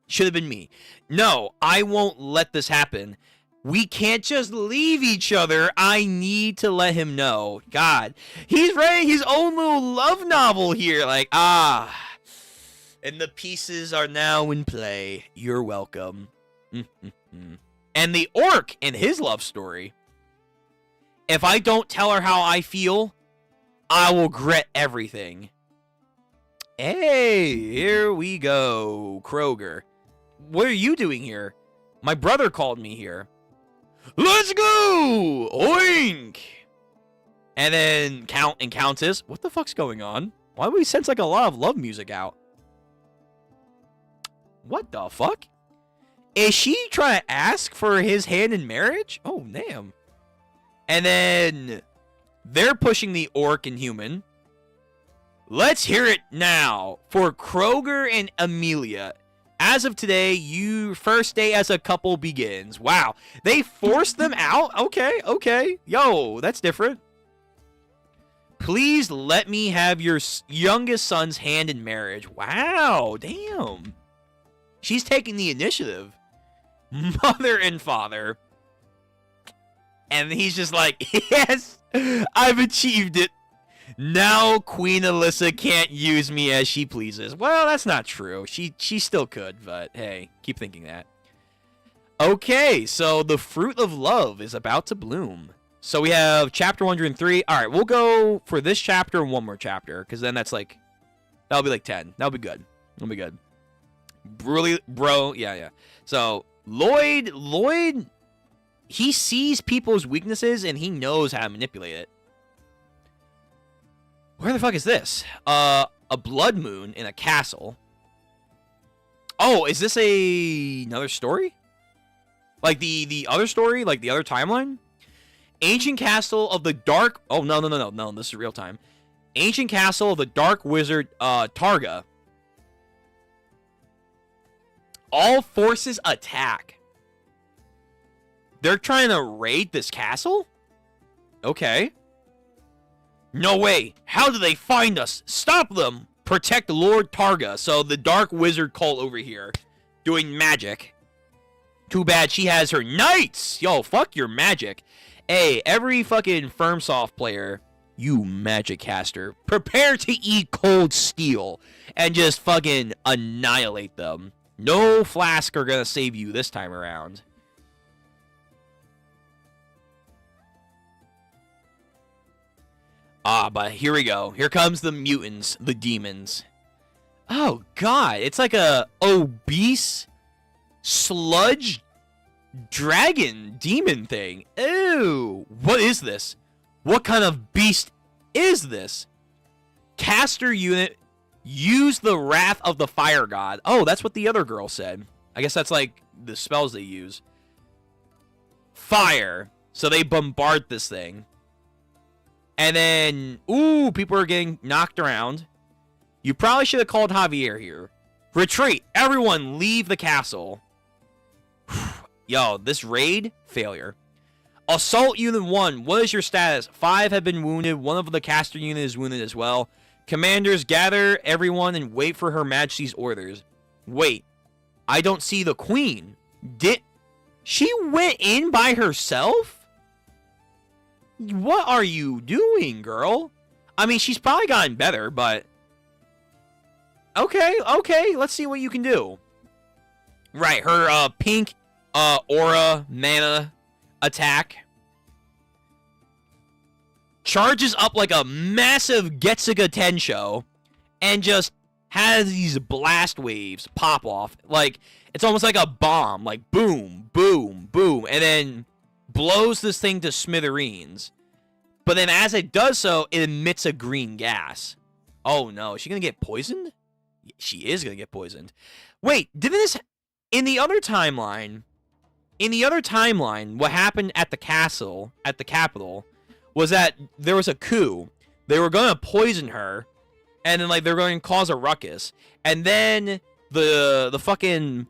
Should have been me. No, I won't let this happen. We can't just leave each other. I need to let him know. God, he's writing his own little love novel here. Like, and the pieces are now in play. You're welcome. And the orc in his love story. If I don't tell her how I feel, I will regret everything. Hey, here we go, Kroger. What are you doing here? My brother called me here. Let's go! Oink! And then Count and Countess. What the fuck's going on? Why do we sense like a lot of love music out? What the fuck? Is she trying to ask for his hand in marriage? Oh, damn. And then they're pushing the orc and human. Let's hear it now for Kroger and Amelia. As of today, your first day as a couple begins. Wow. They forced them out? Okay. Yo, that's different. Please let me have your youngest son's hand in marriage. Wow, damn. She's taking the initiative. Mother and father. And he's just like, yes, I've achieved it. Now Queen Alyssa can't use me as she pleases. Well, that's not true. She still could, but hey, keep thinking that. Okay, so the fruit of love is about to bloom. So we have chapter 103. All right, we'll go for this chapter and one more chapter, because then that's like, that'll be like 10. That'll be good. That'll be good. Really, bro, yeah. So Lloyd, he sees people's weaknesses and he knows how to manipulate it. Where the fuck is this? A blood moon in a castle. Oh, is this another story? Like the other story? Like the other timeline? Ancient Castle of the Dark... Oh, no. This is real time. Ancient Castle of the Dark Wizard, Targa. All forces attack. They're trying to raid this castle? Okay. No way. How do they find us? Stop them. Protect Lord Targa. So the dark wizard cult over here doing magic. Too bad she has her knights. Yo, fuck your magic. Hey, every fucking FermSoft player, you magic caster, prepare to eat cold steel and just fucking annihilate them. No flask are gonna save you this time around. Ah, but here we go. Here comes the mutants, the demons. Oh, God. It's like a obese sludge dragon demon thing. Ew. What is this? What kind of beast is this? Caster unit, use the wrath of the fire god. Oh, that's what the other girl said. I guess that's like the spells they use. Fire. So they bombard this thing. And then, ooh, people are getting knocked around. You probably should have called Javier here. Retreat. Everyone leave the castle. Yo, this raid, failure. Assault Unit 1, what is your status? 5 have been wounded. One of the caster unit is wounded as well. Commanders, gather everyone and wait for Her Majesty's orders. Wait, I don't see the queen. She went in by herself? What are you doing, girl? I mean, she's probably gotten better, but... Okay, let's see what you can do. Right, her pink aura mana attack charges up like a massive Getsuga Tensho and just has these blast waves pop off. Like, it's almost like a bomb. Like, boom, boom, boom. And then blows this thing to smithereens. But then as it does so, it emits a green gas. Oh no, is she gonna get poisoned? She is gonna get poisoned. Wait, didn't this... In the other timeline, what happened at the castle, at the capital, was that there was a coup. They were gonna poison her, and then like they were going to cause a ruckus. And then the fucking...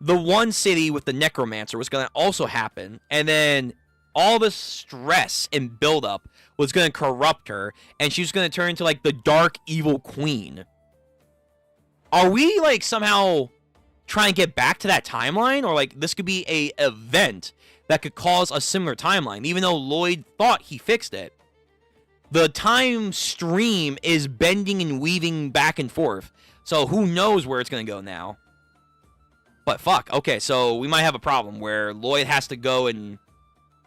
The one city with the necromancer was going to also happen, and then all the stress and buildup was going to corrupt her, and she was going to turn into, like, the dark, evil queen. Are we, like, somehow trying to get back to that timeline? Or, like, this could be a event that could cause a similar timeline, even though Lloyd thought he fixed it. The time stream is bending and weaving back and forth, so who knows where it's going to go now. But fuck, okay, so we might have a problem where Lloyd has to go and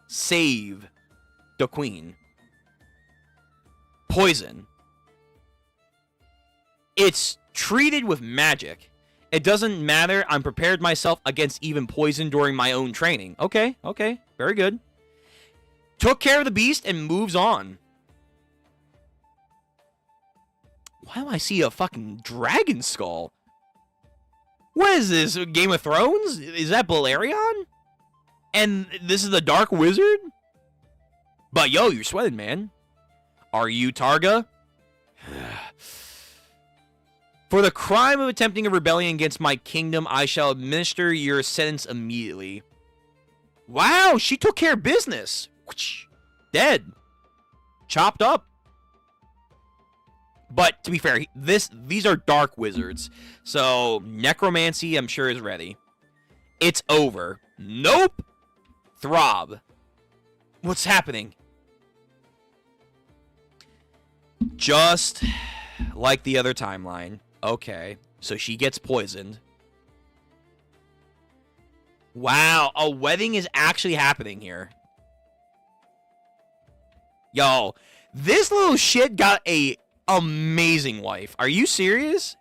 save the queen. Poison. It's treated with magic. It doesn't matter, I'm prepared myself against even poison during my own training. Okay, very good. Took care of the beast and moves on. Why do I see a fucking dragon skull? What is this, Game of Thrones? Is that Balerion? And this is the Dark Wizard? But yo, you're sweating, man. Are you Targa? For the crime of attempting a rebellion against my kingdom, I shall administer your sentence immediately. Wow, she took care of business. Dead. Chopped up. But to be fair, these are dark wizards. So necromancy, I'm sure, is ready. It's over. Nope. Throb. What's happening? Just like the other timeline. Okay. So she gets poisoned. Wow, a wedding is actually happening here. Yo, this little shit got a amazing wife. Are you serious?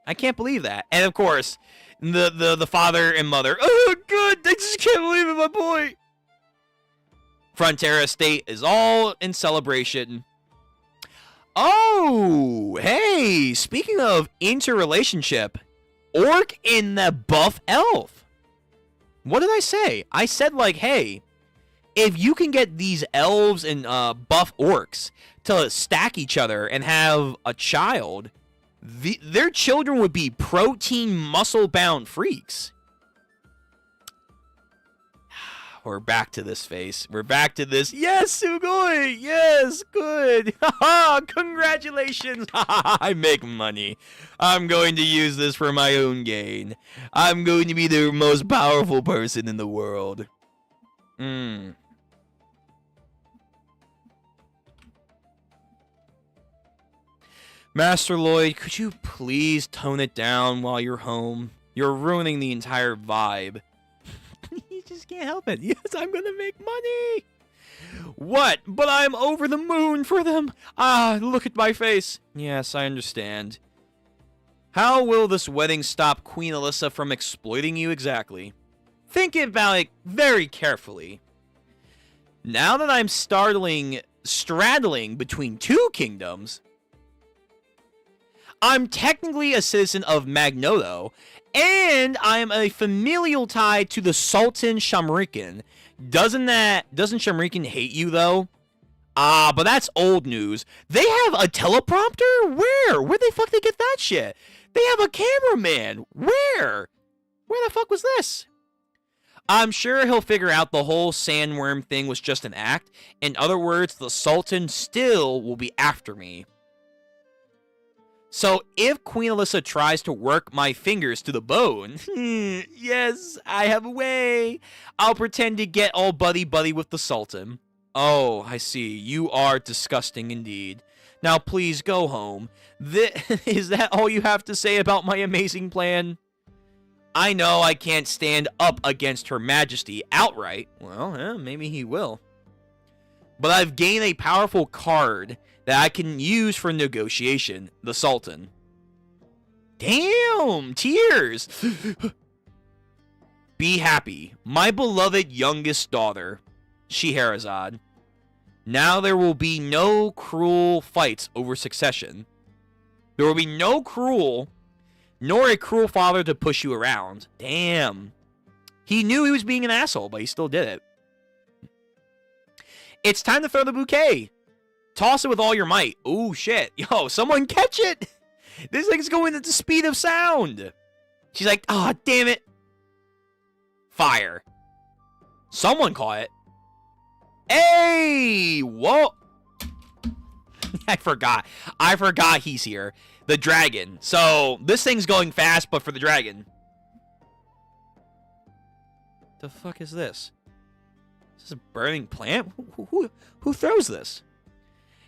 I can't believe that. And of course, the father and mother. Oh god, I just can't believe it, my boy. Frontera State is all in celebration. Oh, hey, speaking of interrelationship, orc in the buff elf. What did I say? I said like, hey, if you can get these elves and buff orcs to stack each other and have a child, their children would be protein muscle-bound freaks. we're back to this face. We're back to this. Yes, Sugoi! Yes, good! Haha, congratulations! I make money. I'm going to use this for my own gain. I'm going to be the most powerful person in the world. Master Lloyd, could you please tone it down while you're home? You're ruining the entire vibe. You just can't help it. Yes, I'm gonna make money. What? But I'm over the moon for them. Ah, look at my face. Yes, I understand. How will this wedding stop Queen Alyssa from exploiting you exactly? Think about it very carefully. Now that I'm straddling between two kingdoms, I'm technically a citizen of Magnoto, and I'm a familial tie to the Sultan Shamrikan. Doesn't Shamrikan hate you, though? Ah, but that's old news. They have a teleprompter? Where? Where the fuck they get that shit? They have a cameraman. Where? Where the fuck was this? I'm sure he'll figure out the whole sandworm thing was just an act. In other words, the Sultan still will be after me. So if Queen Alyssa tries to work my fingers to the bone, yes, I have a way. I'll pretend to get all buddy-buddy with the Sultan. Oh, I see. You are disgusting indeed. Now please go home. Is that all you have to say about my amazing plan? I know I can't stand up against Her Majesty outright. Well, maybe he will. But I've gained a powerful card that I can use for negotiation, the Sultan. Damn, tears. Be happy, my beloved youngest daughter, Scheherazade. Now there will be no cruel fights over succession. There will be no cruel, nor a cruel father to push you around. Damn. He knew he was being an asshole, but he still did it. It's time to throw the bouquet. Toss it with all your might. Oh, shit. Yo, someone catch it. This thing's going at the speed of sound. She's like, oh, damn it. Fire. Someone caught it. Hey, whoa. I forgot he's here. The dragon. So, this thing's going fast, but for the dragon. The fuck is this? Is this a burning plant? Who throws this?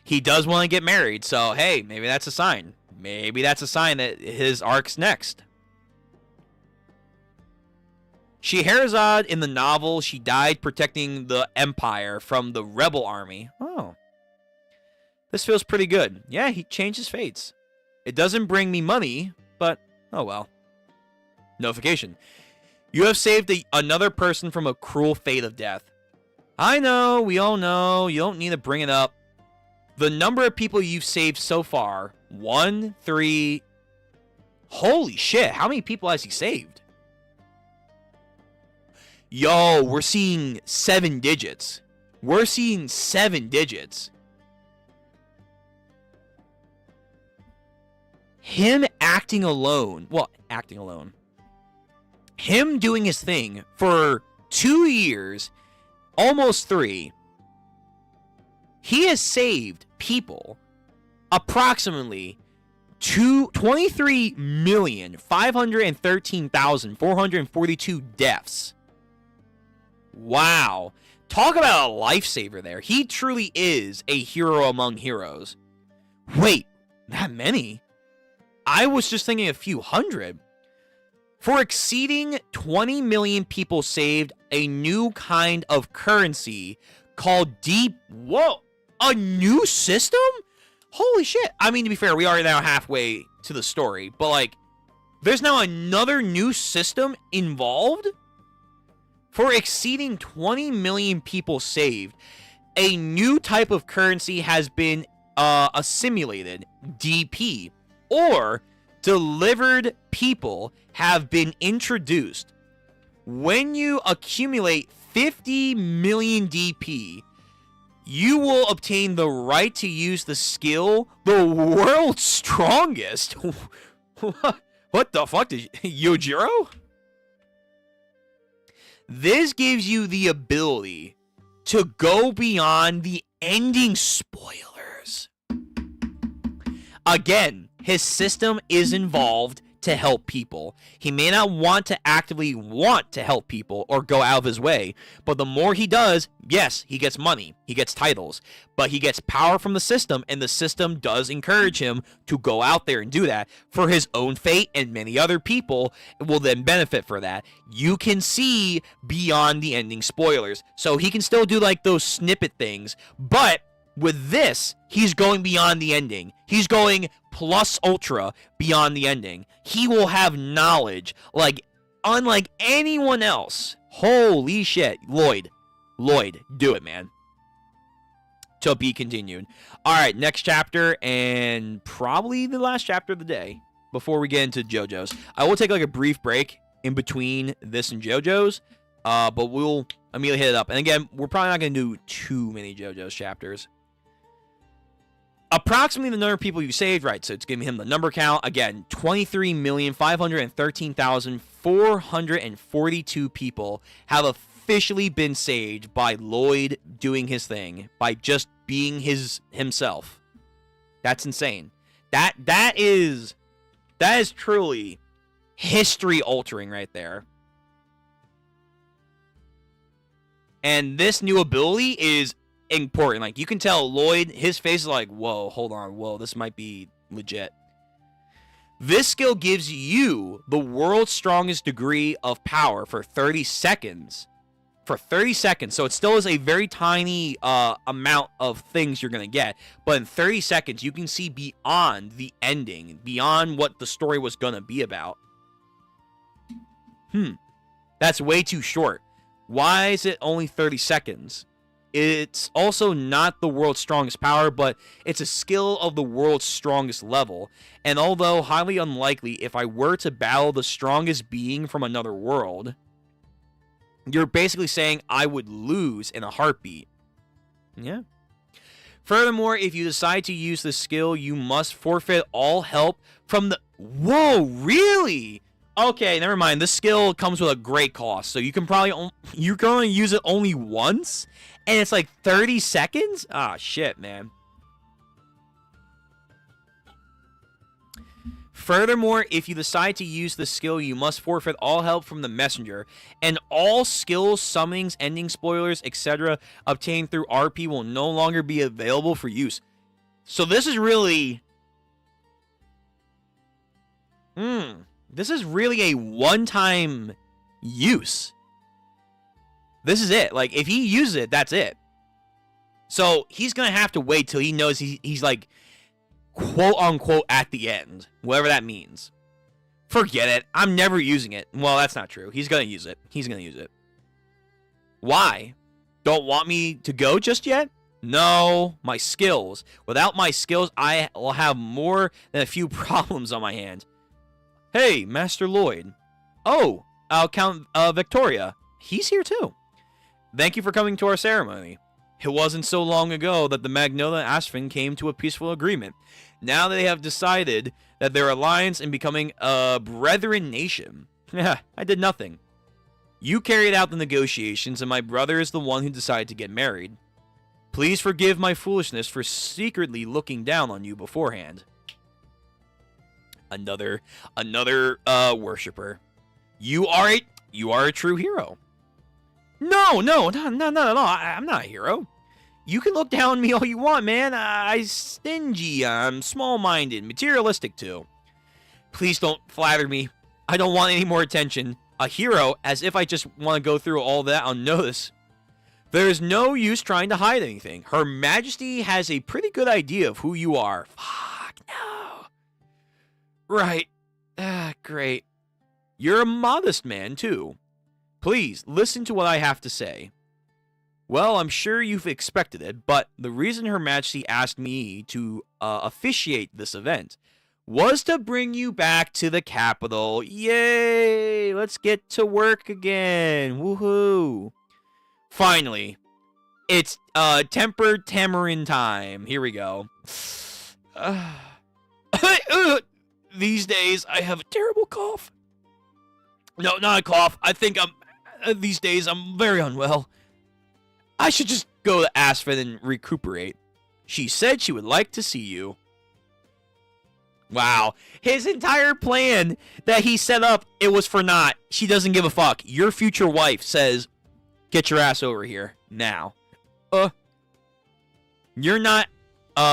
He does want to get married, so hey, maybe that's a sign. Maybe that's a sign that his arc's next. Scheherazade, in the novel, she died protecting the Empire from the rebel army. Oh. This feels pretty good. Yeah, he changed his fates. It doesn't bring me money, but oh well. Notification. You have saved another person from a cruel fate of death. I know, we all know, you don't need to bring it up. The number of people you've saved so far, 1, 3... Holy shit, how many people has he saved? Yo, we're seeing 7 digits. We're seeing 7 digits. Him acting alone. Well, acting alone. Him doing his thing for 2 years, almost 3. He has saved people approximately 23,513,442 deaths. Wow. Talk about a lifesaver there. He truly is a hero among heroes. Wait, that many? I was just thinking a few hundred. For exceeding 20 million people saved, a new kind of currency called Deep... Whoa! A new system? Holy shit. I mean, to be fair, we are now halfway to the story, but like, there's now another new system involved? For exceeding 20 million people saved, a new type of currency has been assimilated, DP, or delivered people have been introduced. When you accumulate 50 million DP, you will obtain the right to use the skill, the world's strongest. What the fuck did Yojiro? This gives you the ability to go beyond the ending spoilers. Again, his system is involved to help people. He may not want to actively want to help people or go out of his way, but the more he does, yes, he gets money, he gets titles, but he gets power from the system, and the system does encourage him to go out there and do that for his own fate, and many other people will then benefit for that. You can see beyond the ending spoilers, so he can still do like those snippet things, but with this, he's going beyond the ending. He's going plus ultra beyond the ending. He will have knowledge like unlike anyone else. Holy shit. Lloyd, do it, man. To be continued. All right, next chapter and probably the last chapter of the day before we get into JoJo's. I will take like a brief break in between this and JoJo's, but we'll immediately hit it up. And again, we're probably not going to do too many JoJo's chapters. Approximately the number of people you saved, right? So it's giving him the number count. Again, 23,513,442 people have officially been saved by Lloyd doing his thing, by just being himself. That's insane. That is truly history altering right there. And this new ability is important. Like, you can tell Lloyd, his face is like, whoa, hold on, whoa, this might be legit. This skill gives you the world's strongest degree of power for 30 seconds. For 30 seconds. So it still is a very tiny amount of things you're going to get. But in 30 seconds, you can see beyond the ending, beyond what the story was going to be about. That's way too short. Why is it only 30 seconds? It's also not the world's strongest power, but it's a skill of the world's strongest level. And although highly unlikely, if I were to battle the strongest being from another world, you're basically saying I would lose in a heartbeat. Yeah. Furthermore, if you decide to use this skill, you must forfeit all help from the... Whoa, really? Okay, never mind. This skill comes with a great cost, so you can probably... You're going to use it only once? And it's like 30 seconds? Ah, shit, man. Furthermore, if you decide to use the skill, you must forfeit all help from the messenger, and all skills, summonings, ending spoilers, etc. obtained through RP will no longer be available for use. So this is really... This is really a one-time use. This is it. Like, if he uses it, that's it. So he's going to have to wait till he knows he's like, quote-unquote, at the end. Whatever that means. Forget it. I'm never using it. Well, that's not true. He's going to use it. He's going to use it. Why? Don't want me to go just yet? No. My skills. Without my skills, I will have more than a few problems on my hands. Hey, Master Lloyd. Oh, Count Victoria. He's here too. Thank you for coming to our ceremony. It wasn't so long ago that the Magnolia and Aspen came to a peaceful agreement. Now they have decided that their alliance in becoming a brethren nation. I did nothing. You carried out the negotiations, and my brother is the one who decided to get married. Please forgive my foolishness for secretly looking down on you beforehand. Another worshiper. You are a true hero. No, not at all. I'm not a hero. You can look down on me all you want, man. I'm stingy. I'm small-minded, materialistic too. Please don't flatter me. I don't want any more attention. A hero, as if I just want to go through all that unnoticed. There is no use trying to hide anything. Her Majesty has a pretty good idea of who you are. Fuck, no. Right. Great. You're a modest man, too. Please, listen to what I have to say. Well, I'm sure you've expected it, but the reason Her Majesty asked me to officiate this event was to bring you back to the capital. Yay! Let's get to work again. Woohoo! Finally, it's tempered tamarind time. Here we go. These days, I have a terrible cough. No, not a cough. I think These days, I'm very unwell. I should just go to Aspen and recuperate. She said she would like to see you. Wow. His entire plan that he set up, it was for naught. She doesn't give a fuck. Your future wife says, get your ass over here now. You're not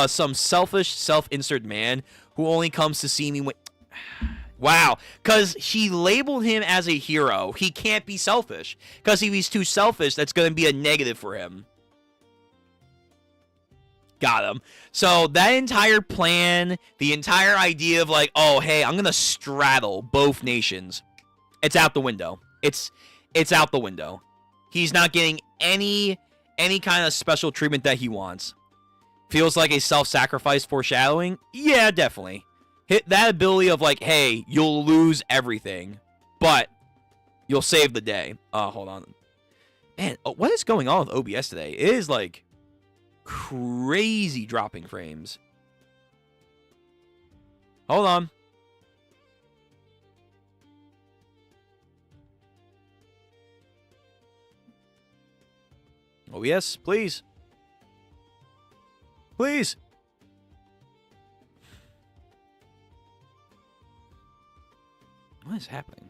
some selfish, self-insert man who only comes to see me when... Wow. Because she labeled him as a hero. He can't be selfish. Because if he's too selfish, that's going to be a negative for him. Got him. So that entire plan, the entire idea of like, oh, hey, I'm going to straddle both nations. It's out the window. It's out the window. He's not getting any kind of special treatment that he wants. Feels like a self-sacrifice foreshadowing? Yeah, definitely. Hit that ability of like, hey, you'll lose everything, but you'll save the day. Hold on. Man, what is going on with OBS today? It is like crazy dropping frames. Hold on. OBS, please. Please. What is happening?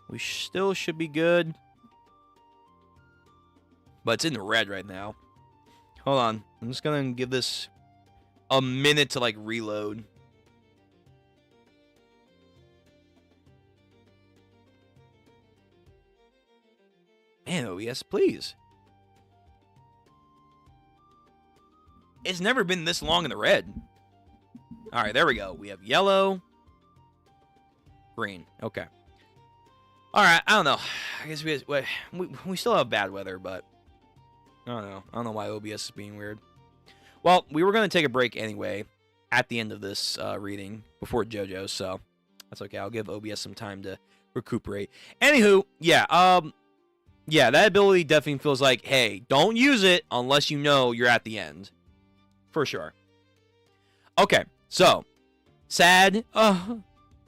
We still should be good. But it's in the red right now. Hold on. I'm just going to give this a minute to, like, reload. Man, OBS, please. It's never been this long in the red. All right, there we go. We have yellow, green. Okay. All right, I don't know. I guess we still have bad weather, but I don't know. I don't know why OBS is being weird. Well, we were going to take a break anyway at the end of this reading before JoJo, so that's okay. I'll give OBS some time to recuperate. Anywho, yeah, yeah, that ability definitely feels like, hey, don't use it unless you know you're at the end. For sure. Okay, so, sad,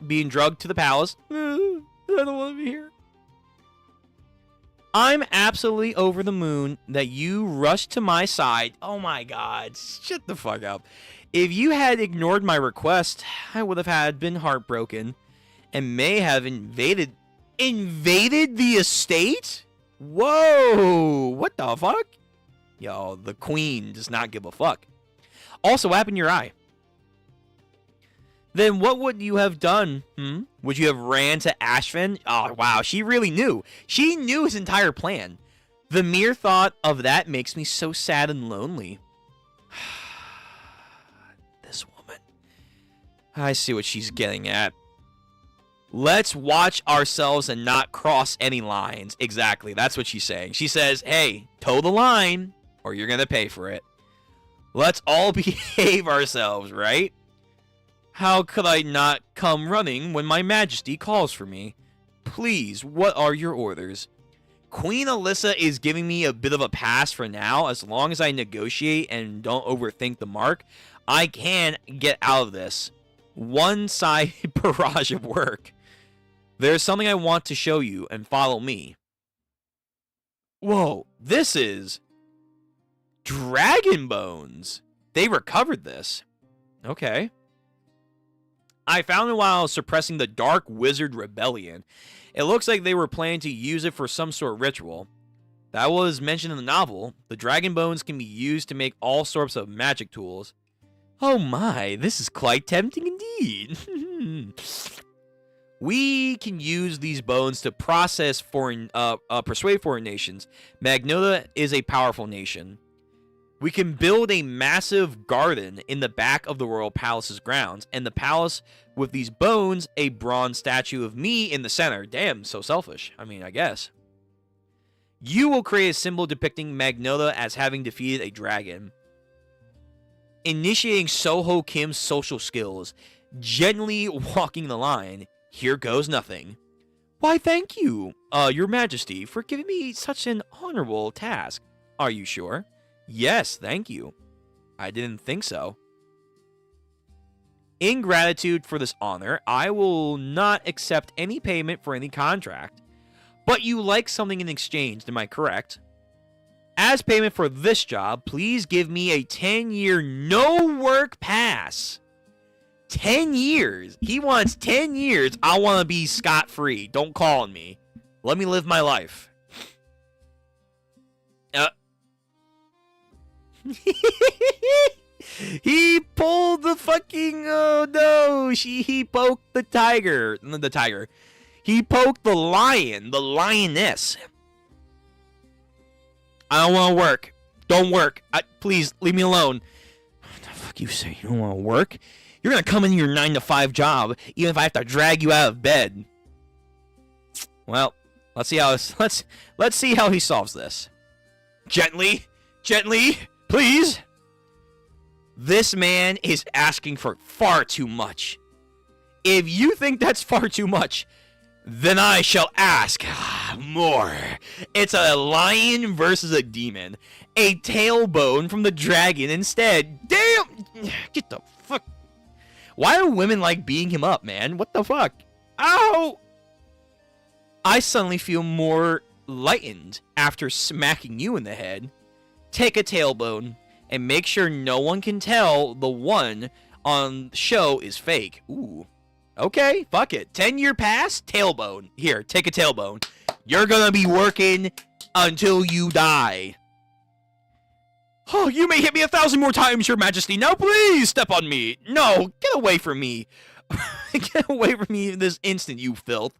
being drugged to the palace. I don't want to be here. I'm absolutely over the moon that you rushed to my side. Oh my god, shut the fuck up. If you had ignored my request, I would have been heartbroken and may have invaded the estate? Whoa, what the fuck? Yo, the queen does not give a fuck. Also, what happened to your eye? Then what would you have done? Would you have ran to Ashfin? Oh, wow, she really knew. She knew his entire plan. The mere thought of that makes me so sad and lonely. This woman. I see what she's getting at. Let's watch ourselves and not cross any lines. Exactly, that's what she's saying. She says, hey, toe the line, or you're going to pay for it. Let's all behave ourselves, right? How could I not come running when my majesty calls for me? Please, what are your orders? Queen Alyssa is giving me a bit of a pass for now. As long as I negotiate and don't overthink the mark, I can get out of this one-sided barrage of work. There's something I want to show you, and follow me. Whoa, this is Dragon Bones. They recovered this. Okay. I found it while suppressing the Dark Wizard Rebellion. It looks like they were planning to use it for some sort of ritual. That was mentioned in the novel. The Dragon Bones can be used to make all sorts of magic tools. Oh my, this is quite tempting indeed. We can use these bones to persuade foreign nations. Magnolia is a powerful nation. We can build a massive garden in the back of the royal palace's grounds, and the palace with these bones, a bronze statue of me in the center. Damn, so selfish. I mean, I guess. You will create a symbol depicting Magnolia as having defeated a dragon. Initiating Soho Kim's social skills. Gently walking the line. Here goes nothing. Why, thank you, your majesty, for giving me such an honorable task. Are you sure? Yes, thank you. I didn't think so. In gratitude for this honor, I will not accept any payment for any contract. But you like something in exchange, am I correct? As payment for this job, please give me a 10-year no-work pass. 10 years? He wants 10 years. I want to be scot-free. Don't call on me. Let me live my life. He pulled the fucking... Oh, no. He poked the tiger. The tiger. He poked the lion. The lioness. I don't want to work. Don't work. Please, leave me alone. What the fuck you say? You don't want to work? You're going to come in your 9-to-5 job, even if I have to drag you out of bed. Well, let's see how let's see how he solves this. Gently, please. This man is asking for far too much. If you think that's far too much, then I shall ask more. It's a lion versus a demon. A tailbone from the dragon instead. Damn! Get the fuck. Why do women like beating him up, man? What the fuck? Ow! I suddenly feel more lightened after smacking you in the head. Take a tailbone and make sure no one can tell the one on show is fake. Ooh. Okay, fuck it. 10-year pass, tailbone. Here, take a tailbone. You're gonna be working until you die. Oh, you may hit me 1,000 more times, Your Majesty. Now please step on me. No, get away from me. Get away from me this instant, you filth.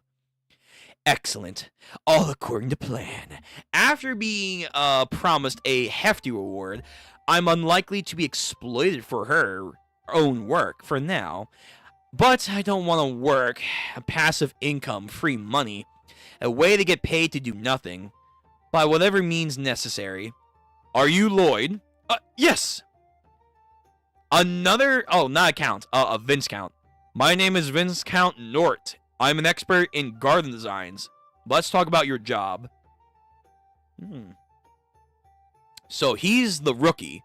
Excellent. All according to plan. After being promised a hefty reward, I'm unlikely to be exploited for her own work for now. But I don't want to work. A passive income, free money. A way to get paid to do nothing. By whatever means necessary. Are you Lloyd? Yes. Another... Oh, not a count. A Vince Count. My name is Vince Count Nort. I'm an expert in garden designs. Let's talk about your job. So he's the rookie.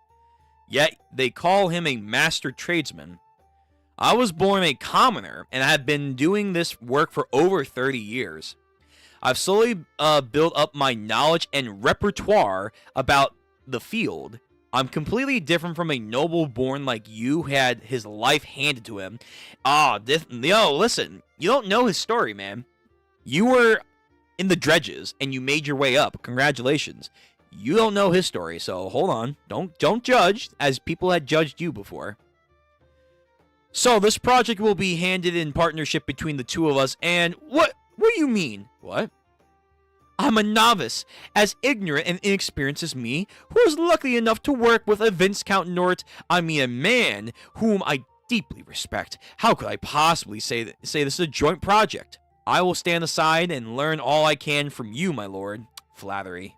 Yet they call him a master tradesman. I was born a commoner, and I have been doing this work for over 30 years. I've slowly built up my knowledge and repertoire about the field. I'm completely different from a noble born like you who had his life handed to him. Yo, listen, you don't know his story, man. You were in the dredges, and you made your way up. Congratulations. You don't know his story, so hold on. Don't judge, as people had judged you before. So, this project will be handed in partnership between the two of us, and... What do you mean? What? I'm a novice, as ignorant and inexperienced as me, who is lucky enough to work with a Vince Count Nort. I mean, a man whom I deeply respect. How could I possibly say this is a joint project? I will stand aside and learn all I can from you, my lord. Flattery.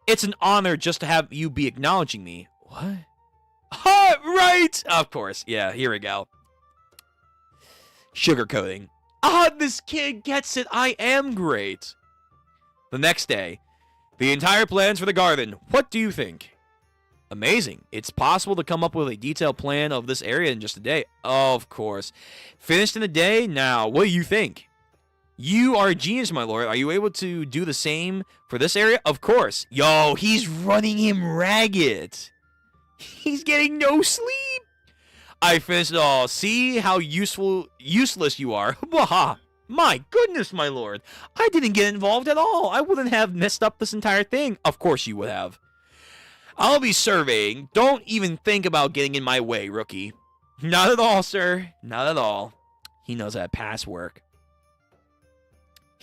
It's an honor just to have you be acknowledging me. What? Right! Of course. Yeah, here we go. Sugarcoating. This kid gets it. I am great. The next day. The entire plans for the garden. What do you think? Amazing. It's possible to come up with a detailed plan of this area in just a day. Of course. Finished in a day? Now, what do you think? You are a genius, my lord. Are you able to do the same for this area? Of course. Yo, he's running him ragged. He's getting no sleep. I finished it all. See how useless you are. My goodness, my lord. I didn't get involved at all. I wouldn't have messed up this entire thing. Of course you would have. I'll be surveying. Don't even think about getting in my way, rookie. Not at all, sir. Not at all. He knows how to pass work.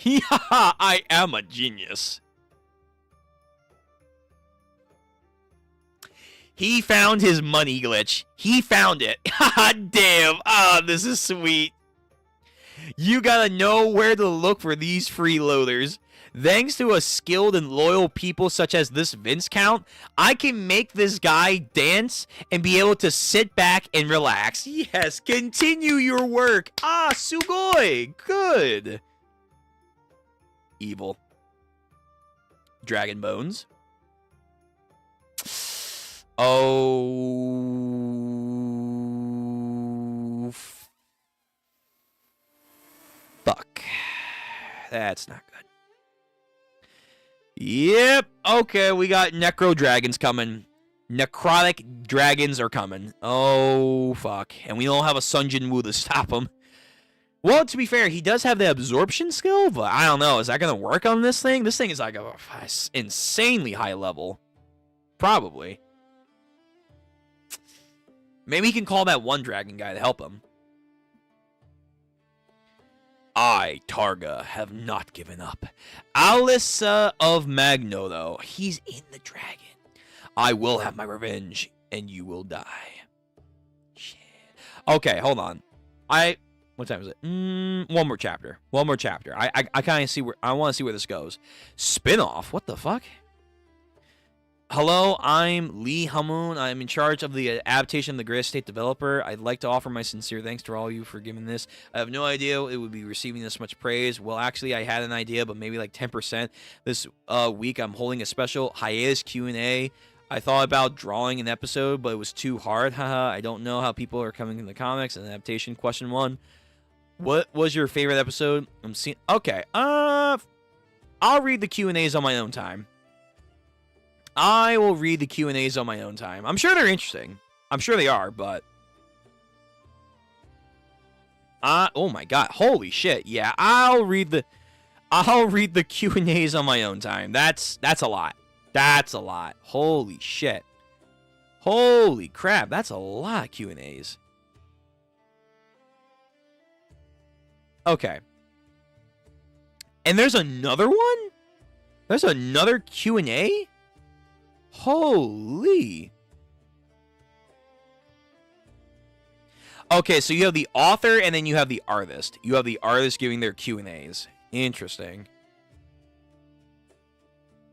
I am a genius. He found his money glitch. He found it. Damn. This is sweet. You gotta know where to look for these freeloaders. Thanks to a skilled and loyal people such as this Vince Count, I can make this guy dance and be able to sit back and relax. Yes, continue your work. Sugoi. Good. Evil. Dragon Bones. Oh, fuck. That's not good. Yep. Okay, we got necro dragons coming. Necrotic dragons are coming. Oh, fuck. And we don't have a Sun Jin Woo to stop them. Well, to be fair, he does have the absorption skill, but I don't know. Is that going to work on this thing? This thing is like a insanely high level. Probably. Maybe he can call that one dragon guy to help him. I, Targa, have not given up. Alissa of Magnoto. He's in the dragon. I will have my revenge, and you will die. Shit. Okay, hold on. What time is it? One more chapter. One more chapter. I kind of see where... I want to see where this goes. Spin-off? What the fuck? Hello, I'm Lee Hamoon. I'm in charge of the adaptation of the Gray State developer. I'd like to offer my sincere thanks to all of you for giving this. I have no idea it would be receiving this much praise. Well, actually, I had an idea, but maybe like 10%. This week, I'm holding a special hiatus Q&A. I thought about drawing an episode, but it was too hard. Haha, I don't know how people are coming in the comics. An adaptation, question 1. What was your favorite episode? I'm seeing... Okay, I'll read the Q&As on my own time. I will read the Q&As on my own time. I'm sure they're interesting. I'm sure they are, but... oh my god. Holy shit. Yeah, I'll read the Q&As on my own time. That's a lot. That's a lot. Holy shit. Holy crap. That's a lot of Q&As. Okay. And there's another one? There's another Q&A? Holy. Okay, so you have the author and then you have the artist. You have the artist giving their Q&As. Interesting.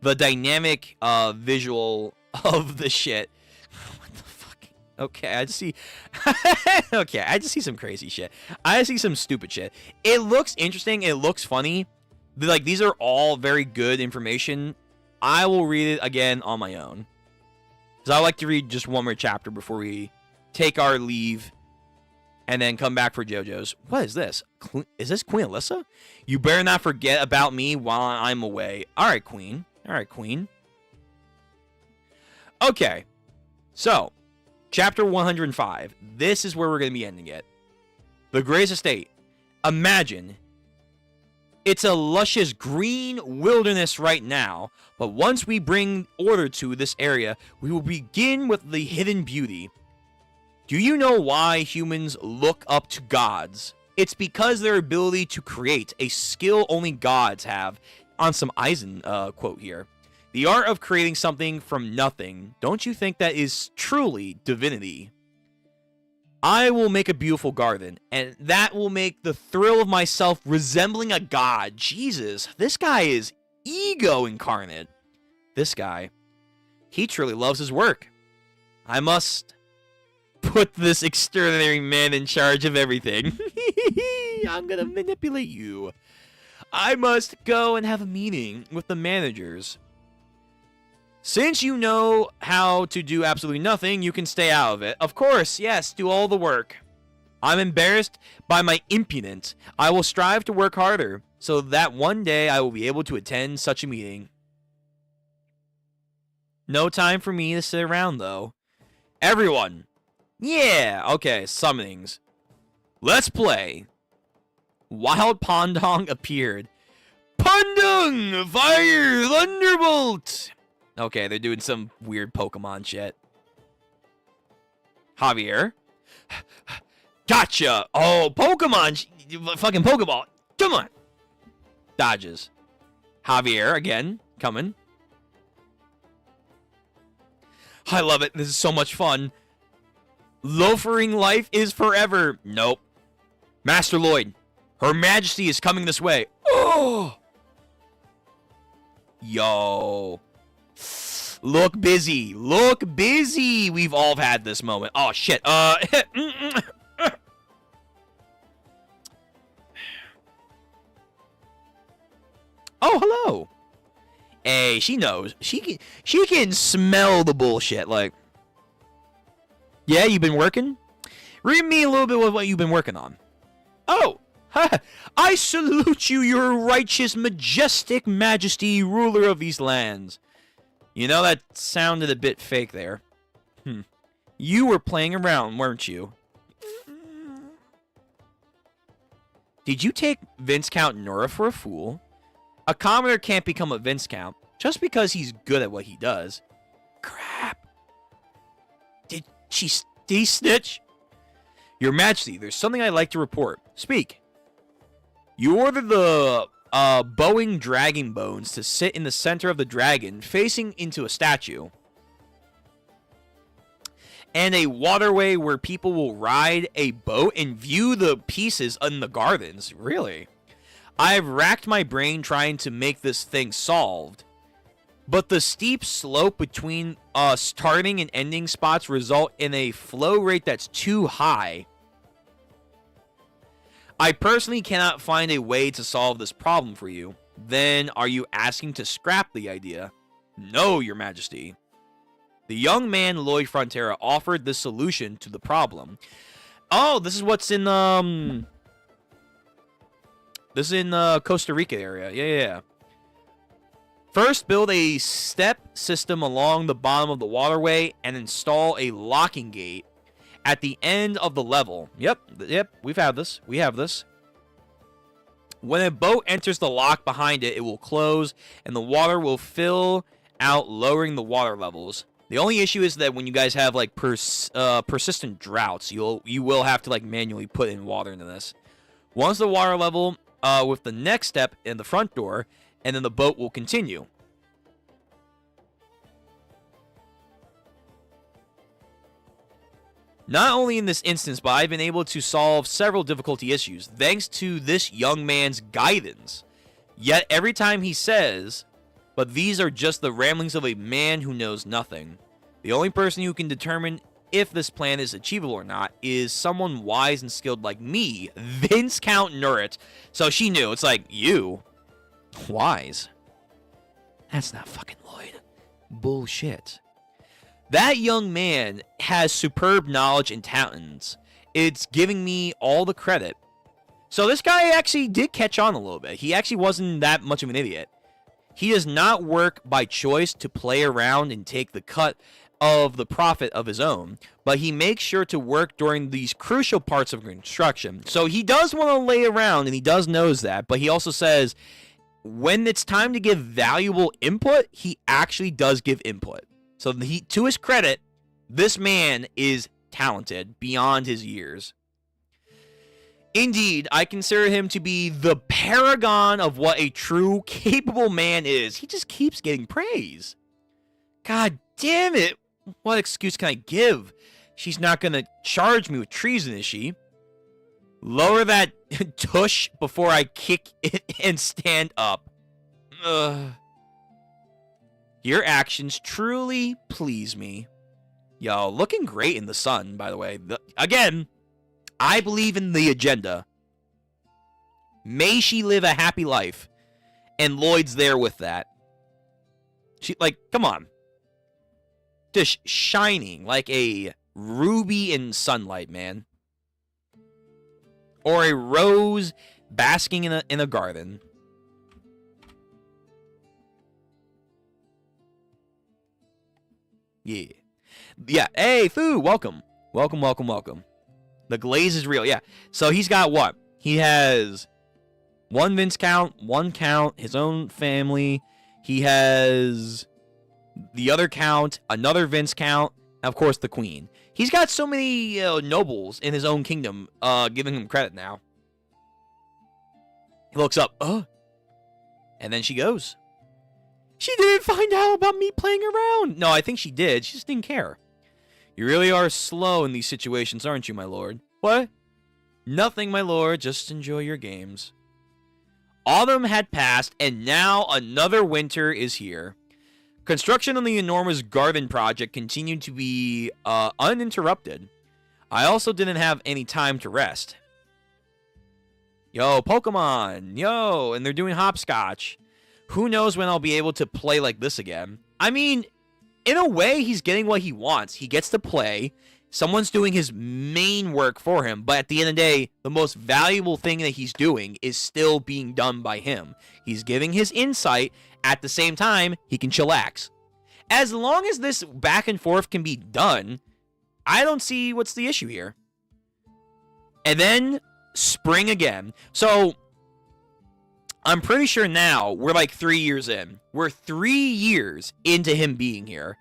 The dynamic visual of the shit. What the fuck? Okay, I just see... okay, I just see some crazy shit. I see some stupid shit. It looks interesting. It looks funny. Like, these are all very good information. I will read it again on my own. Because I like to read just one more chapter before we take our leave and then come back for JoJo's. What is this? Is this Queen Alyssa? You better not forget about me while I'm away. Alright, Queen. Alright, Queen. Okay. So, chapter 105. This is where we're going to be ending it. The Gray's Estate. Imagine... It's a luscious green wilderness right now, but once we bring order to this area, we will begin with the hidden beauty. Do you know why humans look up to gods? It's because their ability to create, a skill only gods have. On some Eisen quote here. The art of creating something from nothing. Don't you think that is truly divinity? I will make a beautiful garden, and that will make the thrill of myself resembling a god. Jesus, this guy is ego incarnate. This guy, he truly loves his work. I must put this extraordinary man in charge of everything. I'm gonna manipulate you. I must go and have a meeting with the managers. Since you know how to do absolutely nothing, you can stay out of it. Of course, yes, do all the work. I'm embarrassed by my impudence. I will strive to work harder, so that one day I will be able to attend such a meeting. No time for me to sit around, though. Everyone! Yeah, okay, summonings. Let's play. Wild Pondong appeared. Pondong! Fire! Thunderbolt! Okay, they're doing some weird Pokemon shit. Javier. Gotcha! Oh, Pokemon! Fucking Pokeball! Come on! Dodges. Javier, again, coming. I love it. This is so much fun. Loafering life is forever. Nope. Master Lloyd. Her Majesty is coming this way. Oh! Yo. Look busy. Look busy. We've all had this moment. Oh, shit. Oh, hello. Hey, she knows. She can smell the bullshit. Like, Yeah, you've been working? Read me a little bit of what you've been working on. Oh, I salute you, your righteous, majestic majesty, ruler of these lands. You know, that sounded a bit fake there. You were playing around, weren't you? Did you take Viscount Nora for a fool? A commoner can't become a Viscount just because he's good at what he does. Crap. Did he snitch? Your Majesty, there's something I'd like to report. Speak. You ordered the Boeing Dragon Bones to sit in the center of the dragon, facing into a statue. And a waterway where people will ride a boat and view the pieces in the gardens. Really? I've racked my brain trying to make this thing solved. But the steep slope between starting and ending spots result in a flow rate that's too high. I personally cannot find a way to solve this problem for you. Then are you asking to scrap the idea? No, Your Majesty. The young man, Lloyd Frontera, offered this solution to the problem. Oh, this is what's in, this is in Costa Rica area. Yeah. First, build a step system along the bottom of the waterway and install a locking gate at the end of the level. Yep, we have this. When a boat enters the lock behind it, it will close, and the water will fill out, lowering the water levels. The only issue is that when you guys have like persistent droughts, you will have to like manually put in water into this. Once the water level with the next step in the front door, and then the boat will continue. Not only in this instance, but I've been able to solve several difficulty issues thanks to this young man's guidance. Yet every time he says, but these are just the ramblings of a man who knows nothing. The only person who can determine if this plan is achievable or not is someone wise and skilled like me, Viscount Nurit. So she knew. It's like, you? Wise? That's not fucking Lloyd. Bullshit. That young man has superb knowledge and talents. It's giving me all the credit. So this guy actually did catch on a little bit. He actually wasn't that much of an idiot. He does not work by choice to play around and take the cut of the profit of his own, but he makes sure to work during these crucial parts of construction. So he does want to lay around, and he does knows that, but he also says when it's time to give valuable input, he actually does give input. So to his credit, this man is talented beyond his years. Indeed, I consider him to be the paragon of what a true, capable man is. He just keeps getting praise. God damn it. What excuse can I give? She's not going to charge me with treason, is she? Lower that tush before I kick it and stand up. Your actions truly please me. Yo, looking great in the sun, by the way. Again, I believe in the agenda. May she live a happy life. And Lloyd's there with that. She, like, come on. Just shining like a ruby in sunlight, man. Or a rose basking in a garden. Yeah. Hey, Fu, welcome. Welcome. The glaze is real. Yeah. So he's got what? He has one Viscount, one Count, his own family. He has the other Count, another Viscount, and of course the Queen. He's got so many nobles in his own kingdom, giving him credit now. He looks up, and then she goes. She didn't find out about me playing around. No, I think she did. She just didn't care. You really are slow in these situations, aren't you, my lord? What? Nothing, my lord. Just enjoy your games. Autumn had passed, and now another winter is here. Construction on the enormous garden project continued to be uninterrupted. I also didn't have any time to rest. Yo, Pokemon. Yo, and they're doing hopscotch. Who knows when I'll be able to play like this again? I mean, in a way, he's getting what he wants. He gets to play. Someone's doing his main work for him, but at the end of the day, the most valuable thing that he's doing is still being done by him. He's giving his insight. At the same time, he can chillax. As long as this back and forth can be done, I don't see what's the issue here. And then spring again. So I'm pretty sure now we're like 3 years in. We're 3 years into him being here.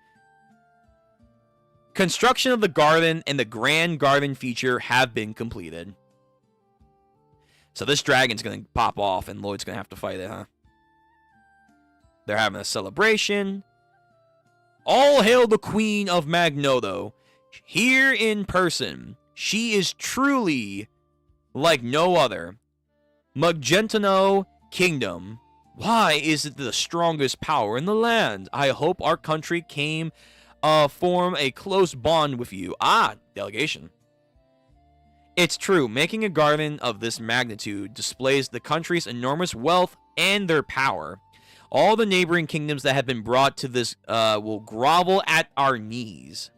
Construction of the garden and the grand garden feature have been completed. So this dragon's going to pop off and Lloyd's going to have to fight it, huh? They're having a celebration. All hail the Queen of Magnodo. Here in person. She is truly like no other. Magentano Kingdom. Why is it the strongest power in the land? I hope our country came form a close bond with you. Ah, delegation. It's true, making a garden of this magnitude displays the country's enormous wealth and their power. All the neighboring kingdoms that have been brought to this will grovel at our knees.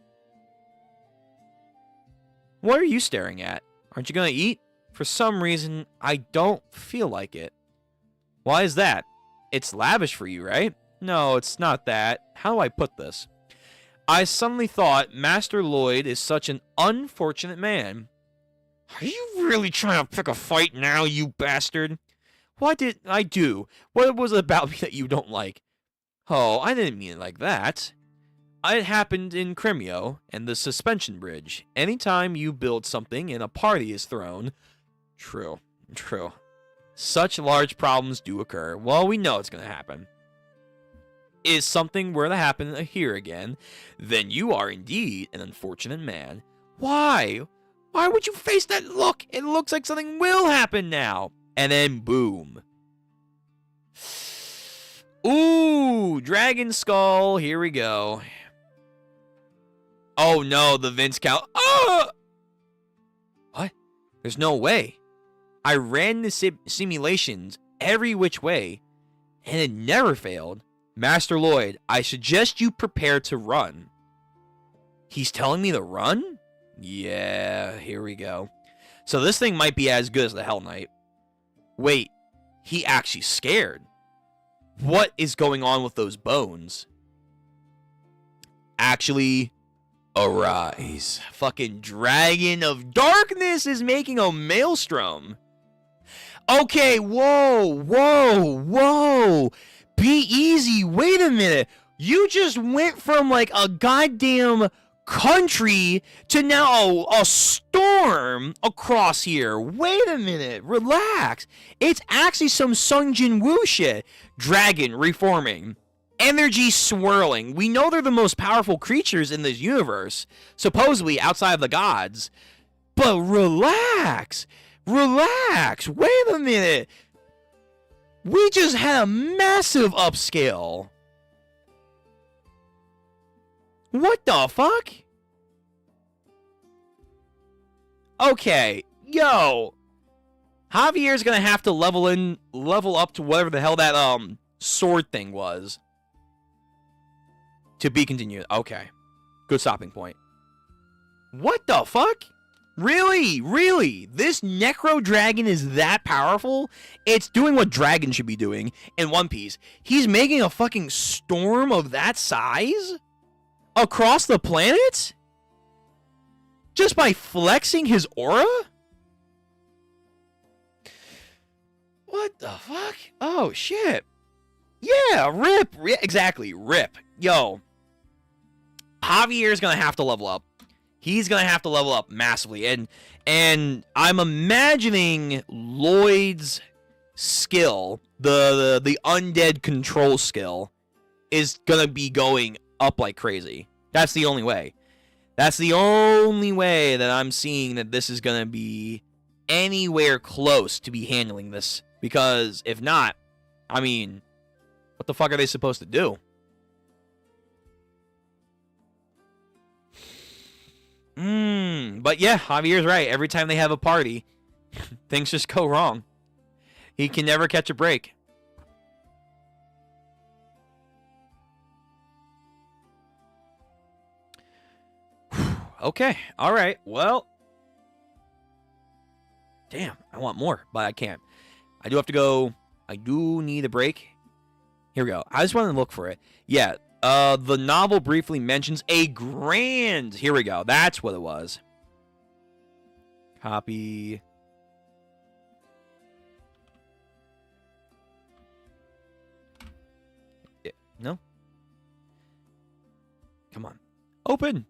What are you staring at? Aren't you going to eat? For some reason, I don't feel like it. Why is that? It's lavish for you, right? No, it's not that. How do I put this? I suddenly thought Master Lloyd is such an unfortunate man. Are you really trying to pick a fight now, you bastard? What did I do? What was it about me that you don't like? Oh, I didn't mean it like that. It happened in Crimeo and the suspension bridge. Anytime you build something and a party is thrown... True. Such large problems do occur. Well, we know it's going to happen. Is something were to happen here again, then you are indeed an unfortunate man. Why? Why would you face that look? It looks like something will happen now. And then boom. Ooh, Dragon Skull. Here we go. Oh no, the Vince Cal. Oh! What? There's no way. I ran the simulations every which way, and it never failed. Master Lloyd, I suggest you prepare to run. He's telling me to run? Yeah, here we go. So this thing might be as good as the Hell Knight. Wait, he actually scared. What is going on with those bones? Actually, arise. Fucking Dragon of Darkness is making a maelstrom. Okay, whoa. Be easy. Wait a minute. You just went from like a goddamn country to now a storm across here. Wait a minute. Relax. It's actually some Sung Jin Woo shit. Dragon reforming. Energy swirling. We know they're the most powerful creatures in this universe, supposedly outside of the gods. But relax. Wait a minute. We just had a massive upscale. What the fuck? Okay, yo. Javier's gonna have to level up to whatever the hell that sword thing was. To be continued. Okay. Good stopping point. What the fuck? Really? This Necro Dragon is that powerful? It's doing what dragons should be doing in One Piece. He's making a fucking storm of that size? Across the planet? Just by flexing his aura? What the fuck? Oh, shit. Yeah, rip. Exactly, rip. Yo. Javier's gonna have to level up. He's going to have to level up massively. And I'm imagining Lloyd's skill, the undead control skill, is going to be going up like crazy. That's the only way. That's the only way that I'm seeing that this is going to be anywhere close to be handling this. Because if not, I mean, what the fuck are they supposed to do? But yeah, Javier's right. Every time they have a party, things just go wrong. He can never catch a break. Okay. All right. Well. Damn. I want more, but I can't. I do have to go. I do need a break. Here we go. I just wanted to look for it. Yeah. The novel briefly mentions a grand. Here we go. That's what it was. Copy. No. Come on. Open.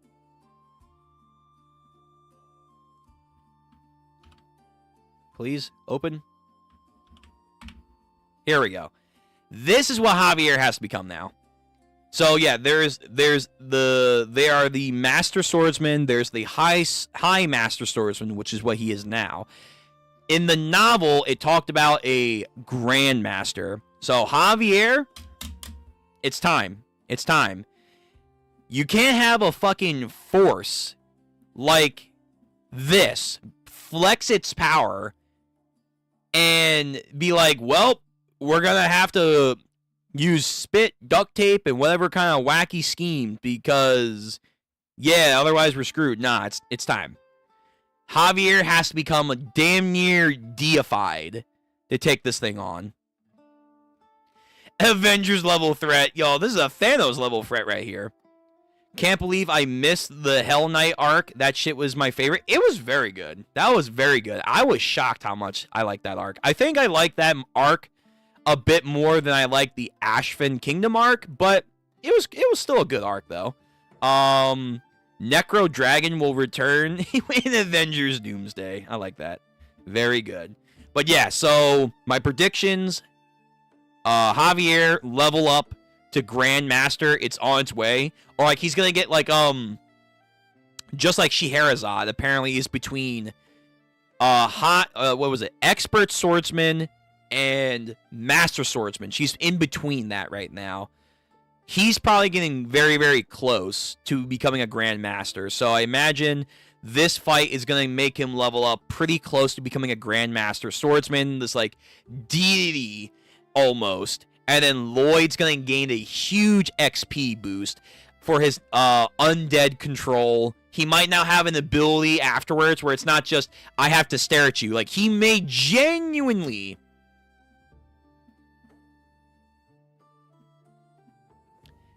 Please, open. Here we go. This is what Javier has to become now. So yeah, they are the Master Swordsman. There's the high Master Swordsman, which is what he is now. In the novel, it talked about a Grandmaster. So Javier, it's time. It's time. You can't have a fucking force like this flex its power and be like, well, we're gonna have to use spit, duct tape, and whatever kind of wacky scheme because, yeah, otherwise we're screwed. Nah, it's time. Javier has to become a damn near deified to take this thing on. Avengers level threat. Yo, this is a Thanos level threat right here. Can't believe I missed the Hell Knight arc. That shit was my favorite. It was very good. That was very good. I was shocked how much I liked that arc. I think I liked that arc a bit more than I liked the Ashfin Kingdom arc, but it was still a good arc though. Necro Dragon will return in Avengers Doomsday. I like that. Very good. But yeah, so my predictions, Javier level up to Grandmaster. It's on its way. Or like he's gonna get like just like Scheherazade apparently is between what was it? Expert Swordsman and Master Swordsman. She's in between that right now. He's probably getting very, very close to becoming a Grandmaster. So I imagine this fight is going to make him level up pretty close to becoming a Grandmaster Swordsman. This, like, deity almost. And then Lloyd's going to gain a huge XP boost for his undead control. He might now have an ability afterwards where it's not just, I have to stare at you. Like, he may genuinely...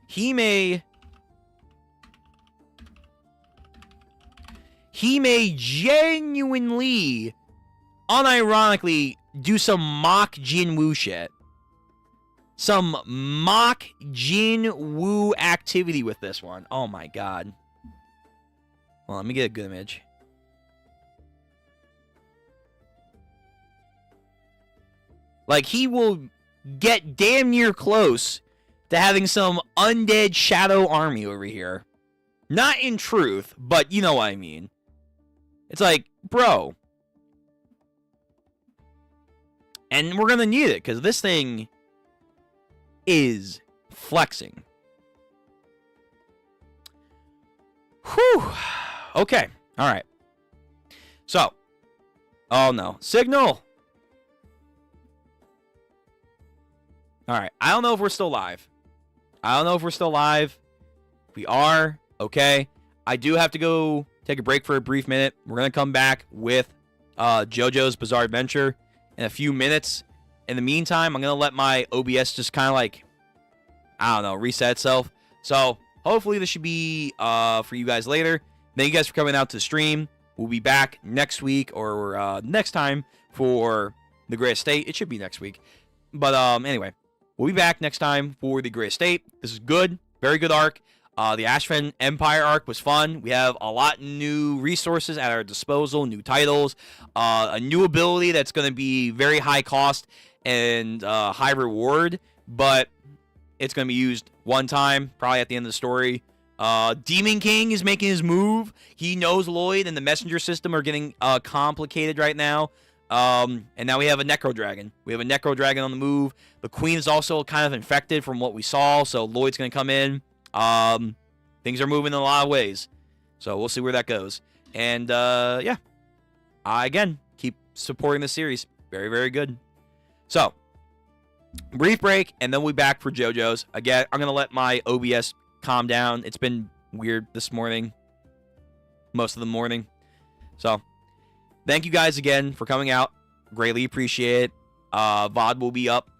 He may genuinely, unironically, do some mock Jinwoo shit. Some mock Jinwoo activity with this one. Oh my god. Well, let me get a good image. Like, he will get damn near close to having some undead shadow army over here. Not in truth, but you know what I mean. It's like, bro. And we're gonna need it, because this thing is flexing. Whew. Okay. Alright. So. Oh no. Signal! Alright. I don't know if we're still live. We are. Okay. I do have to go take a break for a brief minute. We're going to come back with JoJo's Bizarre Adventure in a few minutes. In the meantime, I'm going to let my OBS just kind of like, I don't know, reset itself. So hopefully this should be for you guys later. Thank you guys for coming out to the stream. We'll be back next week or next time for the Gray Estate. It should be next week. But anyway. We'll be back next time for the Gray Estate. This is good. Very good arc. The Ashfin Empire arc was fun. We have a lot of new resources at our disposal, new titles, a new ability that's going to be very high cost and high reward, but it's going to be used one time, probably at the end of the story. Demon King is making his move. He knows Lloyd and the messenger system are getting complicated right now. And now we have a Necro Dragon. We have a Necro Dragon on the move. The Queen is also kind of infected from what we saw, so Lloyd's going to come in. Things are moving in a lot of ways. So we'll see where that goes. And, yeah. Again, keep supporting the series. Very, very good. So, brief break, and then we'll be back for JoJo's. Again, I'm going to let my OBS calm down. It's been weird this morning. most of the morning. So, thank you guys again for coming out. Greatly appreciate it. VOD will be up